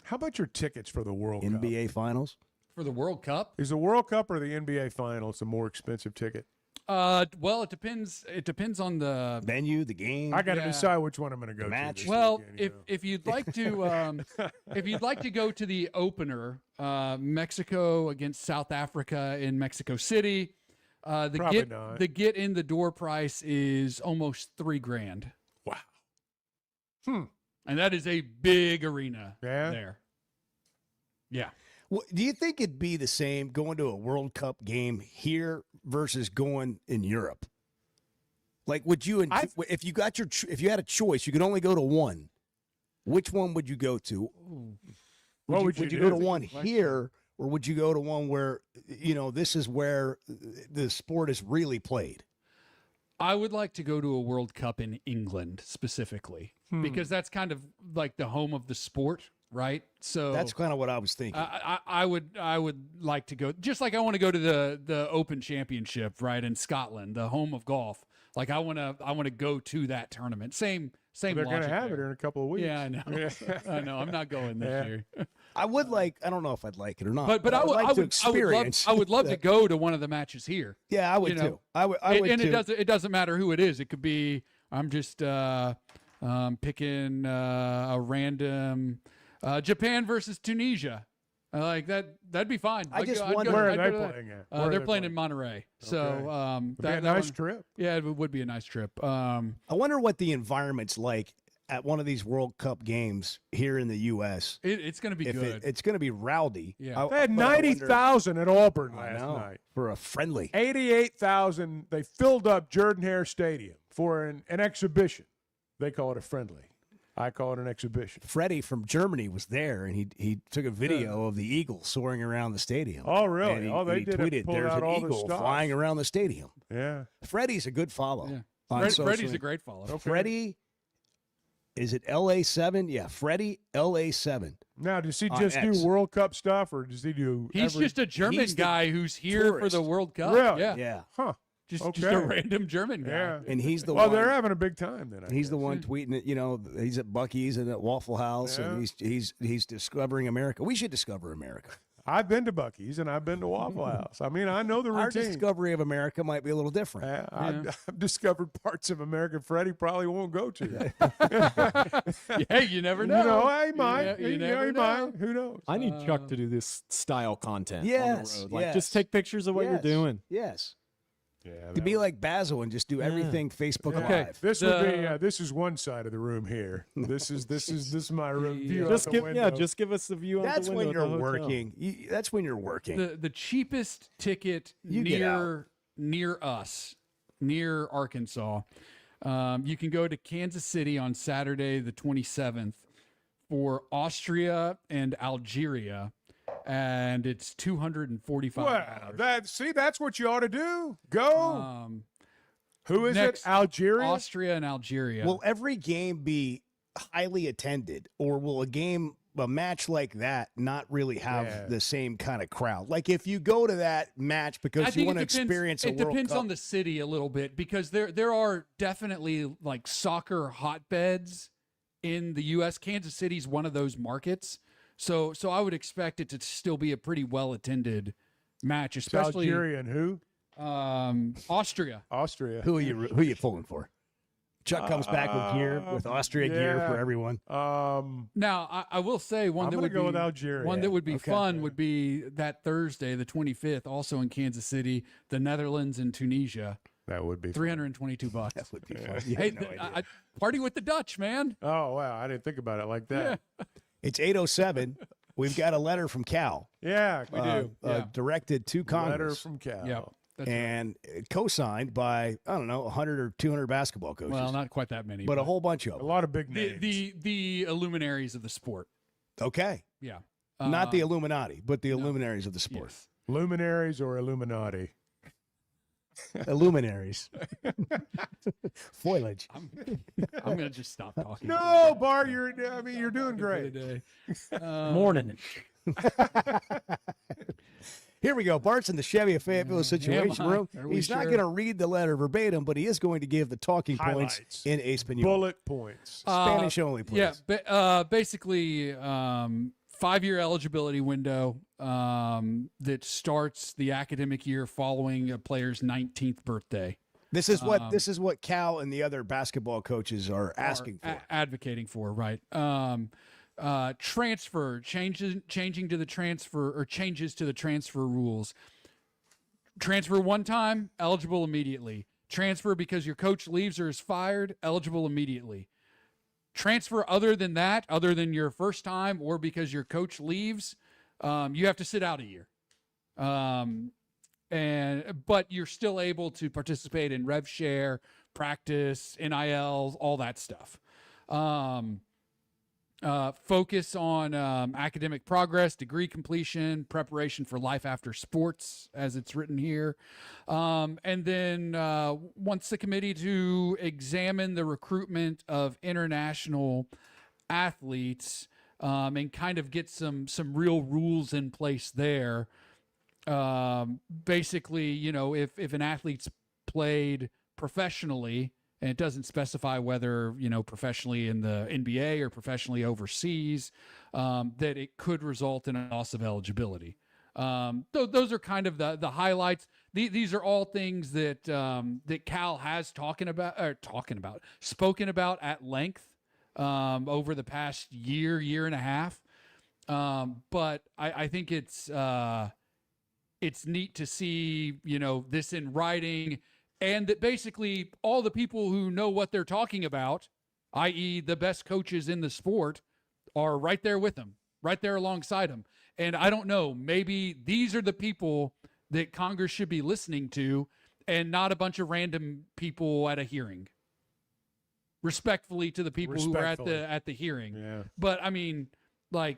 How about your tickets for the World Cup? NBA Finals. For the World Cup? Is the World Cup or the NBA Finals a more expensive ticket? Well, it depends. It depends on the venue, the game. I got to decide which one I'm going to go match. to. This Well, weekend, if you'd like to, if you'd like to go to the opener, Mexico against South Africa in Mexico City, the get in the door price is almost $3,000. Wow. And that is a big arena there. Yeah. Well, do you think it'd be the same going to a World Cup game here versus going in Europe? Like, would you, if you got if you had a choice, you could only go to one. Which one would you go to? Would you go to one here, or would you go to one where this is where the sport is really played? I would like to go to a World Cup in England specifically because that's kind of like the home of the sport. Right, so that's kind of what I was thinking. I would like to go, just like I want to go to the Open Championship, right, in Scotland, the home of golf. Like I want to go to that tournament. Same. They're going to have there. it in a couple of weeks. Yeah, I know. I know. I'm not going this year. I would like. I don't know if I'd like it or not. But I would like to experience. I would love to go to one of the matches here. Yeah, I would too. I would too. And it doesn't matter who it is. It could be. I'm just picking a random. Japan versus Tunisia. Like that. That'd be fine. I just wonder where are they playing at. They're playing in Monterey. So that'd be a nice trip. Yeah, it would be a nice trip. I wonder what the environment's like at one of these World Cup games here in the U.S. It's going to be good. It's going to be rowdy. Yeah, they had 90,000 at Auburn last night for a friendly. 88,000. They filled up Jordan-Hare Stadium for an exhibition. They call it a friendly. I call it an exhibition. Freddie from Germany was there, and he took a video of the eagle soaring around the stadium. Oh, really? And he tweeted, "There's an eagle flying around the stadium." Yeah. Freddie's a good follow. Yeah. Freddie's a great follow. Okay. Freddie, is it LA7? Yeah, Freddie LA7. Now, does he just do World Cup stuff, or does he do? He's just a German guy who's here tourist. for the World Cup. Really? Yeah. Huh. Just a random German guy. Yeah. And he's the well, one. they're having a big time then. He's the one tweeting it. He's at Buc-ee's and at Waffle House, and he's discovering America. We should discover America. I've been to Buc-ee's and I've been to Waffle House. I mean, I know the routine. Our discovery of America might be a little different. I've discovered parts of America Freddie probably won't go to. Hey, you never know. You know, he might. You he never know. might. Who knows? I need Chuck to do this style content on Yes, the road. Like, yes. just take pictures of what you're doing. Yes. Yeah, To be like Basil and just do everything Facebook Live. This would be. This is one side of the room here. This is my room view. Just out the give window. just give us the view. That's out the when window you're of the hotel. working. That's when you're working. The cheapest ticket near us, near Arkansas. You can go to Kansas City on Saturday the 27th for Austria and Algeria, and it's $245. Well, that's what you ought to do. Go. Who is next, it? Algeria? Austria and Algeria. Will every game be highly attended, or will a match like that not really have the same kind of crowd? Like if you go to that match because you want to experience a World Cup. It depends on the city a little bit, because there are definitely like soccer hotbeds in the U.S. Kansas City's one of those markets. So I would expect it to still be a pretty well attended match, especially Algeria and who? Austria. Austria. Who are you pulling for? Chuck comes back with gear, with Austria gear for everyone. Now I will say one I'm that gonna would go be with Algeria. one that would be Okay. fun would be that Thursday, the 25th, also in Kansas City, the Netherlands and Tunisia. That would be $322. That would be fun. Hey, party with the Dutch, man. Oh wow, I didn't think about it like that. It's 8:07. We've got a letter from Cal. Yeah, we do. Directed to Congress. Letter from Cal. Yeah. And co-signed by, I don't know, 100 or 200 basketball coaches. Well, not quite that many, but a whole bunch of A them. lot of big names. the luminaries of the sport. Okay. Yeah. Not the Illuminati, but the luminaries of the sport. Yes. Luminaries or Illuminati? Luminaries. Foliage. I'm gonna just stop talking. No, Bart, you're doing great. Morning. Here we go. Bart's in the Chevy of Fayetteville Situation Room. He's not going to read the letter verbatim, but he is going to give the talking points Highlights. in Espanol. Bullet points. Spanish only, please. Yeah, basically, 5-year eligibility window that starts the academic year following a player's 19th birthday. This is what Cal and the other basketball coaches are asking for, advocating for, right? Transfer changing to the transfer or changes to the transfer rules. Transfer one time, eligible immediately. Transfer because your coach leaves or is fired, eligible immediately. Transfer other than that, other than your first time or because your coach leaves, you have to sit out a year. But you're still able to participate in rev share, practice, NILs, all that stuff. Focus on academic progress, degree completion, preparation for life after sports, as it's written here. And then wants the committee to examine the recruitment of international athletes and kind of get some real rules in place there. Basically, if an athlete's played professionally, and it doesn't specify whether, professionally in the NBA or professionally overseas, that it could result in a loss of eligibility. Those are kind of the highlights. These are all things that that Cal has spoken about at length over the past year and a half. But I think it's neat to see, this in writing. And that basically all the people who know what they're talking about, i.e. the best coaches in the sport, are right there with them, right there alongside them. And I don't know, maybe these are the people that Congress should be listening to and not a bunch of random people at a hearing. Respectfully to the people who were at the hearing. Yeah. But I mean, I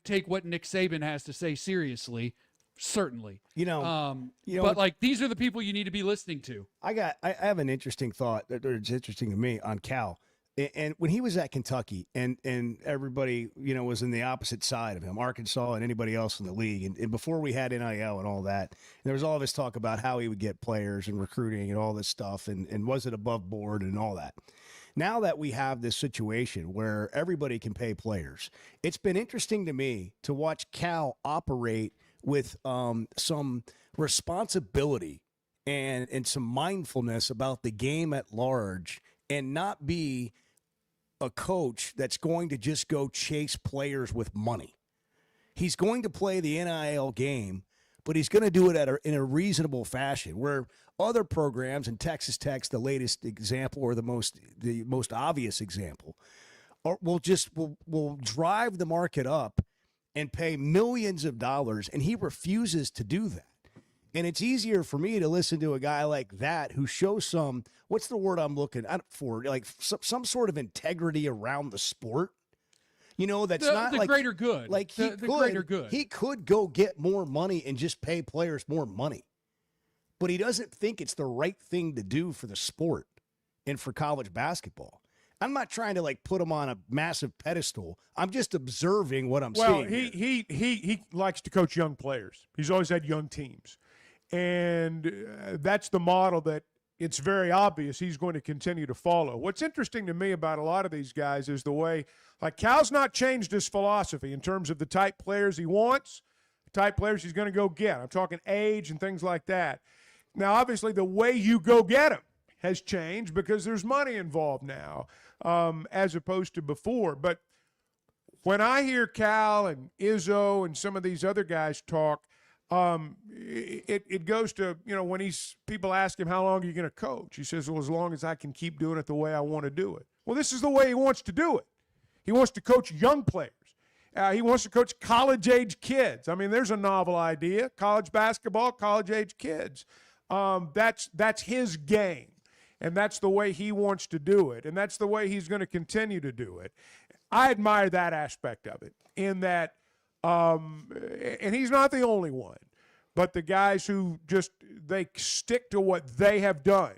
take what Nick Saban has to say seriously. Certainly, but these are the people you need to be listening to. I have an interesting thought that it's interesting to me on Cal, and when he was at Kentucky, and everybody was in the opposite side of him, Arkansas and anybody else in the league, and before we had NIL and all that, there was all this talk about how he would get players and recruiting and all this stuff, and was it above board and all that. Now that we have this situation where everybody can pay players, it's been interesting to me to watch Cal operate with some responsibility and some mindfulness about the game at large, and not be a coach that's going to just go chase players with money. He's going to play the NIL game, but he's going to do it in a reasonable fashion, where other programs, and Texas Tech's the latest example, or the most obvious example, will drive the market up and pay millions of dollars, and he refuses to do that. And it's easier for me to listen to a guy like that who shows some, what's the word I'm looking for, like some sort of integrity around the sport. That's not the like greater good. Like the greater good. He could go get more money and just pay players more money, but he doesn't think it's the right thing to do for the sport and for college basketball. I'm not trying to put him on a massive pedestal. I'm just observing what I'm seeing. Well, he likes to coach young players. He's always had young teams, and that's the model that it's very obvious he's going to continue to follow. What's interesting to me about a lot of these guys is the way, Cal's not changed his philosophy in terms of the type players he wants, the type players he's going to go get. I'm talking age and things like that. Now, obviously, the way you go get them has changed because there's money involved now, as opposed to before. But when I hear Cal and Izzo and some of these other guys talk, it goes to, when people ask him, how long are you going to coach? He says, well, as long as I can keep doing it the way I want to do it. Well, this is the way he wants to do it. He wants to coach young players. He wants to coach college-age kids. I mean, there's a novel idea. College basketball, college-age kids. That's his game. And that's the way he wants to do it. And that's the way he's going to continue to do it. I admire that aspect of it, in that, and he's not the only one, but the guys who just they stick to what they have done.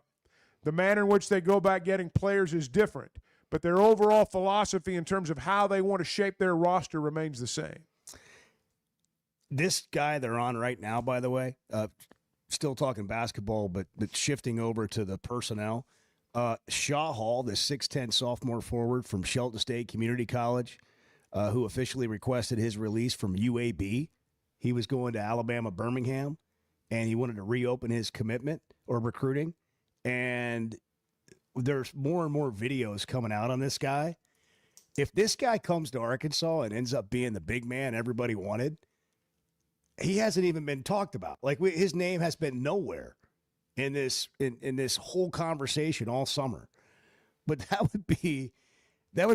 The manner in which they go about getting players is different, but their overall philosophy in terms of how they want to shape their roster remains the same. This guy they're on right now, by the way, still talking basketball, but shifting over to the personnel. Shaw Hall, the 6'10 sophomore forward from Shelton State Community College, who officially requested his release from UAB. He was going to Alabama Birmingham, and he wanted to reopen his commitment or recruiting. And there's more and more videos coming out on this guy. If this guy comes to Arkansas and ends up being the big man everybody wanted, he hasn't even been talked about. Like, his name has been nowhere in this whole conversation all summer. But that would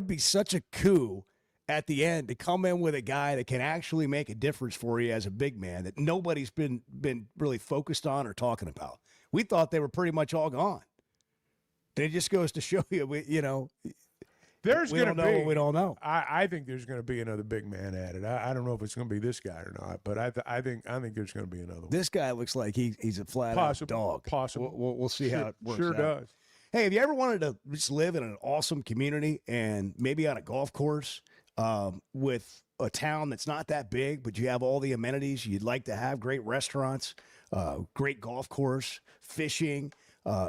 be such a coup at the end to come in with a guy that can actually make a difference for you as a big man that nobody's been really focused on or talking about. We thought they were pretty much all gone. And it just goes to show you, we don't know what we don't know. I think there's going to be another big man added. I don't know if it's going to be this guy or not, but I think there's going to be another one. This guy looks like he's a flat-out dog. Possible. We'll see how it works Sure out. does. Hey, have you ever wanted to just live in an awesome community and maybe on a golf course with a town that's not that big, but you have all the amenities you'd like to have, great restaurants, great golf course, fishing,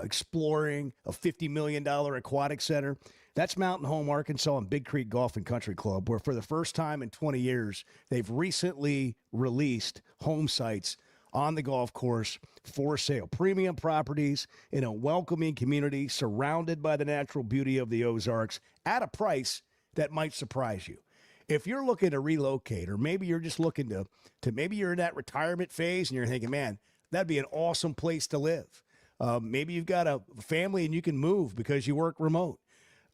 exploring, a $50 million aquatic center? That's Mountain Home Arkansas and Big Creek Golf and Country Club, where for the first time in 20 years, they've recently released home sites on the golf course for sale. Premium properties in a welcoming community surrounded by the natural beauty of the Ozarks at a price that might surprise you. If you're looking to relocate, or maybe you're just looking to maybe you're in that retirement phase and you're thinking, man, that'd be an awesome place to live. Maybe you've got a family and you can move because you work remote.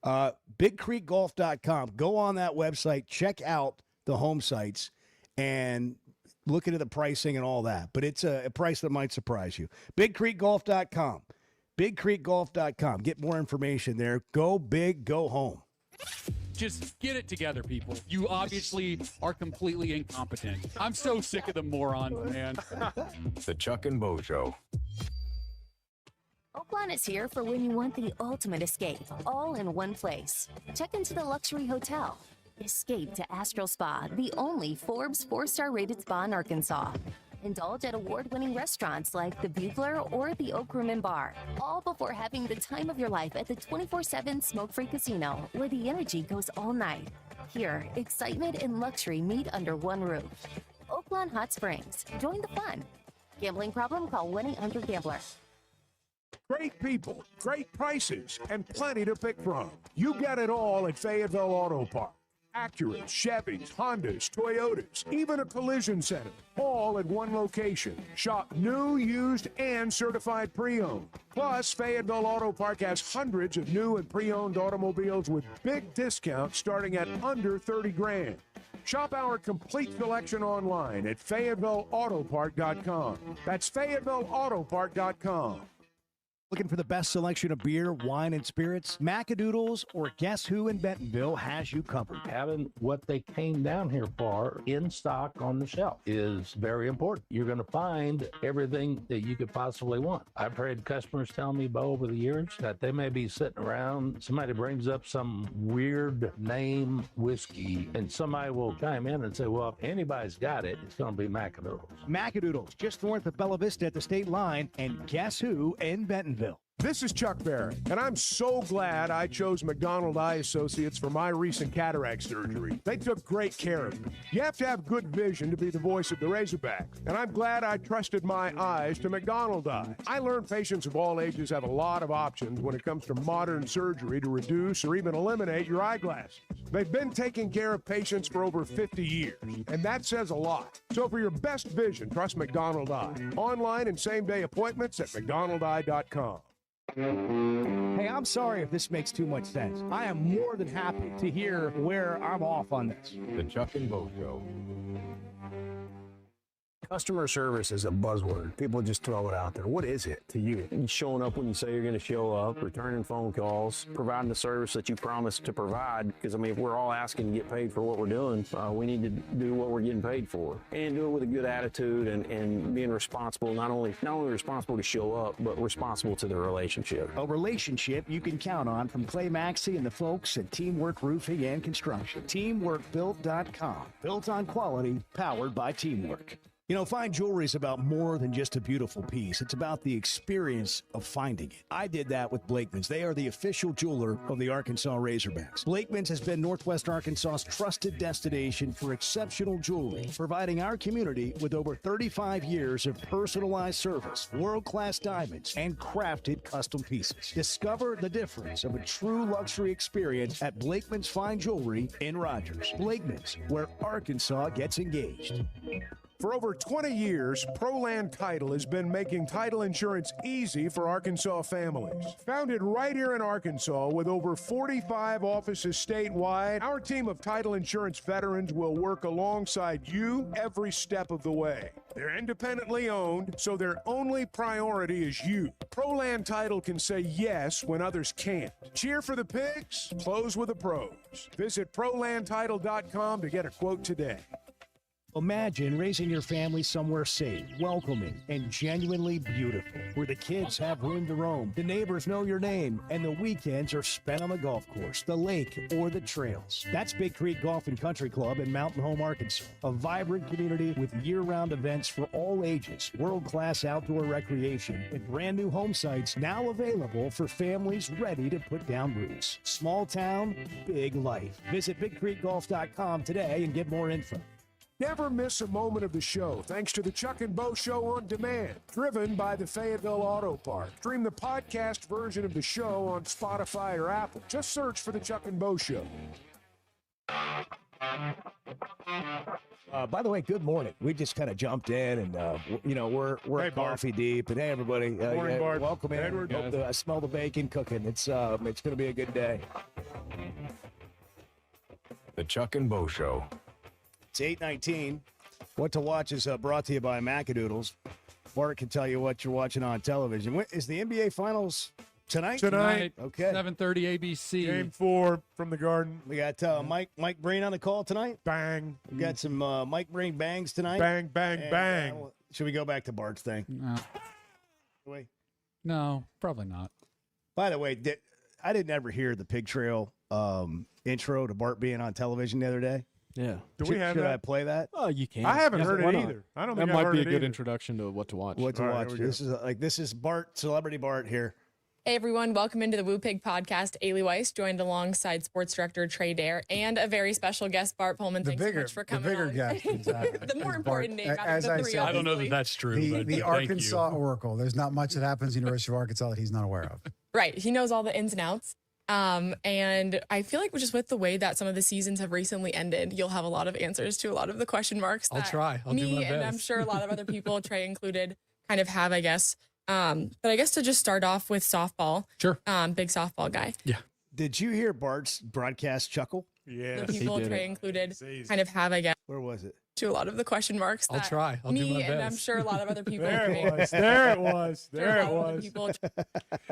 BigCreekGolf.com. Go on that website, check out the home sites, and look into the pricing and all that. But it's a price that might surprise you. BigCreekGolf.com. BigCreekGolf.com. Get more information there. Go big, go home. Just get it together, people. You obviously are completely incompetent. I'm so sick of the morons, man. The Chuck and Bo Show. Oaklawn is here for when you want the ultimate escape, all in one place. Check into the luxury hotel. Escape to Astral Spa, the only Forbes 4-star rated spa in Arkansas. Indulge at award-winning restaurants like the Bugler or the Oak Room and Bar, all before having the time of your life at the 24/7 smoke-free casino, where the energy goes all night. Here, excitement and luxury meet under one roof. Oaklawn Hot Springs. Join the fun. Gambling problem? Call 1-800-GAMBLER. Great people, great prices, and plenty to pick from. You get it all at Fayetteville Auto Park. Acuras, Chevys, Hondas, Toyotas, even a collision center, all at one location. Shop new, used, and certified pre-owned. Plus, Fayetteville Auto Park has hundreds of new and pre-owned automobiles with big discounts starting at under $30,000. Shop our complete selection online at FayettevilleAutopark.com. That's FayettevilleAutopark.com. Looking for the best selection of beer, wine, and spirits? Macadoodles or Guess Who in Bentonville has you covered. Having what they came down here for in stock on the shelf is very important. You're going to find everything that you could possibly want. I've had customers tell me, Bo, over the years that they may be sitting around, somebody brings up some weird name whiskey, and somebody will chime in and say, well, if anybody's got it, it's going to be Macadoodles. Macadoodles, just north of Bella Vista at the state line, and Guess Who in Bentonville. This is Chuck Barrett, and I'm so glad I chose McDonald Eye Associates for my recent cataract surgery. They took great care of me. You have to have good vision to be the voice of the Razorbacks, and I'm glad I trusted my eyes to McDonald Eye. I learned patients of all ages have a lot of options when it comes to modern surgery to reduce or even eliminate your eyeglasses. They've been taking care of patients for over 50 years, and that says a lot. So for your best vision, trust McDonald Eye. Online and same-day appointments at McDonaldEye.com. Hey, I'm sorry if this makes too much sense. I am more than happy to hear where I'm off on this. The Chuck and Bo Show. Customer service is a buzzword. People just throw it out there. What is it to you? Showing up when you say you're going to show up, returning phone calls, providing the service that you promised to provide. Because, I mean, if we're all asking to get paid for what we're doing, we need to do what we're getting paid for. And do it with a good attitude and being responsible, not only responsible to show up, but responsible to the relationship. A relationship you can count on from Clay Maxey and the folks at Teamwork Roofing and Construction. TeamworkBuilt.com. Built on quality, powered by teamwork. You know, fine jewelry is about more than just a beautiful piece. It's about the experience of finding it. I did that with Blakeman's. They are the official jeweler of the Arkansas Razorbacks. Blakeman's has been Northwest Arkansas's trusted destination for exceptional jewelry, providing our community with over 35 years of personalized service, world-class diamonds, and crafted custom pieces. Discover the difference of a true luxury experience at Blakeman's Fine Jewelry in Rogers. Blakeman's, where Arkansas gets engaged. For over 20 years, ProLand Title has been making title insurance easy for Arkansas families. Founded right here in Arkansas with over 45 offices statewide, our team of title insurance veterans will work alongside you every step of the way. They're independently owned, so their only priority is you. ProLand Title can say yes when others can't. Cheer for the pigs, close with the pros. Visit ProLandTitle.com to get a quote today. Imagine raising your family somewhere safe, welcoming, and genuinely beautiful, where the kids have room to roam, the neighbors know your name, and the weekends are spent on the golf course, the lake, or the trails. That's Big Creek Golf and Country Club in Mountain Home, Arkansas, a vibrant community with year-round events for all ages, world-class outdoor recreation, and brand-new home sites now available for families ready to put down roots. Small town, big life. Visit BigCreekGolf.com today and get more info. Never miss a moment of the show thanks to the Chuck and Bo Show on Demand, driven by the Fayetteville Auto Park. Stream the podcast version of the show on Spotify or Apple. Just search for the Chuck and Bo Show. By the way, good morning. We just kind of jumped in, and we're Hey, Bart. coffee deep. And hey, everybody, Morning, Bart. welcome in. Edward. I smell the bacon cooking. It's going to be a good day. The Chuck and Bo Show. It's 8:19. What to watch is brought to you by Macadoodles. Bart can tell you what you're watching on television. Is the NBA Finals tonight? Tonight. Okay. 7:30 ABC. Game 4 from the Garden. We got Mike Breen on the call tonight. Bang. We got some Mike Breen bangs tonight. Bang, bang, And, bang. should we go back to Bart's thing? No. Wait. No, probably not. By the way, I didn't ever hear the Pig Trail intro to Bart being on television the other day. Yeah. Do we have should that? I play that? Oh, you can. I haven't Yes, heard why it not? either. I don't That think I've might heard be a it good either. introduction to what to watch. What to All right, watch? here we go. This is Bart, celebrity Bart here. Hey everyone, welcome into the Woo Pig podcast. Ailey Weiss joined alongside sports director Trey Dare and a very special guest, Bart Pullman. Thanks so much for coming The bigger on. guest, exactly. The more Is important Bart. name out of As the I three. said, I don't know that obviously. that's true. The but thank Arkansas you. Oracle. There's not much that happens in the University of Arkansas that he's not aware of. Right, he knows all the ins and outs. And I feel like just with the way that some of the seasons have recently ended, you'll have a lot of answers to a lot of the question marks. I'll that try. I'll do me my and I'm best. sure a lot of other people, Trey included, kind of have, I guess. But I guess to just start off with softball. Sure. Big softball guy. Did you hear Bart's broadcast chuckle? Yeah. The people Trey included kind of have, I guess, Where was it? to a lot of the question marks. I'll that try. I'll do me my and I'm best. sure a lot of other people. There Trey- it was. There it was. sure a There it lot of other was. people-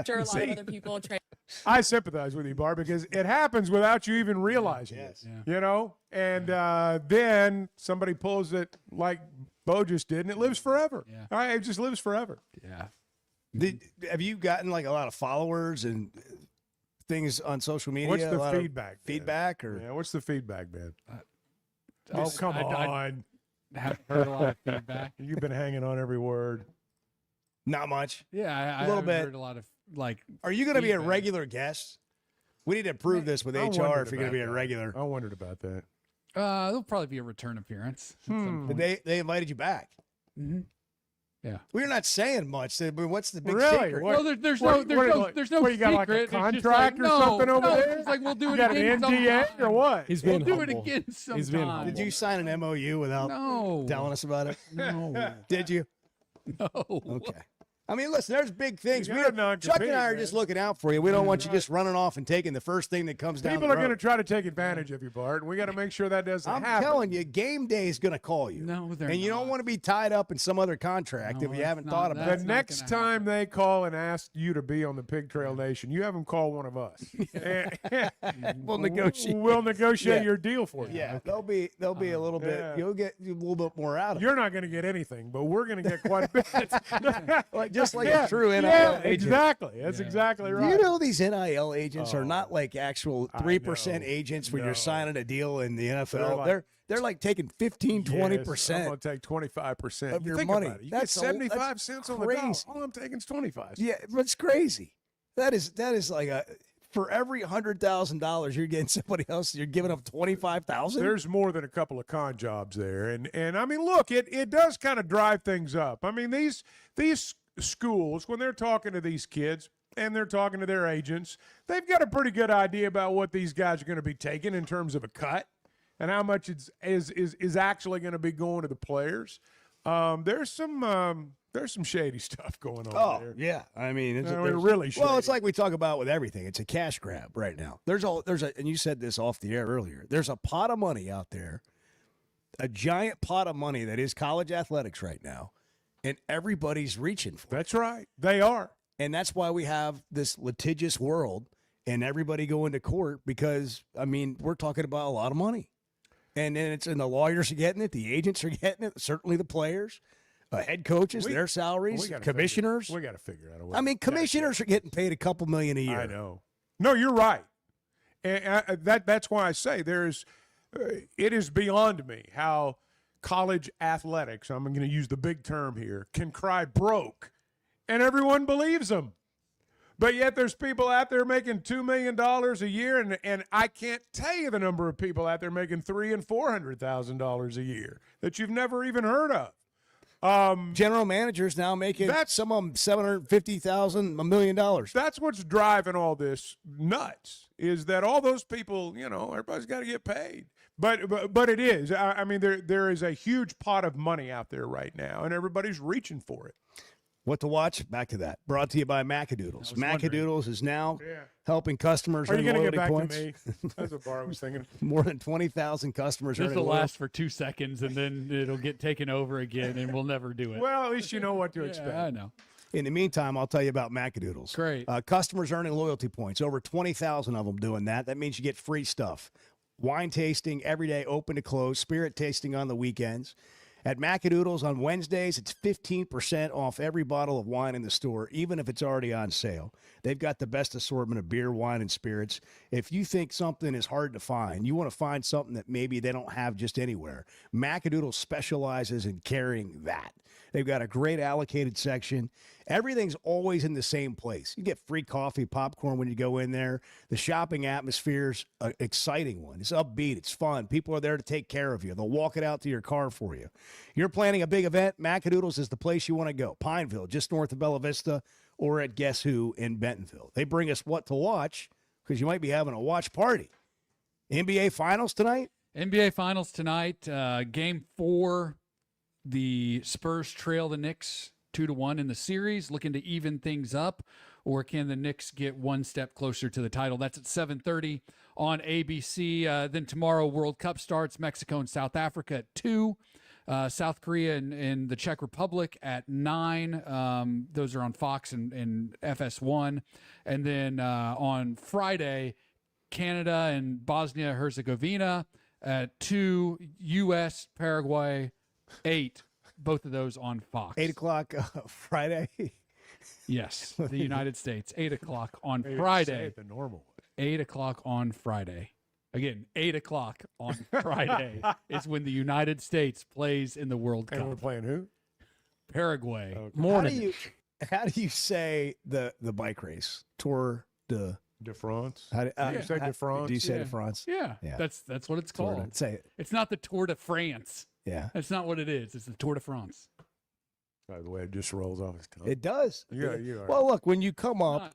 sure a lot of other people. Trey- I sympathize with you, Bart, because it happens without you even realizing it. Yeah. You know? And then somebody pulls it like Bo just did, and it lives forever. Yeah. All right, it just lives forever. Yeah. Have you gotten like a lot of followers and things on social media? What's A the lot of feedback? man? Feedback or Yeah, what's the feedback, man? Oh, Just- come I on. haven't heard a lot of feedback. You've been hanging on every word. not much? Yeah, I little haven't bit. heard a lot of like. Are you going to be a feedback. regular guest? We need to prove this with I HR wondered if you're going to about be a that. regular. I wondered about that. There'll probably be a return appearance. at some Did point. they invited you back? Mhm. Yeah. Well, you're not saying much. I mean, what's the big Really? secret? What- No, there's what- no, what- there's no, what- there's no what, you got like a secret. It's just contract like, or something over no, there? It's like we'll do You it got an again NDA sometime. or what? He's We'll being do it humble. again He's sometime. being humble. Did you sign an MOU without No. telling us about it? No. Did you? No. Okay. I mean, listen, there's big things. You We gotta don't, Chuck non-compete, and I are man. just looking out for you. We don't want you just running off and taking the first thing that comes down People the are going to road. try to take advantage of you, Bart, and we got to make sure that doesn't I'm happen. telling you, game day is going to call you. No, they're and you don't want to be tied up in some other contract if you haven't thought about it. The next time they call and ask you to be on the Pig Trail Nation, you have them call one of us. We'll negotiate. We'll negotiate Yeah. your deal for you. Yeah, they'll be a little bit. Yeah. You'll get a little bit more out of it. You're not going to get anything, but we're going to get quite a bit. Just like Yeah, a true NIL yeah, agent. Exactly. That's exactly right. You know these NIL agents are not like actual 3% agents when you're signing a deal in the NFL. They're like taking 15, 20%. I'm going to take 25% of your Think money. about it. You That's get 75 cents on the dollar. crazy. All I'm taking is 25 cents. Yeah, but it's crazy. That is like for every $100,000 you're getting somebody else, you're giving up 25,000. There's more than a couple of con jobs there, and I mean, look, it does kind of drive things up. I mean, these schools, when they're talking to these kids and they're talking to their agents, they've got a pretty good idea about what these guys are going to be taking in terms of a cut and how much is actually going to be going to the players. There's some shady stuff going on there. Yeah. I mean, it's really shady. Well, it's like we talk about with everything. It's a cash grab right now. And you said this off the air earlier. There's a pot of money out there, a giant pot of money that is college athletics right now, and everybody's reaching for it. That's right. They are. And that's why we have this litigious world and everybody going to court because, I mean, we're talking about a lot of money. And then the lawyers are getting it, the agents are getting it, certainly the players. Head coaches, their salaries, commissioners. We got to figure out a way. I mean, commissioners are getting paid a couple million a year. I know. No, you're right. And that's why I say it is beyond me how college athletics, I'm going to use the big term here, can cry broke, and everyone believes them. But yet there's people out there making $2 million a year, and I can't tell you the number of people out there making $300,000 and $400,000 a year that you've never even heard of. General managers now making some of them $750,000, $1 million. That's what's driving all this nuts. Is that all those people? Everybody's got to get paid. But it is. I mean, there is a huge pot of money out there right now, and everybody's reaching for it. What to watch? Back to that. Brought to you by Macadoodles. Macadoodles is now helping customers Are you earn going to get loyalty back points. to me? That's what Bart was thinking. More than 20,000 customers This earning will loyalty. last for 2 seconds, and then it'll get taken over again, and we'll never do it. Well, at least you know what to expect. I know. In the meantime, I'll tell you about Macadoodles. Great. Customers earning loyalty points. Over 20,000 of them doing that. That means you get free stuff. Wine tasting every day, open to close. Spirit tasting on the weekends. At Macadoodles on Wednesdays, it's 15% off every bottle of wine in the store, even if it's already on sale. They've got the best assortment of beer, wine, and spirits. If you think something is hard to find, you want to find something that maybe they don't have just anywhere, Macadoodles specializes in carrying that. They've got a great allocated section. Everything's always in the same place. You get free coffee, popcorn when you go in there. The shopping atmosphere's an exciting one. It's upbeat. It's fun. People are there to take care of you. They'll walk it out to your car for you. You're planning a big event, Macadoodles is the place you want to go. Pineville, just north of Bella Vista, or at Guess Who in Bentonville. They bring us what to watch because you might be having a watch party. NBA Finals tonight? NBA Finals tonight. Game 4. The Spurs trail the Knicks 2-1 in the series, looking to even things up, or can the Knicks get one step closer to the title? That's at 7:30 on ABC. Then tomorrow, World Cup starts. Mexico and South Africa at 2. South Korea and the Czech Republic at 9. Those are on Fox and FS1. And then on Friday, Canada and Bosnia-Herzegovina at 2. U.S., Paraguay, 8. Both of those on Fox. 8 o'clock Friday? Yes, the United States. 8 o'clock on Say Friday. it the normal way. 8 o'clock on Friday. Again, 8 o'clock on Friday is when the United States plays in the World Cup. And we're playing who? Paraguay. Okay. Morning. How do you say the bike race? Tour de France. How do, You say de France? Do you say Yeah. de France? Yeah, that's what it's Tour de- called. say it. It's not the Tour de France. Yeah. That's not what it is. It's the Tour de France. By the way, it just rolls off his tongue. It does. Yeah, you are. Well, look, when you come up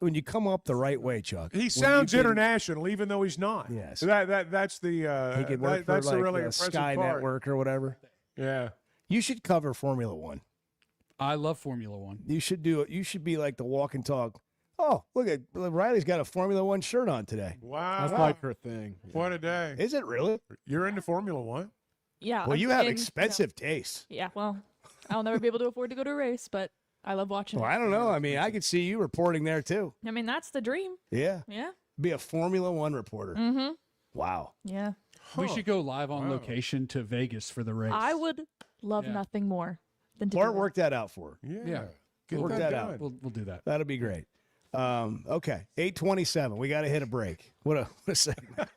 the right way, Chuck. He when sounds you can- international, even though he's not. Yes. That's the He could work that's for the like really the impressive Sky part. Network or whatever. Yeah. You should cover Formula One. I love Formula One. You should do it. You should be like the walk and talk. Oh, look at Riley's got a Formula One shirt on today. Wow. That's like her thing. What a day. Is it really? You're into Formula One? Yeah. Well, I'm you have in- expensive taste. Yeah. Well, I'll never be able to afford to go to a race, but I love watching. Well, it. I don't know. I mean, I could see you reporting there too. I mean, that's the dream. Yeah. Yeah. Be a Formula One reporter. Mm-hmm. Wow. Yeah. We should go live on location to Vegas for the race. I would love Yeah. nothing more than to Bart, do that. work that out for her. Yeah. Get Work that out. We'll do that. That'll be great. Okay, 8:27. We got to hit a break. What a segment.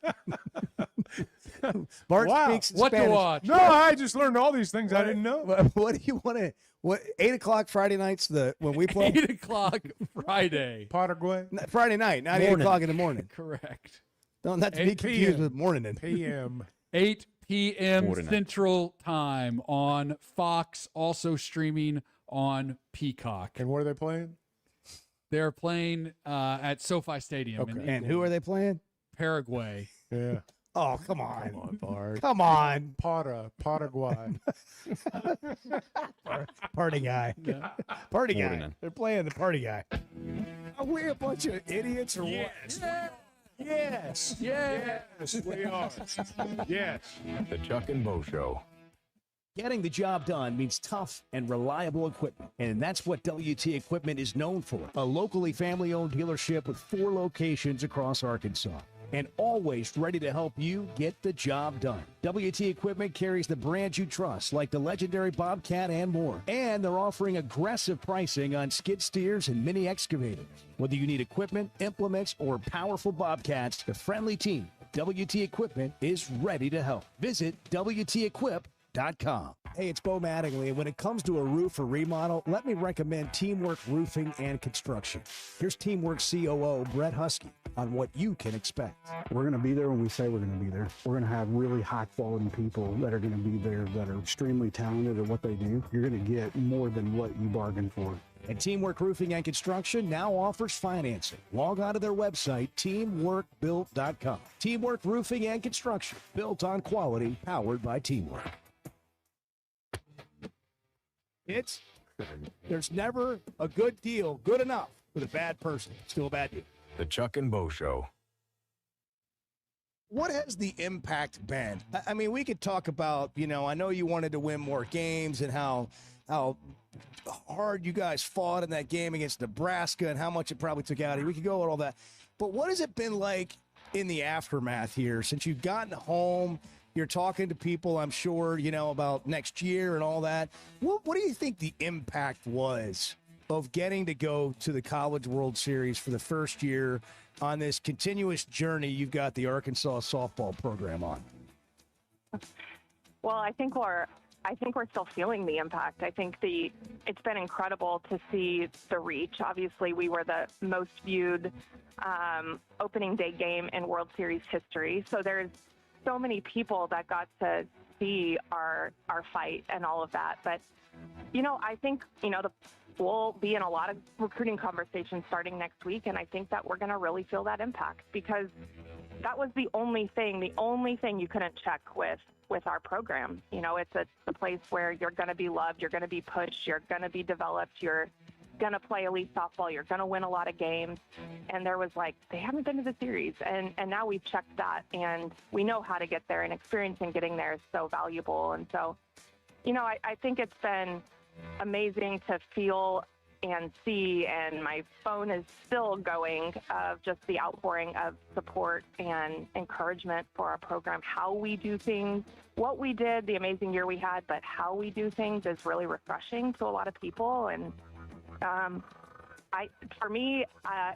Bart speaks in What to Spanish. watch? No, I just learned all these things I didn't know. What do you want to? What 8 o'clock Friday nights? When we play 8 o'clock Friday. Paraguay. Friday night, not 8 Morning. o'clock in the morning. Correct. Don't not to 8 be confused p.m. with morning. PM. 8 p.m. Morning. Central Time on Fox, also streaming on Peacock. And what are they playing? They're playing at SoFi Stadium in And who are they playing? Paraguay. Yeah. Oh, come on. Come on, Bart. Come on. Paraguay. Party guy. Party guy. Morning. They're playing the party guy. Are we a bunch of idiots or what? Yes. Yes, we are. Yes. The Chuck and Bo Show. Getting the job done means tough and reliable equipment, and that's what WT Equipment is known for. A locally family-owned dealership with 4 locations across Arkansas, and always ready to help you get the job done. WT Equipment carries the brands you trust, like the legendary Bobcat and more. And they're offering aggressive pricing on skid steers and mini excavators. Whether you need equipment, implements, or powerful Bobcats, the friendly team at WT Equipment is ready to help. Visit WTEquip.com. Hey, it's Bo Mattingly, and when it comes to a roof or remodel, let me recommend Teamwork Roofing and Construction. Here's Teamwork COO Brett Husky on what you can expect. We're going to be there when we say we're going to be there. We're going to have really high quality people that are going to be there that are extremely talented at what they do. You're going to get more than what you bargained for. And Teamwork Roofing and Construction now offers financing. Log on to their website, teamworkbuilt.com. Teamwork Roofing and Construction, built on quality, powered by teamwork. There's never a good deal good enough with a bad person. Still a bad deal. The Chuck and Bo Show. What has the impact been? I mean, we could talk about, I know you wanted to win more games and how hard you guys fought in that game against Nebraska and how much it probably took out of you. We could go over all that. But what has it been like in the aftermath here since you've gotten home? You're talking to people, I'm sure, about next year and all that. What do you think the impact was of getting to go to the College World Series for the first year on this continuous journey you've got the Arkansas softball program on? Well, I think we're still feeling the impact. I think it's been incredible to see the reach. Obviously, we were the most viewed opening day game in World Series history. So there's so many people that got to see our fight and all of that. But, I think, we'll be in a lot of recruiting conversations starting next week. And I think that we're going to really feel that impact because that was the only thing you couldn't check with our program. It's a place where you're going to be loved, you're going to be pushed, you're going to be developed, you're going to play elite softball, you're going to win a lot of games. And there was they haven't been to the series. And now we've checked that and we know how to get there, and experiencing getting there is so valuable. And so, I think it's been amazing to feel and see, and my phone is still going of just the outpouring of support and encouragement for our program, how we do things, what we did, the amazing year we had, but how we do things is really refreshing to a lot of people. And for me,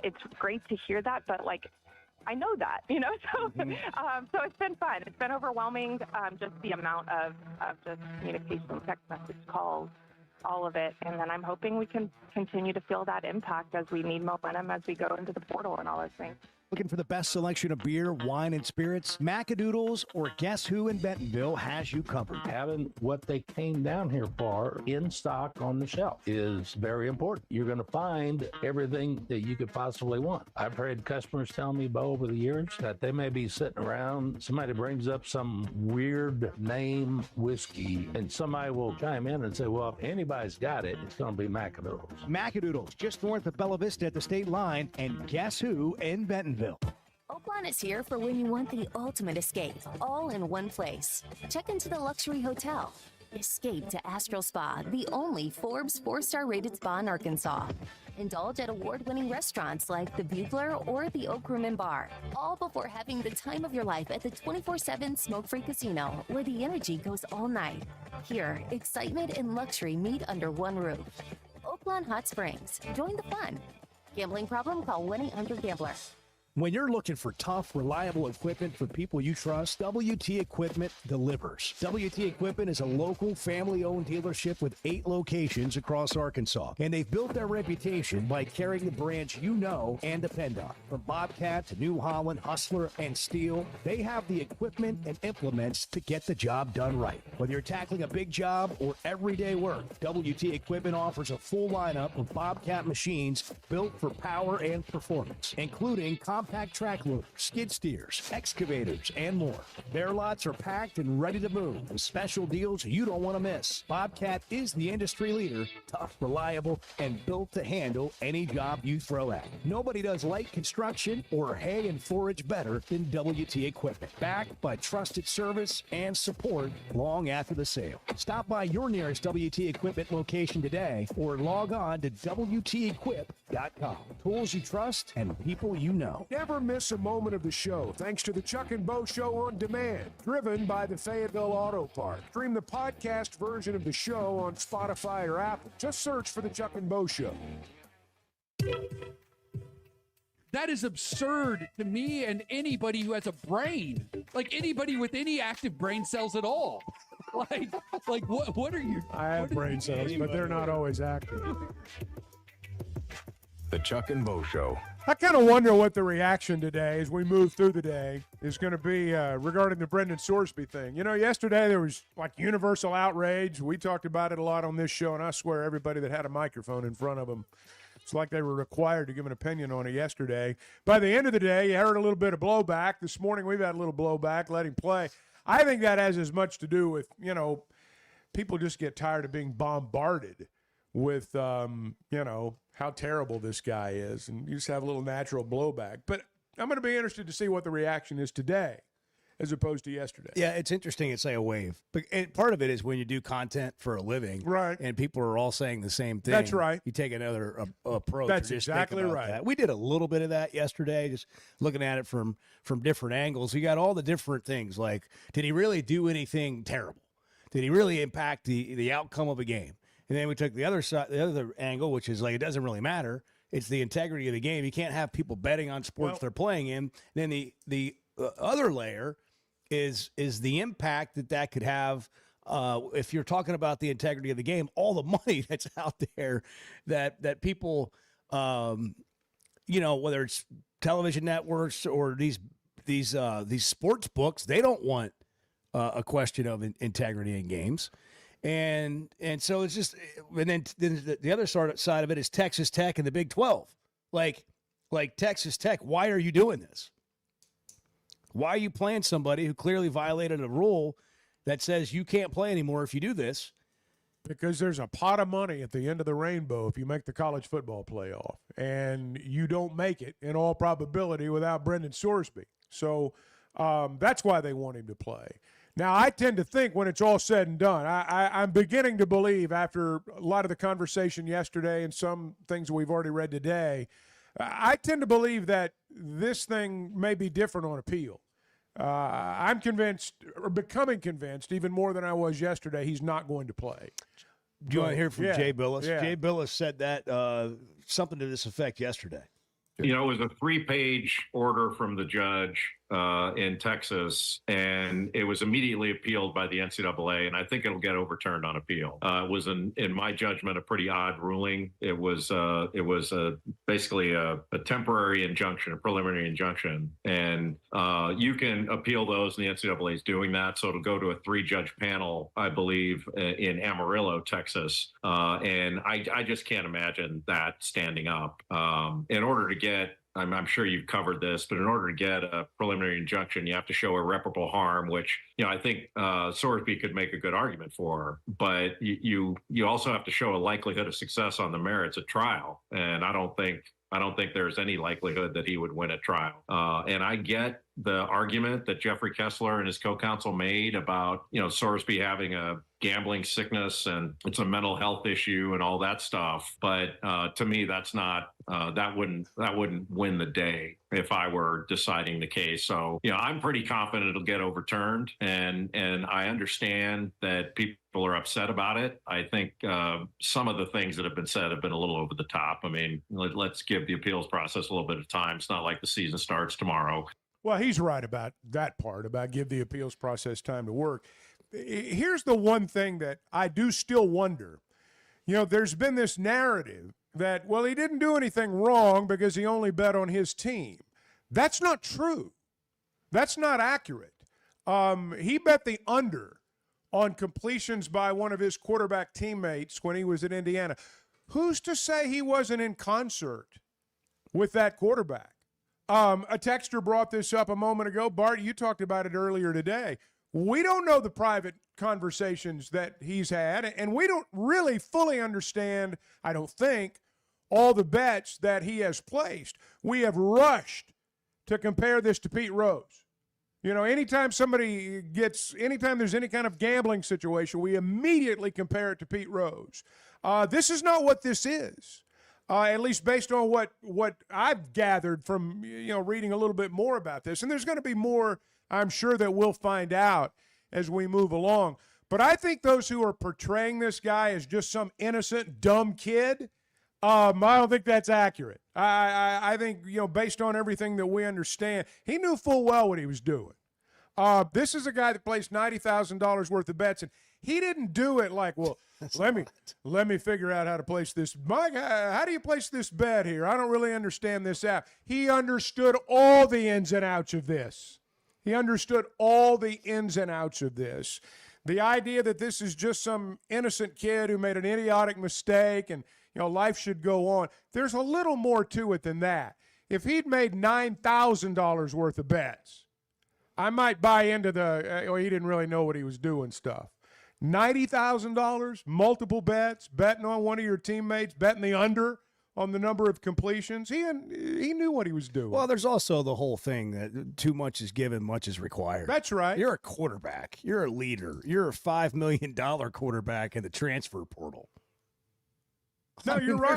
it's great to hear that, but I know that, so so it's been fun. It's been overwhelming, just the amount of just communication, text message, calls, all of it. And then I'm hoping we can continue to feel that impact as we need momentum as we go into the portal and all those things. Looking for the best selection of beer, wine, and spirits? Macadoodles or Guess Who in Bentonville has you covered. Having what they came down here for in stock on the shelf is very important. You're going to find everything that you could possibly want. I've heard customers tell me, Bo, over the years that they may be sitting around, somebody brings up some weird name whiskey, and somebody will chime in and say, well, if anybody's got it, it's going to be Macadoodles. Macadoodles, just north of Bella Vista at the state line, and Guess Who in Bentonville. Oaklawn is here for when you want the ultimate escape, all in one place. Check into the luxury hotel. Escape to Astral Spa, the only Forbes 4-star rated spa in Arkansas. Indulge at award-winning restaurants like the Bugler or the Oak Room and Bar, all before having the time of your life at the 24/7 smoke-free casino, where the energy goes all night. Here, excitement and luxury meet under one roof. Oaklawn Hot Springs. Join the fun. Gambling problem? Call 1-800-GAMBLER. When you're looking for tough, reliable equipment for people you trust, WT Equipment delivers. WT Equipment is a local, family-owned dealership with 8 locations across Arkansas, and they've built their reputation by carrying the brands you know and depend on. From Bobcat to New Holland, Hustler, and Steel, they have the equipment and implements to get the job done right. Whether you're tackling a big job or everyday work, WT Equipment offers a full lineup of Bobcat machines built for power and performance, including compact track loaders, skid steers, excavators, and more. Their lots are packed and ready to move with special deals you don't want to miss. Bobcat is the industry leader, tough, reliable, and built to handle any job you throw at. Nobody does light construction or hay and forage better than WT Equipment. Backed by trusted service and support long after the sale. Stop by your nearest WT Equipment location today or log on to WTEquip.com. Tools you trust and people you know. Never miss a moment of the show thanks to the Chuck and Bo Show on Demand, driven by the Fayetteville Auto Park. Stream the podcast version of the show on Spotify or Apple. Just search for the Chuck and Bo Show. That is absurd to me and anybody who has a brain. Like anybody with any active brain cells at all. Like what are you? I have brain cells, but they're not always active. The Chuck and Bo Show. I kind of wonder what the reaction today, as we move through the day, is going to be regarding the Brendan Sorsby thing. You know, yesterday there was like universal outrage. We talked about it a lot on this show, and I swear everybody that had a microphone in front of them, it's like they were required to give an opinion on it yesterday. By the end of the day, you heard a little bit of blowback. This morning we've had a little blowback. Let him play. I think that has as much to do with, you know, people just get tired of being bombarded with, you know, how terrible this guy is, and you just have a little natural blowback. But I'm going to be interested to see what the reaction is today as opposed to yesterday. Yeah, it's interesting. It's like a wave. But and part of it is when you do content for a living, right? And people are all saying the same thing. That's right. You take another approach. That's just exactly think about right. that. We did a little bit of that yesterday, just looking at it from different angles. You got all the different things. Like, did he really do anything terrible? Did he really impact the outcome of a game? And then we took the other side, the other angle, which is like it doesn't really matter. It's the integrity of the game. You can't have people betting on sports they're playing in. Then the other layer is the impact that could have if you're talking about the integrity of the game. All the money that's out there that people, you know, whether it's television networks or these sports books, they don't want a question of integrity in games. And so it's just, and then the other side of it is Texas Tech and the Big 12. Like Texas Tech, why are you doing this? Why are you playing somebody who clearly violated a rule that says you can't play anymore if you do this? Because there's a pot of money at the end of the rainbow if you make the college football playoff, and you don't make it in all probability without Brendan Sorsby. So that's why they want him to play. Now, I tend to think when it's all said and done, I'm beginning to believe after a lot of the conversation yesterday and some things we've already read today, I tend to believe that this thing may be different on appeal. I'm convinced, or becoming convinced, even more than I was yesterday, he's not going to play. Do you want to hear from Jay Billis? Yeah. Jay Billis said that something to this effect yesterday. You know, it was a 3-page order from the judge in Texas, and it was immediately appealed by the NCAA, and I think it'll get overturned on appeal. It was, in my judgment, a pretty odd ruling. It was basically a temporary injunction, a preliminary injunction, and you can appeal those, and the NCAA is doing that. So it'll go to a 3-judge panel, I believe, in Amarillo, Texas, and I just can't imagine that standing up. In order to get, I'm sure you've covered this, but in order to get a preliminary injunction, you have to show irreparable harm, which, I think Sorsby could make a good argument for. But you also have to show a likelihood of success on the merits at trial, and I don't think there's any likelihood that he would win at trial. And I get the argument that Jeffrey Kessler and his co-counsel made about, Sorsby having a gambling sickness and it's a mental health issue and all that stuff. But to me, that's not, that wouldn't win the day if I were deciding the case. So, I'm pretty confident it'll get overturned, and I understand that people are upset about it. I think some of the things that have been said have been a little over the top. I mean, let's give the appeals process a little bit of time. It's not like the season starts tomorrow. Well, he's right about that part, about give the appeals process time to work. Here's the one thing that I do still wonder. There's been this narrative that, well, he didn't do anything wrong because he only bet on his team. That's not true. That's not accurate. He bet the under on completions by one of his quarterback teammates when he was at Indiana. Who's to say he wasn't in concert with that quarterback? A texter brought this up a moment ago. Bart, you talked about it earlier today. We don't know the private conversations that he's had, and we don't really fully understand, I don't think, all the bets that he has placed. We have rushed to compare this to Pete Rose. Anytime there's any kind of gambling situation, we immediately compare it to Pete Rose. This is not what this is. At least based on what I've gathered from reading a little bit more about this. And there's going to be more, I'm sure, that we'll find out as we move along. But I think those who are portraying this guy as just some innocent, dumb kid, I don't think that's accurate. I think, based on everything that we understand, he knew full well what he was doing. This is a guy that placed $90,000 worth of bets, and he didn't do it like, well, let me figure out how to place this. Mike, how do you place this bet here? I don't really understand this app. He understood all the ins and outs of this. The idea that this is just some innocent kid who made an idiotic mistake and, life should go on. There's a little more to it than that. If he'd made $9,000 worth of bets, I might buy into he didn't really know what he was doing stuff. $90,000, multiple bets, betting on one of your teammates, betting the under on the number of completions. He knew what he was doing. Well, there's also the whole thing that too much is given, much is required. That's right. You're a quarterback. You're a leader. You're a $5 million quarterback in the transfer portal. No, you're right.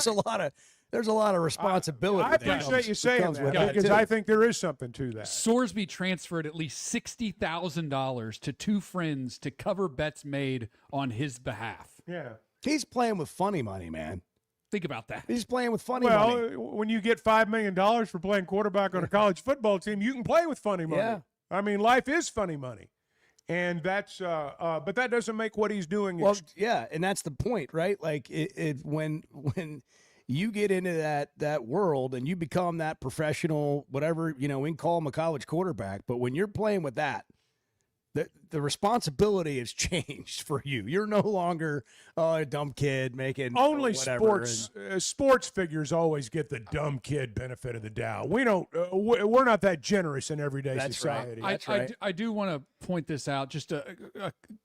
There's a lot of responsibility. I appreciate you saying that because I think there is something to that. Sorsby transferred at least $60,000 to 2 friends to cover bets made on his behalf. Yeah. He's playing with funny money, man. Think about that. He's playing with funny money. Well, when you get $5 million for playing quarterback on a college football team, you can play with funny money. Yeah. I mean, life is funny money. And that's but that doesn't make what he's doing. Well, yeah, and that's the point, right? Like when you get into that world and you become that professional, whatever, we can call him a college quarterback, but when you're playing with that, the responsibility has changed for you. You're no longer a dumb kid making only whatever. Sports figures always get the dumb kid benefit of the doubt. We don't. We're not that generous in everyday society. Right. That's right. I do want to point this out, just a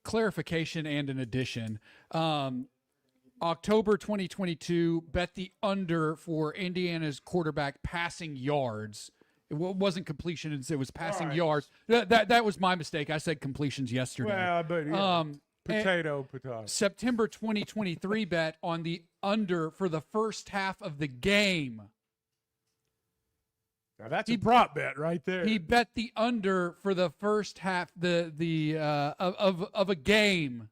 clarification and an addition. October 2022, bet the under for Indiana's quarterback passing yards. It wasn't completions; it was passing yards. That was my mistake. I said completions yesterday. Well, but potato. September 2023 bet on the under for the first half of the game. Now that's a prop bet right there. He bet the under for the first half of a game.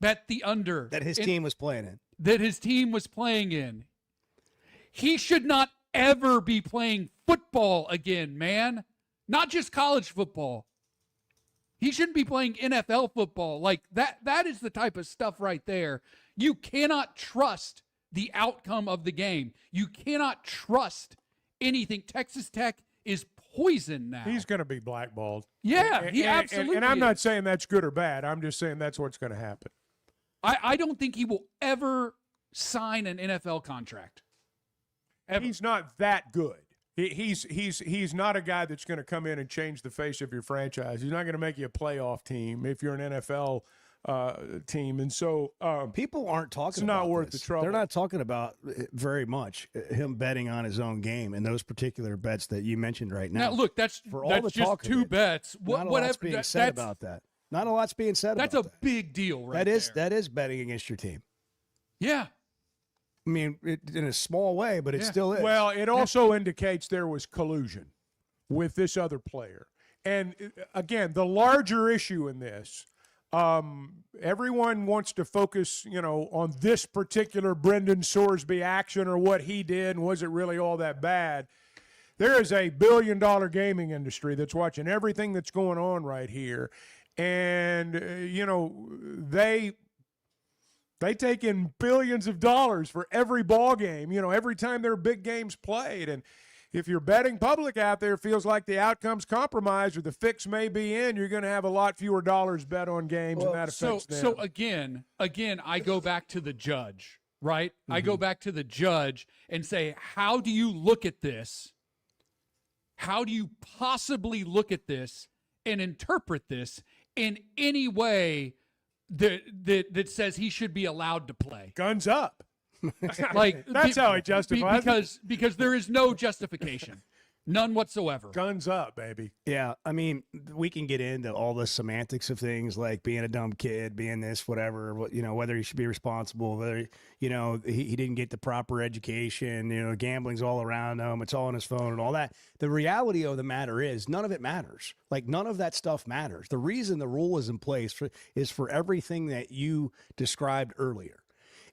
Bet the under that his team was playing in. That his team was playing in. He should not ever be playing football again, man. not just college football. He shouldn't be playing NFL football. Like that is the type of stuff right there. You cannot trust the outcome of the game. You cannot trust anything. Texas Tech is poison now. He's going to be blackballed. Yeah, he absolutely And I'm is. not saying that's good or bad. I'm just saying that's what's going to happen. I don't think he will ever sign an NFL contract. Ever. He's not that good. He's not a guy that's going to come in and change the face of your franchise. He's not going to make you a playoff team if you're an NFL team. And so people aren't talking it's about not worth this. the trouble. They're not talking about very much him betting on his own game and those particular bets that you mentioned right now. Now, look, that's the just talk of two it, bets. Not a lot's being said about that. Not a lot's being said about that. That's a big deal, right? That is betting against your team. Yeah. I mean, in a small way, but it still is. Well, it also indicates there was collusion with this other player. And again, the larger issue in this, everyone wants to focus, on this particular Brendan Sorsby action or what he did, and was it really all that bad? There is a billion-dollar gaming industry that's watching everything that's going on right here. And, they take in billions of dollars for every ball game, every time there are big games played. And if your betting public out there feels like the outcome's compromised or the fix may be in, you're going to have a lot fewer dollars bet on games, and that affects them. So again, I go back to the judge, right? Mm-hmm. I go back to the judge and say, how do you look at this? How do you possibly look at this and interpret this in any way that says he should be allowed to play? Guns up. Like that's how he justifies it. Because there is no justification. None whatsoever. Guns up, baby. Yeah, I mean, we can get into all the semantics of things like being a dumb kid, being this, whatever, whether he should be responsible, whether, he didn't get the proper education, gambling's all around him, it's all on his phone and all that. The reality of the matter is none of it matters. Like, none of that stuff matters. The reason the rule is in place is for everything that you described earlier.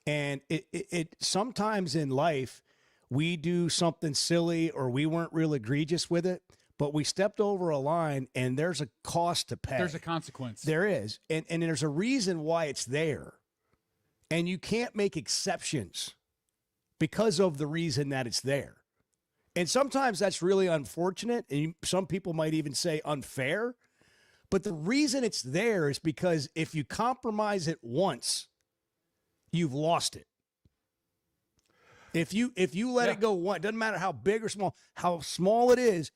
And it sometimes in life, we do something silly or we weren't real egregious with it, but we stepped over a line and there's a cost to pay. There's a consequence. There is. And there's a reason why it's there. And you can't make exceptions because of the reason that it's there. And sometimes that's really unfortunate. And some people might even say unfair. But the reason it's there is because if you compromise it once, you've lost it. If you let it go one, doesn't matter how big or small, how small it is,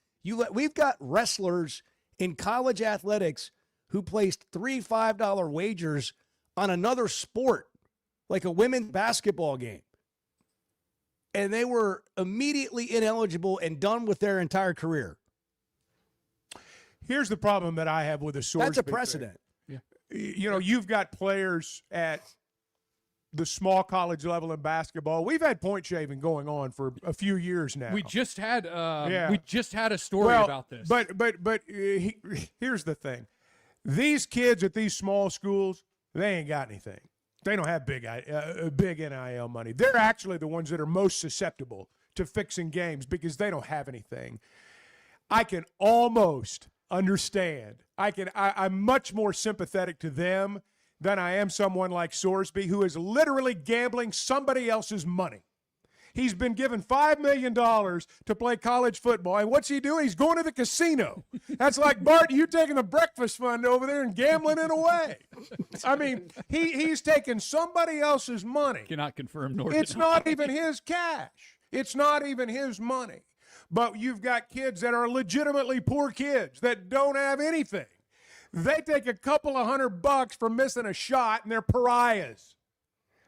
we've got wrestlers in college athletics who placed $3 $5 wagers on another sport, like a women's basketball game. And they were immediately ineligible and done with their entire career. Here's the problem that I have with the Sorsby. That's a precedent. Yeah. You've got players at the small college level in basketball. We've had point shaving going on for a few years now. We just had a story about this. But here's the thing. These kids at these small schools, they ain't got anything. They don't have big NIL money. They're actually the ones that are most susceptible to fixing games because they don't have anything. I can almost understand. I'm much more sympathetic to them than I am someone like Sorsby, who is literally gambling somebody else's money. He's been given $5 million to play college football, and what's he doing? He's going to the casino. That's like, Bart, you taking the breakfast fund over there and gambling it away. I mean, he's taking somebody else's money. Cannot confirm nor It's deny. not even his cash. It's not even his money. But you've got kids that are legitimately poor kids that don't have anything. They take a couple of $100 for missing a shot, and they're pariahs.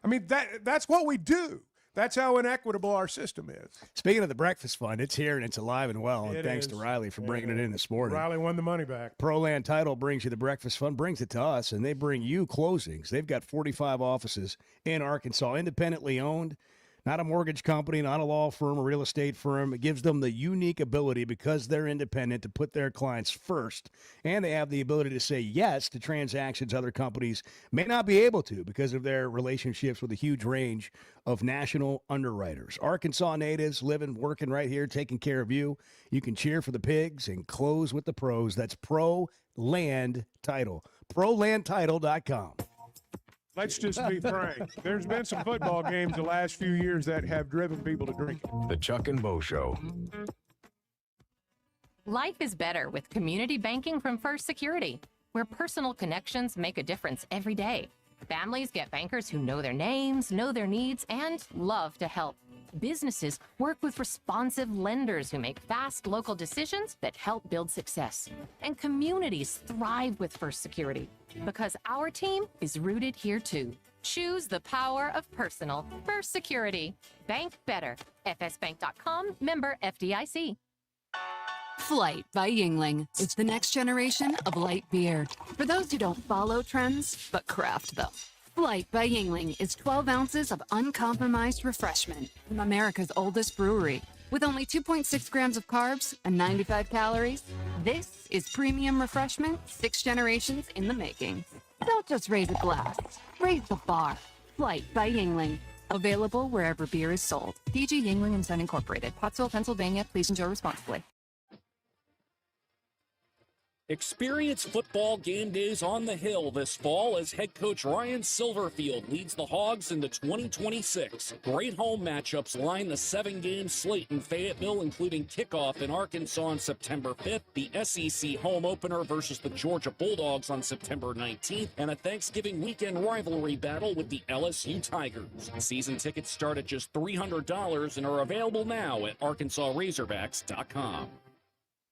I mean, that's what we do. That's how inequitable our system is. Speaking of the breakfast fund, it's here and it's alive and well. And thanks to Riley for bringing it in this morning. Riley won the money back. ProLand Title brings you the breakfast fund, brings it to us, and they bring you closings. They've got 45 offices in Arkansas, independently owned. Not a mortgage company, not a law firm, a real estate firm. It gives them the unique ability, because they're independent, to put their clients first. And they have the ability to say yes to transactions other companies may not be able to because of their relationships with a huge range of national underwriters. Arkansas natives living, working right here, taking care of you. You can cheer for the Pigs and close with the pros. That's Pro Land Title. ProLandTitle.com. Let's just be frank. There's been some football games the last few years that have driven people to drink. The Chuck and Bo Show. Life is better with community banking from First Security, where personal connections make a difference every day. Families get bankers who know their names, know their needs, and love to help. Businesses work with responsive lenders who make fast local decisions that help build success. And communities thrive with First Security because our team is rooted here too. Choose the power of personal. First Security. Bank better. FSBank.com, member FDIC. Flight by Yingling. It's the next generation of light beer. For those who don't follow trends, but craft them. Flight by Yingling is 12 ounces of uncompromised refreshment from America's oldest brewery. With only 2.6 grams of carbs and 95 calories, this is premium refreshment 6 generations in the making. Don't just raise a glass, raise the bar. Flight by Yingling. Available wherever beer is sold. PG Yingling & Son Incorporated, Pottsville, Pennsylvania. Please enjoy responsibly. Experience football game days on the Hill this fall as head coach Ryan Silverfield leads the Hogs into 2026. Great home matchups line the 7-game slate in Fayetteville, including kickoff in Arkansas on September 5th, the SEC home opener versus the Georgia Bulldogs on September 19th, and a Thanksgiving weekend rivalry battle with the LSU Tigers. Season tickets start at just $300 and are available now at ArkansasRazorbacks.com.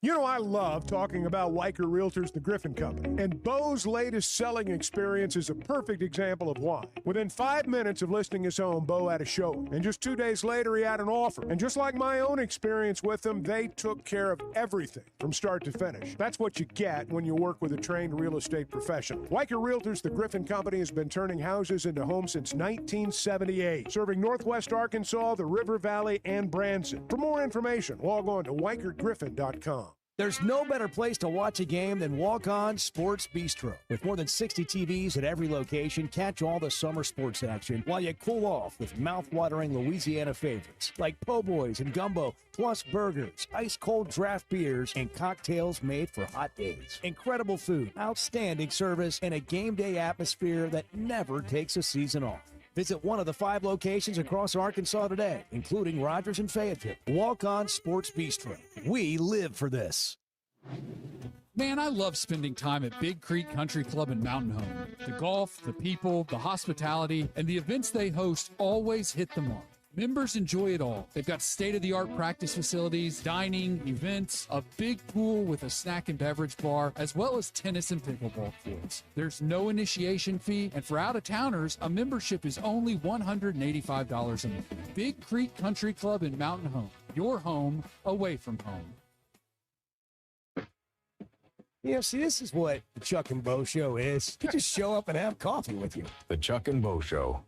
You know, I love talking about Weicker Realtors, the Griffin Company, and Bo's latest selling experience is a perfect example of why. Within 5 minutes of listing his home, Bo had a showing, and just 2 days later, he had an offer. And just like my own experience with them, they took care of everything from start to finish. That's what you get when you work with a trained real estate professional. Weicker Realtors, the Griffin Company, has been turning houses into homes since 1978, serving Northwest Arkansas, the River Valley, and Branson. For more information, log on to WeicherGriffin.com. There's no better place to watch a game than Walk On Sports Bistro. With more than 60 TVs at every location, catch all the summer sports action while you cool off with mouth-watering Louisiana favorites like po' boys and gumbo, plus burgers, ice-cold draft beers, and cocktails made for hot days. Incredible food, outstanding service, and a game day atmosphere that never takes a season off. Visit one of the 5 locations across Arkansas today, including Rogers and Fayetteville. Walk On Sports Bistro. We live for this. Man, I love spending time at Big Creek Country Club and Mountain Home. The golf, the people, the hospitality, and the events they host always hit the mark. Members enjoy it all. They've got state-of-the-art practice facilities, dining, events, a big pool with a snack and beverage bar, as well as tennis and pickleball courts. There's no initiation fee, and for out-of-towners, a membership is only $185 a month. Big Creek Country Club and Mountain Home. Your home away from home. Yeah, see, this is what the Chuck and Bo Show is. You just show up and have coffee with you. The Chuck and Bo Show.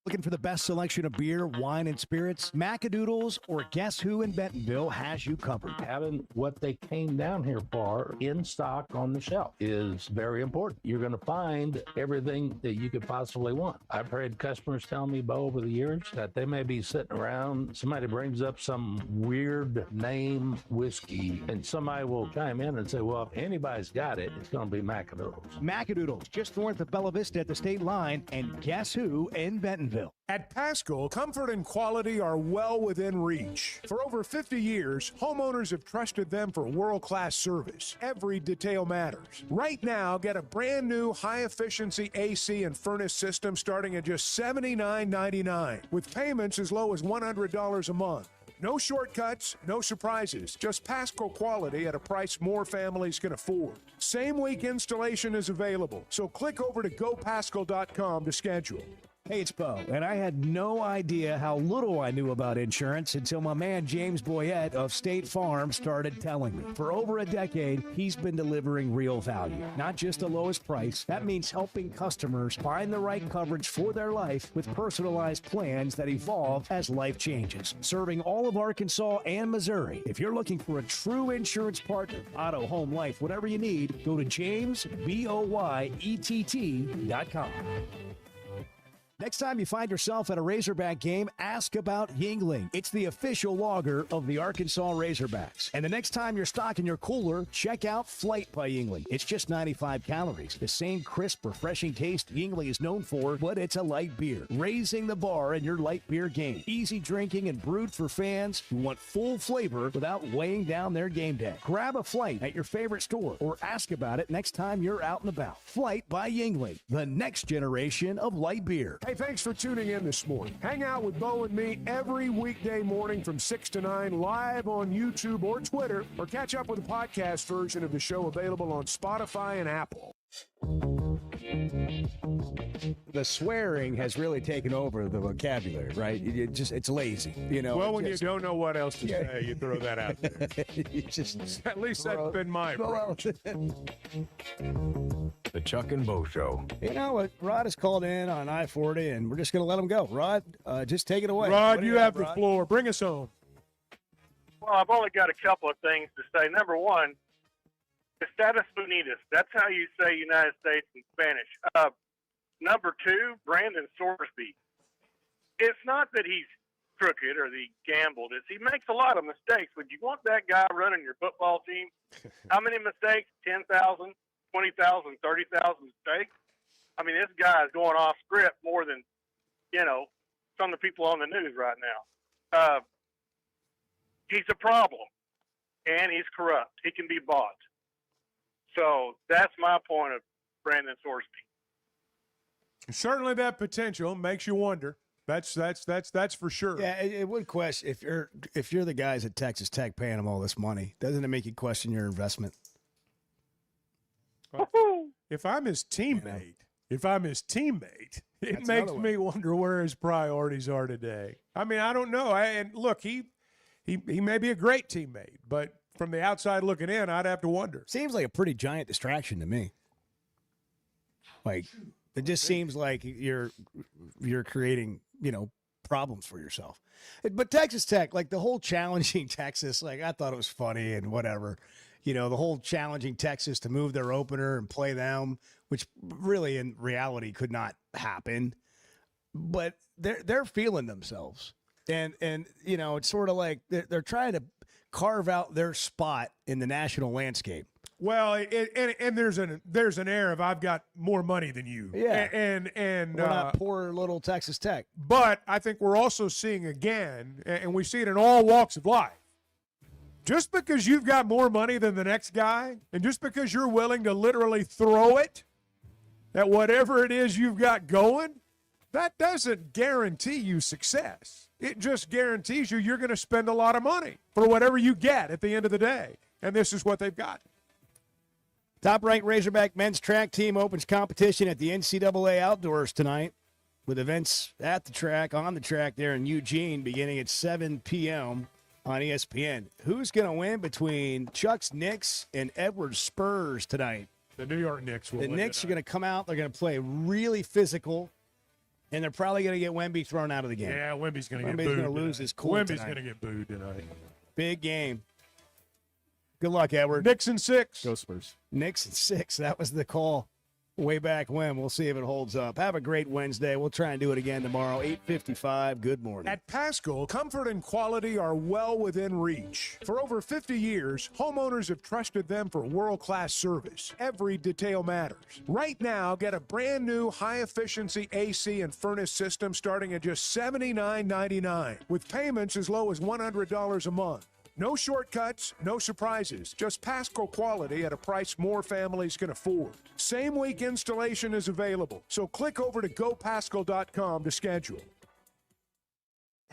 Looking for the best selection of beer, wine, and spirits? Macadoodles or Guess Who in Bentonville has you covered. Having what they came down here for in stock on the shelf is very important. You're going to find everything that you could possibly want. I've had customers tell me, Bo, over the years that they may be sitting around, somebody brings up some weird name whiskey, and somebody will chime in and say, well, if anybody's got it, it's going to be Macadoodles. Macadoodles, just north of Bella Vista at the state line, and Guess Who in Bentonville. At Pascal, comfort and quality are well within reach. For over 50 years, homeowners have trusted them for world-class service. Every detail matters. Right now, get a brand new high-efficiency AC and furnace system starting at just $79.99, with payments as low as $100 a month. No shortcuts, no surprises, just Pascal quality at a price more families can afford. Same week installation is available, so click over to gopascal.com to schedule. Hey, it's Bo, and I had no idea how little I knew about insurance until my man James Boyette of State Farm started telling me. For over a decade, he's been delivering real value, not just the lowest price. That means helping customers find the right coverage for their life with personalized plans that evolve as life changes. Serving all of Arkansas and Missouri. If you're looking for a true insurance partner, auto, home, life, whatever you need, go to JamesBoyett.com. Next time you find yourself at a Razorback game, ask about Yingling. It's the official lager of the Arkansas Razorbacks. And the next time you're stocking your cooler, check out Flight by Yingling. It's just 95 calories. The same crisp, refreshing taste Yingling is known for, but it's a light beer. Raising the bar in your light beer game. Easy drinking and brewed for fans who want full flavor without weighing down their game day. Grab a Flight at your favorite store or ask about it next time you're out and about. Flight by Yingling, the next generation of light beer. Hey, thanks for tuning in this morning. Hang out with Bo and me every weekday morning from 6 to 9 live on YouTube or Twitter, or catch up with the podcast version of the show available on Spotify and Apple. The swearing has really taken over the vocabulary, right? It's lazy, you know. Well, when you don't know what else to say, you throw that out there. At least that's been my approach. The Chuck and Bo Show. You know what? Rod is called in on I-40, and we're just going to let him go. Rod, just take it away. Rod, What do you have the Rod? floor. Bring us home. Well, I've only got a couple of things to say. Number one, Estados Unidos. That's how you say United States in Spanish. Number two, Brandon Sorsby. It's not that he's crooked or that he gambled. It's he makes a lot of mistakes. Would you want that guy running your football team? How many mistakes? 10,000, 20,000, 30,000 mistakes? I mean, this guy is going off script more than, some of the people on the news right now. He's a problem, and he's corrupt. He can be bought. So that's my point of Brandon Sorsby. Certainly, that potential makes you wonder. That's for sure. Yeah, it would question if you're the guys at Texas Tech paying them all this money. Doesn't it make you question your investment? If I'm his teammate, it That's makes another me wonder where his priorities are today. I mean, I don't know. And look, he may be a great teammate, but from the outside looking in, I'd have to wonder. Seems like a pretty giant distraction to me. Like, it just seems like you're creating, problems for yourself. But Texas Tech, like the whole challenging Texas, like I thought it was funny and whatever. The whole challenging Texas to move their opener and play them, which really in reality could not happen. But they're feeling themselves. And it's sort of like they're trying to carve out their spot in the national landscape. Well, and there's an air of I've got more money than you. Yeah. And we're not poor little Texas Tech. But I think we're also seeing again, and we see it in all walks of life, just because you've got more money than the next guy, and just because you're willing to literally throw it at whatever it is you've got going, that doesn't guarantee you success. It just guarantees you're going to spend a lot of money for whatever you get at the end of the day. And this is what they've got. Top-ranked Razorback men's track team opens competition at the NCAA Outdoors tonight with events at the track, on the track there in Eugene, beginning at 7 p.m. on ESPN. Who's going to win between Chuck's Knicks and Edwards Spurs tonight? The New York Knicks will The win Knicks are tonight. going to come out. They're going to play really physical, and they're probably going to get Wemby thrown out of the game. Yeah, Wemby's going to get Wemby's booed. going to lose tonight. his cool Wemby's tonight. going to get booed tonight. Big game. Good luck, Edward. Knicks and 6. Go Spurs. Knicks and 6. That was the call way back when. We'll see if it holds up. Have a great Wednesday. We'll try and do it again tomorrow, 8:55. Good morning. At Pascal, comfort and quality are well within reach. For over 50 years, homeowners have trusted them for world-class service. Every detail matters. Right now, get a brand new high-efficiency AC and furnace system starting at just $79.99 with payments as low as $100 a month. No shortcuts, no surprises, just Pascal quality at a price more families can afford. Same week installation is available, so click over to gopascal.com to schedule.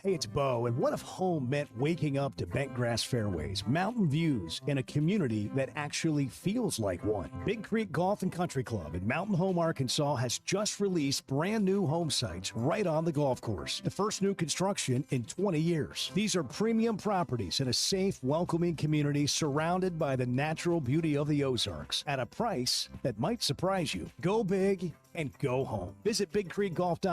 Hey, it's Bo, and what if home meant waking up to bent grass fairways, mountain views, and a community that actually feels like one? Big Creek Golf and Country Club in Mountain Home, Arkansas has just released brand new home sites right on the golf course. The first new construction in 20 years. These are premium properties in a safe, welcoming community surrounded by the natural beauty of the Ozarks at a price that might surprise you. Go big and go home. Visit BigCreekGolf.com